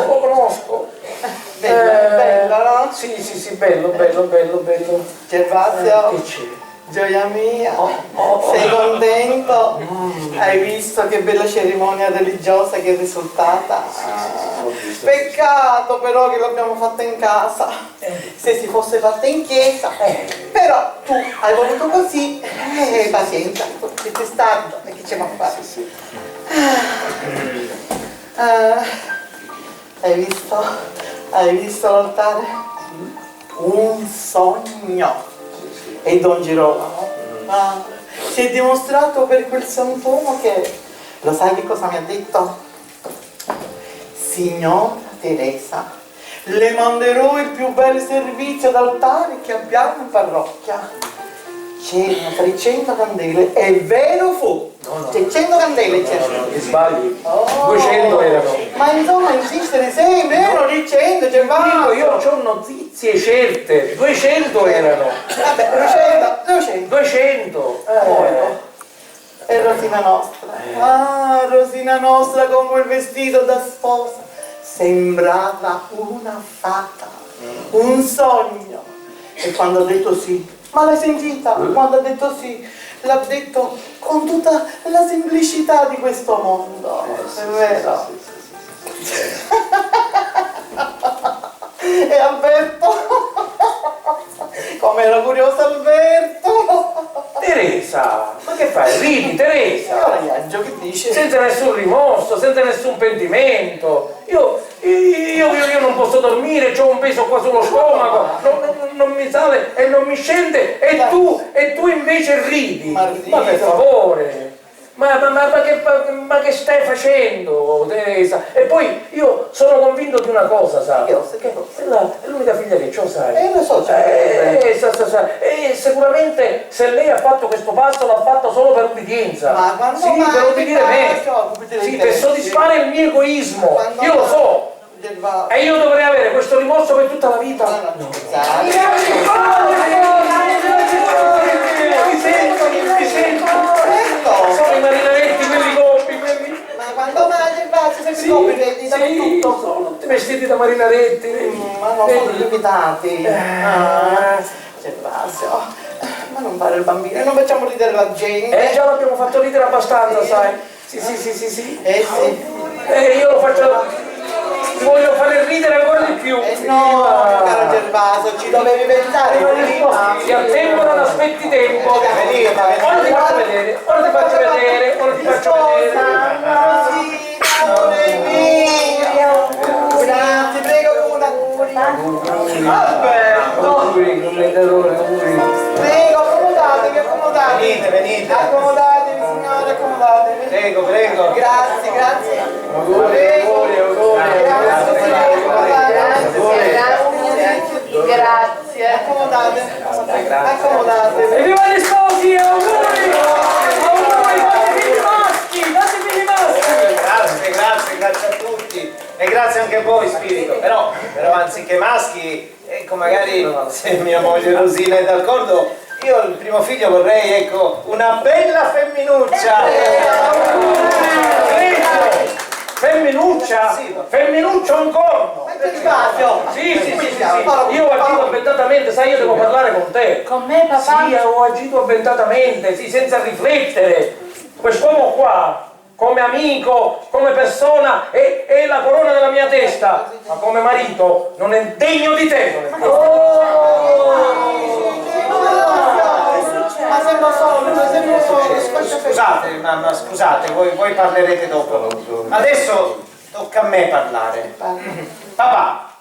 S8: Bello, no?
S5: Sì, bello.
S8: Gervasio.
S5: Che c'è?
S8: Gioia mia, sei contento? Hai visto che bella cerimonia religiosa che è risultata? Peccato però che l'abbiamo fatta in casa, se si fosse fatta in chiesa, però tu hai voluto così, pazienza, che c'è stato e che c'è a fare? Hai visto l'altare? Un sogno. E Don Girolamo si è dimostrato per quel sant'uomo che, lo sai che cosa mi ha detto? Signora Teresa, le manderò il più bel servizio d'altare che abbiamo in parrocchia. C'erano 300 candele, è vero fu? 600 candele c'erano.
S5: Ti sbagli, 200 erano.
S8: Ma insomma insistere sempre, erano 100, c'è
S5: Dico, io ho notizie certe, 200 erano.
S8: Vabbè, 200. E Rosina Nostra. Rosina Nostra con quel vestito da sposa. Sembrava una fata, un sogno. E quando ha detto sì, ma l'hai sentita? Quando ha detto sì, l'ha detto con tutta la semplicità di questo mondo. È vero? E Alberto? Come era curioso Alberto!
S5: Teresa, ma che fai? Ridi, Teresa!
S8: Che dice?
S5: Senza nessun rimorso, senza nessun pentimento. Io non posso dormire, ho un peso qua sullo stomaco, non mi sale e non mi scende, e tu invece ridi. Ma per favore! Ma che stai facendo, Teresa? E poi io sono convinto di una cosa, sai? Che è l'unica figlia che ho, sai?
S8: Lo so,
S5: E sicuramente se lei ha fatto questo passo l'ha fatto solo per ubbidienza.
S8: Ma quando
S5: sì,
S8: mai
S5: per obbedire me. Sì, per soddisfare il mio egoismo. Io lo so. E io dovrei avere questo rimorso per tutta la vita. No. Mi sento. Sono i marinaretti, quelli coppi, quelli.
S8: Ma quando mai il vaso sempre coppi,
S5: tutto sono tutti vestiti da marinaretti.
S8: Ma non sono limitati. Gervasio, ma non fare il bambino, non facciamo ridere la gente.
S5: Già l'abbiamo fatto ridere abbastanza, sai? Sì.
S8: Sì.
S5: Io lo faccio. Ti voglio fare ridere ancora di più.
S8: No, caro Gervaso, ci dovevi pensare prima.
S5: Ti attengo, non aspetti tempo. Ora ti faccio vedere.
S8: Sì, amore mio. Grazie, prego, Alberto. Prego, accomodatevi.
S2: Venite.
S8: Accomodatevi, signore, accomodatevi.
S2: Prego.
S8: Grazie.
S7: Grazie.
S8: Accomodatevi.
S6: E viva gli sposi, auguri! Fate figli maschi!
S2: Grazie a tutti e grazie anche a voi, spirito. Però anziché maschi, ecco, magari se mia moglie Rosina è d'accordo, io il primo figlio vorrei, ecco, una bella femminuccia.
S5: Femminuccia?
S2: Sì.
S5: Femminuccia un corno! Sì. Io ho agito avventatamente, sai, io devo parlare con te.
S7: Con me, papà?
S5: Sì, ho agito avventatamente, sì, senza riflettere. Quest'uomo qua, come amico, come persona, è la corona della mia testa, ma come marito non è degno di te.
S8: Ma sembra solo.
S2: Scusate, voi parlerete dopo. Adesso tocca a me parlare. Papà,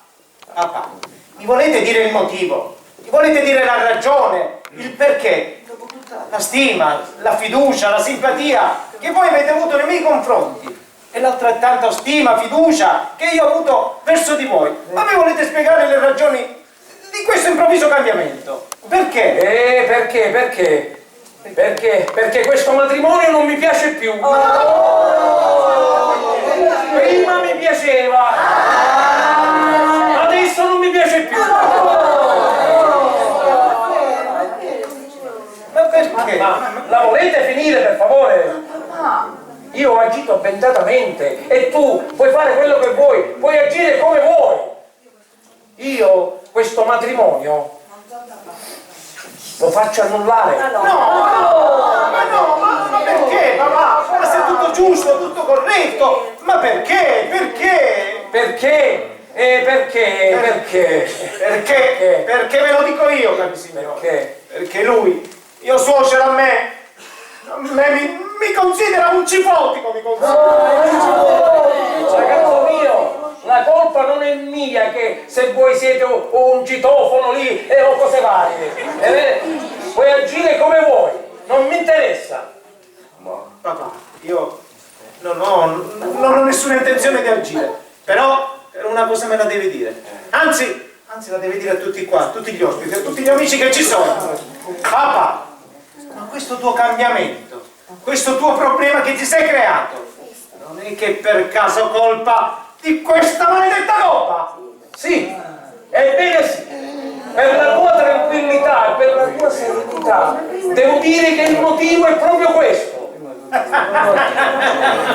S2: mi volete dire il motivo? Mi volete dire la ragione? Il perché? Dopo tutta la stima, la fiducia, la simpatia che voi avete avuto nei miei confronti e l'altrettanta stima, fiducia che io ho avuto verso di voi. Ma mi volete spiegare le ragioni di questo improvviso cambiamento? Perché? Perché questo matrimonio non mi piace più. Prima mi piaceva, adesso non mi piace più. Ma perché?
S5: Ma la volete finire, per favore? Io ho agito avventatamente e tu puoi fare quello che vuoi, puoi agire come vuoi. Io questo matrimonio Lo faccio annullare.
S2: Ma perché, papà? Ma se è tutto giusto, tutto corretto, ma perché? Perché? Perché ve lo dico io, cari signori. Perché lui, io suocero a me mi considera un cipotico, mi considera.
S5: Ragazzo mio, la colpa non è mia che se voi siete un citofono lì o cose varie. Puoi agire come vuoi, non mi interessa.
S2: Papà, io non ho nessuna intenzione di agire, però una cosa me la devi dire. Anzi la devi dire a tutti qua, a tutti gli ospiti, a tutti gli amici che ci sono. Papà, ma questo tuo cambiamento, questo tuo problema che ti sei creato, non è che per caso colpa di questa maledetta coppa?
S5: Sì, ebbene sì. Per la tua tranquillità e per la tua serenità devo dire che il motivo è proprio questo.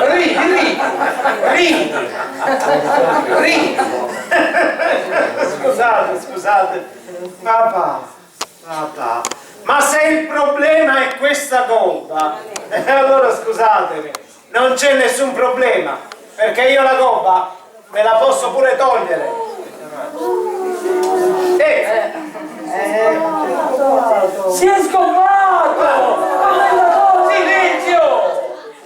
S5: Ridi.
S2: Scusate. Papà, ma se il problema è questa gobba, allora scusatemi, non c'è nessun problema, perché io la gobba me la posso pure togliere.
S6: Si è sgommato!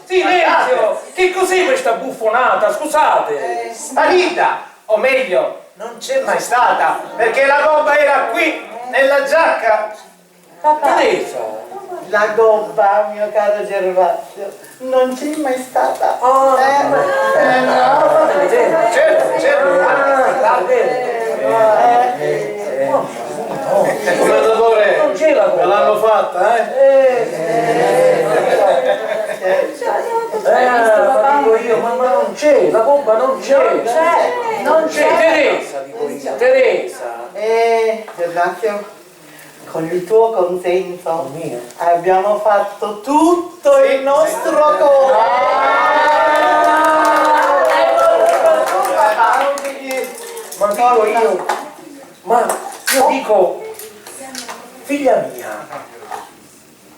S5: Silenzio! Che cos'è questa buffonata? Scusate!
S2: Sparita! O meglio, non c'è mai stata, perché la gobba era qui, nella giacca.
S5: Teresa!
S8: La gobba, mio caro Gervasio, non c'è mai stata.
S2: No. Certo.
S3: Commendatore,
S5: Non c'è la
S3: me
S5: colpa.
S3: l'hanno fatta,
S5: Ma dico io, ma non c'è, la colpa non c'è. Non c'è. Teresa, dico io, Teresa.
S8: Gervasio, con il tuo consenso abbiamo fatto tutto il nostro
S5: Ma io dico, figlia mia,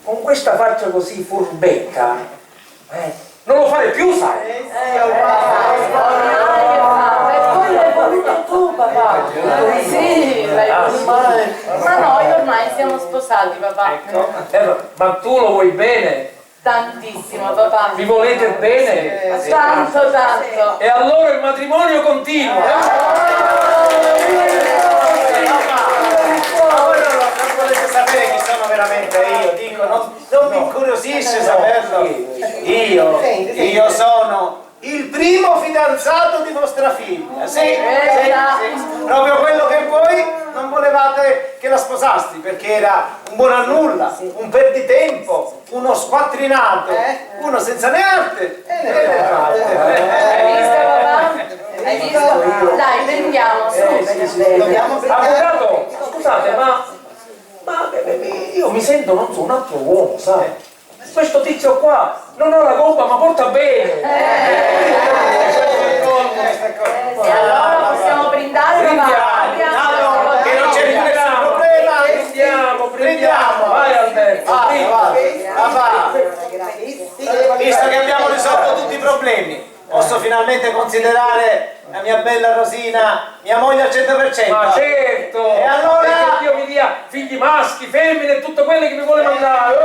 S5: con questa faccia così furbecca, non lo fare più, sai?
S4: E poi l'hai voluto tu, papà.
S7: Sì, l'hai voluto. Ma noi ormai siamo sposati, papà.
S5: Ma tu lo vuoi bene?
S7: Tantissimo, papà.
S5: Vi volete bene?
S7: Tanto.
S5: E allora il matrimonio continua.
S2: Volete sapere chi sono veramente io? Dico, non mi incuriosisce saperlo. Io sono il primo fidanzato di vostra figlia. Sì. Proprio quello che voi non volevate che la sposasti, perché era un buon a nulla, un perditempo, uno squattrinato, uno senza né arte né parte.
S7: Hai visto, papà? Hai visto? Dai, prendiamo, su.
S5: Avvocato, scusate, ma io mi sento, non so, un altro uomo, sai? Questo tizio qua non ha la gobba, ma porta bene.
S7: Sì, allora possiamo brindare, papà.
S2: Che non c'è più nessun problema.
S5: Prendiamo. Vai Alberto.
S2: Papà, visto che abbiamo risolto tutti i problemi, posso finalmente considerare la mia bella Rosina mia moglie al 100%.
S5: Ma certo!
S2: E allora?
S5: Che Dio mi dia figli maschi, femmine e tutte quelle che mi vuole mandare.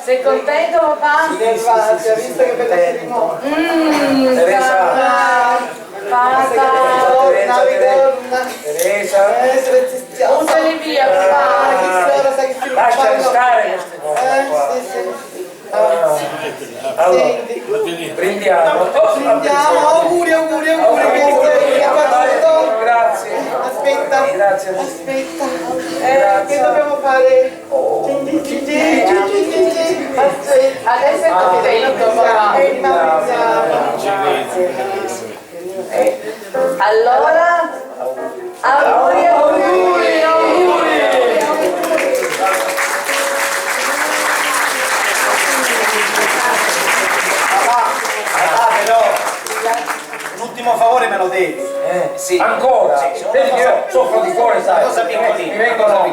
S7: Sei contento, papà?
S8: Gervasio, ha visto che bella cerimonia?
S5: Teresa.
S7: Buttali via, papà.
S5: Lasciami stare queste cose qua. Allora, prendiamo.
S8: Andiamo, auguri.
S5: Grazie.
S8: Aspetta.
S5: Grazie.
S8: Aspetta. Che dobbiamo fare? Aspetta.
S7: Adesso è contento, papà. Allora, auguri.
S2: devi. Sì.
S5: Ancora?
S2: Sì, sono
S5: Vedi che io soffro di cuore, sai?
S2: cosa piccolina,
S5: Mi vengono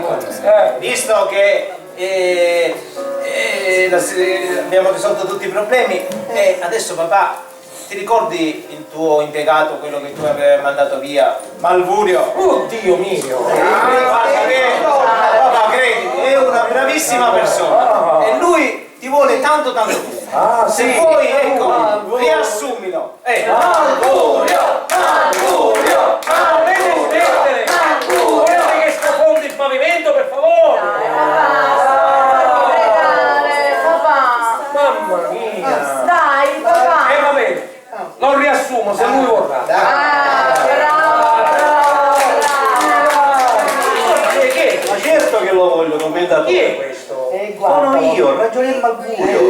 S2: visto che abbiamo risolto tutti i problemi, adesso papà, ti ricordi il tuo impiegato, quello che tu avevi mandato via, Malvurio?
S5: Oddio mio!
S2: Guarda che, papà, credimi, è una bravissima persona e lui ti vuole tanto tanto bene. Se vuoi, ecco, riassumilo.
S5: Malvurio! Malvurio! Dovete smettere! Volete che sprofondi il pavimento, per favore? Mamma mia!
S7: Dai, papà!
S5: Va bene, lo riassumo se lui vorrà.
S10: Ma certo che lo voglio, commendatore.
S5: Chi è questo?
S10: Sono io, il ragionier Malvurio.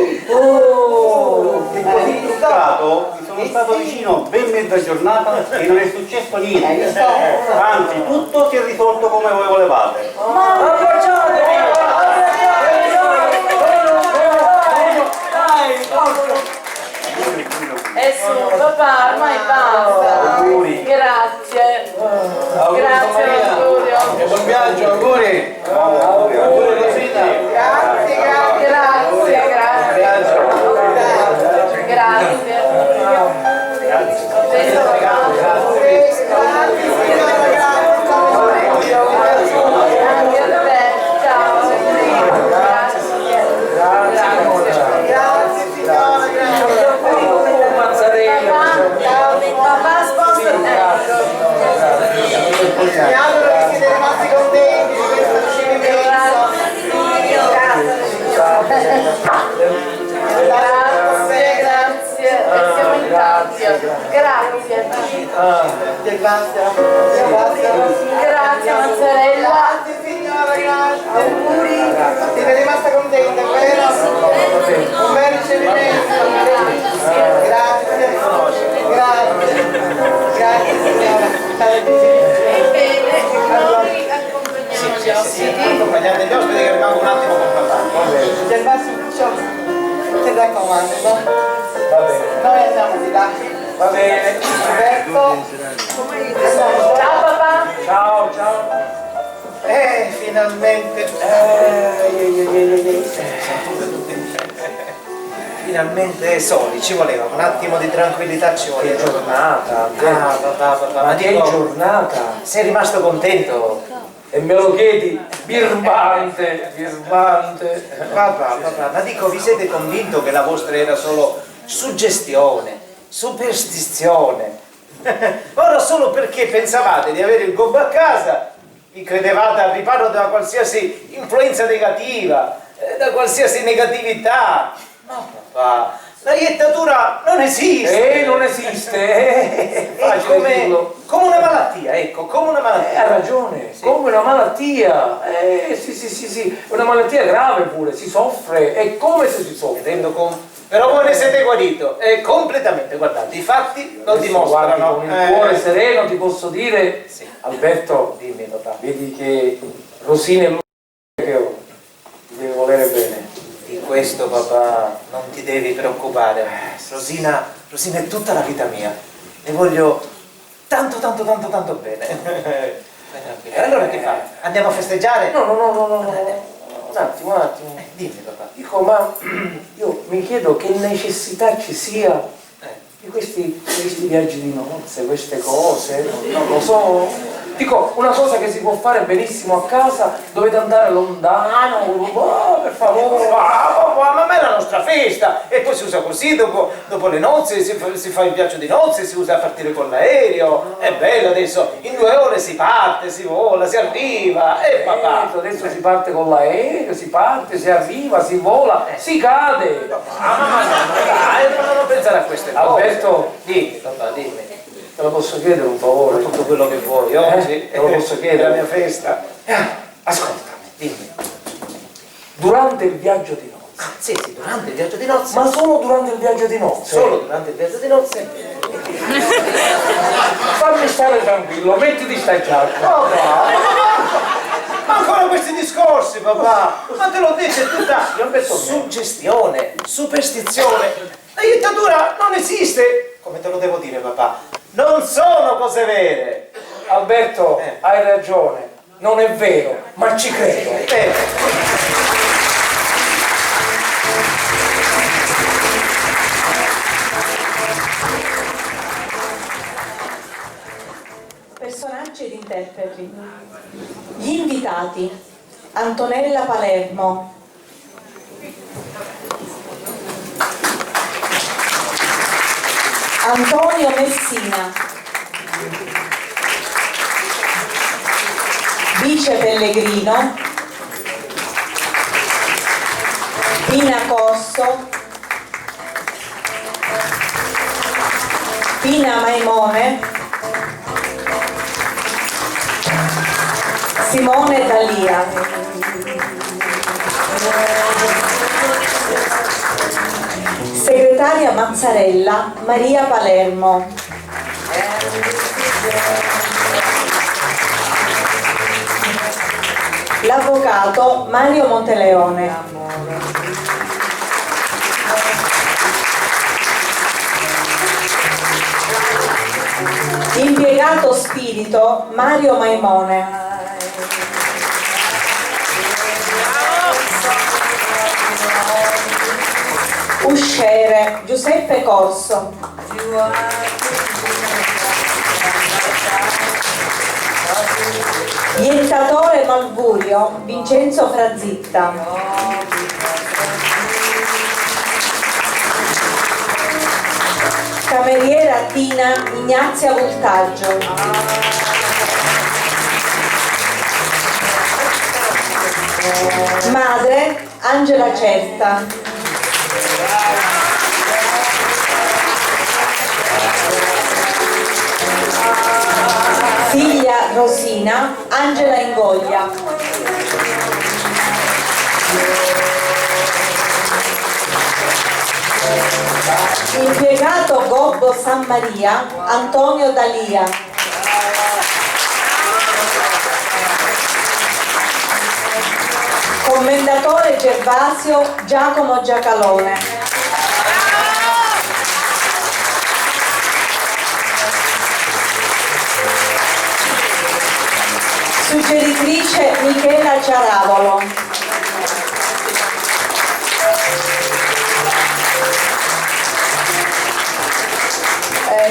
S10: E così truccato, mi sono stato vicino ben mezza giornata e non è successo niente. Anzi, tutto si è risolto come voi volevate.
S7: Su, papà, ormai basta.
S10: Auguri.
S7: Grazie. Grazie, Malvurio.
S3: E buon viaggio, auguri!
S10: Auguri, Rosina.
S7: Grazie. Anche a te. Ciao. Papà sponsor.
S8: Mi auguro che siete rimasti contenti di questo ricevimento.
S7: Grazie. Siamo in tanti. Grazie. Grazie, Mazzarella.
S8: Grazie signora, grazie. Auguri. Siete rimasta contenta, vero? Un bel ricevimento. Grazie. Grazie signora.
S7: Ebbene, noi accompagniamo gli ospiti.
S2: Accompagnate gli ospiti che rimango un attimo con papà.
S8: Gervasio Picciotto, ti raccomando.
S5: Va bene,
S8: Noi andiamo di là.
S5: va bene.
S8: Roberto.
S7: Ciao papà.
S5: Ciao.
S2: Finalmente. Finalmente soli, ci voleva un attimo di tranquillità, ci
S5: Che
S2: voleva.
S5: giornata!
S2: Papà,
S5: Ma che
S2: dico,
S5: giornata!
S2: sei rimasto contento?
S5: E me lo chiedi? Birbante!
S2: Papà, ma dico, vi siete convinto che la vostra era solo suggestione, superstizione? Ora solo perché pensavate di avere il gobbo a casa, vi credevate al riparo da qualsiasi influenza negativa, da qualsiasi negatività. No, papà, la iettatura non esiste.
S5: Non esiste!
S2: È
S5: Facile dirlo.
S2: come una malattia, ecco, come una malattia.
S5: Ha ragione, come una malattia. Sì, una malattia grave pure, si soffre, è come se si soffre.
S2: Però voi ne siete guarito, completamente, guardate, i fatti lo dimostrano.
S5: Guardi, con il cuore sereno ti posso dire,
S2: Sì.
S5: Alberto,
S2: Dimmi, papà.
S5: vedi che Rosina è l'unica che ho, ti deve volere bene.
S2: Di questo, papà, non ti devi preoccupare. Rosina è tutta la vita mia. Le voglio tanto bene. E allora che fai? Andiamo a festeggiare?
S5: No. Un attimo.
S2: Dimmi, papà.
S5: Dico, ma io mi chiedo che necessità ci sia di questi viaggi di nozze, queste cose, non lo so. Dico, una cosa che si può fare benissimo a casa, dovete andare lontano, per favore.
S2: Ma è la nostra festa! E poi si usa così, dopo le nozze si fa il viaggio di nozze, si usa a partire con l'aereo. È bello adesso, in 2 ore si parte, si vola, si arriva. E papà!
S5: Adesso si parte con l'aereo, si parte, si arriva, si vola, si cade.
S2: Ma non pensare a queste cose.
S5: Alberto,
S2: Dimmi, papà, dimmi.
S5: te lo posso chiedere un favore?
S2: Tutto quello che vuoi oggi.
S5: Te lo posso
S2: È
S5: chiedere?
S2: la mia festa. Ascoltami, dimmi.
S5: Durante il viaggio di nozze.
S2: Sì, durante il viaggio di nozze.
S5: Ma solo durante il viaggio di nozze?
S2: Solo durante il viaggio di nozze.
S5: Fammi stare tranquillo, mettiti sta giacca.
S2: Ma ancora questi discorsi, papà! Ma te l'ho detto, è tutta
S5: detto
S2: suggestione, superstizione. La iettatura non esiste. Come te lo devo dire, papà? Non sono cose vere.
S5: Alberto, hai ragione, non è vero, ma ci credo.
S1: Personaggi ed interpreti. Gli invitati: Antonella Palermo, Antonio Messina, Vice Pellegrino, Pina Corso, Pina Maimone, Simone Dalia. Segretaria Mazzarella Maria Palermo. L'avvocato Mario Monteleone. Impiegato spirito Mario Maimone. Usciere Giuseppe Corso. Iettatore Malvurio Vincenzo Frazitta. Cameriera Tina Ignazia Voltaggio. Madre Angela Certa. Figlia Rosina Angela Ingoglia. Impiegato Gobbo San Maria Antonio Dalia. Commendatore Gervasio Giacomo Giacalone. Suggeritrice Michela Ciaravolo.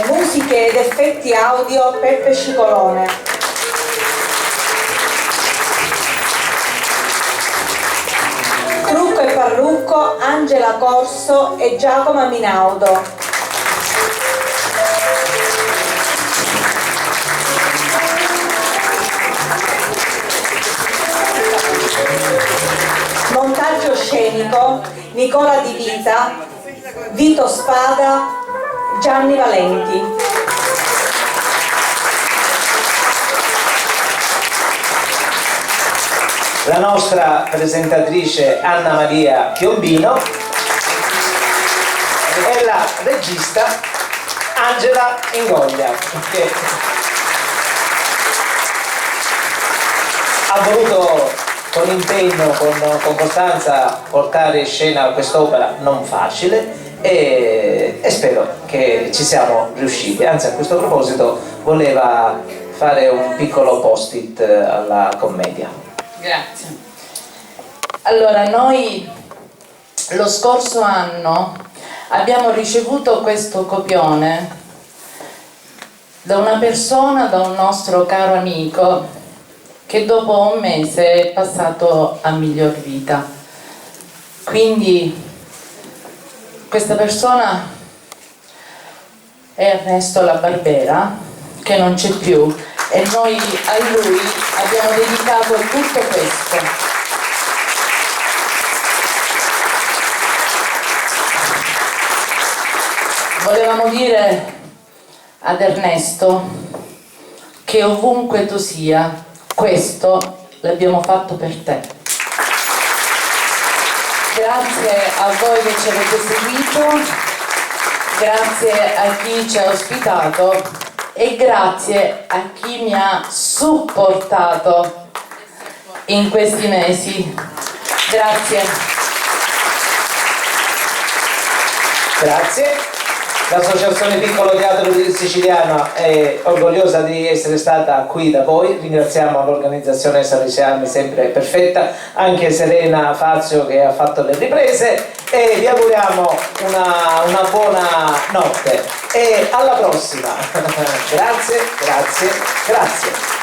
S1: Musiche ed effetti audio Peppe Scicolone. Trucco e parrucco Angela Corso e Giacomo Minaudo. Montaggio scenico Nicola Di Vita, Vito Spada, Gianni Valenti.
S2: La nostra presentatrice Anna Maria Piombino e la regista Angela Ingoglia, che ha voluto con impegno, con costanza portare in scena quest'opera non facile e spero che ci siamo riusciti. Anzi, a questo proposito voleva fare un piccolo post-it alla commedia.
S7: Grazie. Allora, noi lo scorso anno abbiamo ricevuto questo copione da una persona, da un nostro caro amico, che dopo un mese è passato a miglior vita. Quindi questa persona è Ernesto La Barbera, che non c'è più, e noi a lui abbiamo dedicato tutto questo. Volevamo dire ad Ernesto che ovunque tu sia, questo l'abbiamo fatto per te. Grazie a voi che ci avete seguito, grazie a chi ci ha ospitato e grazie a chi mi ha supportato in questi mesi. Grazie.
S2: Grazie. L'Associazione Piccolo Teatro Siciliano è orgogliosa di essere stata qui da voi. Ringraziamo l'organizzazione salesiana, sempre perfetta, anche Serena Fazio che ha fatto le riprese, e vi auguriamo una buona notte e alla prossima. Grazie, grazie, grazie.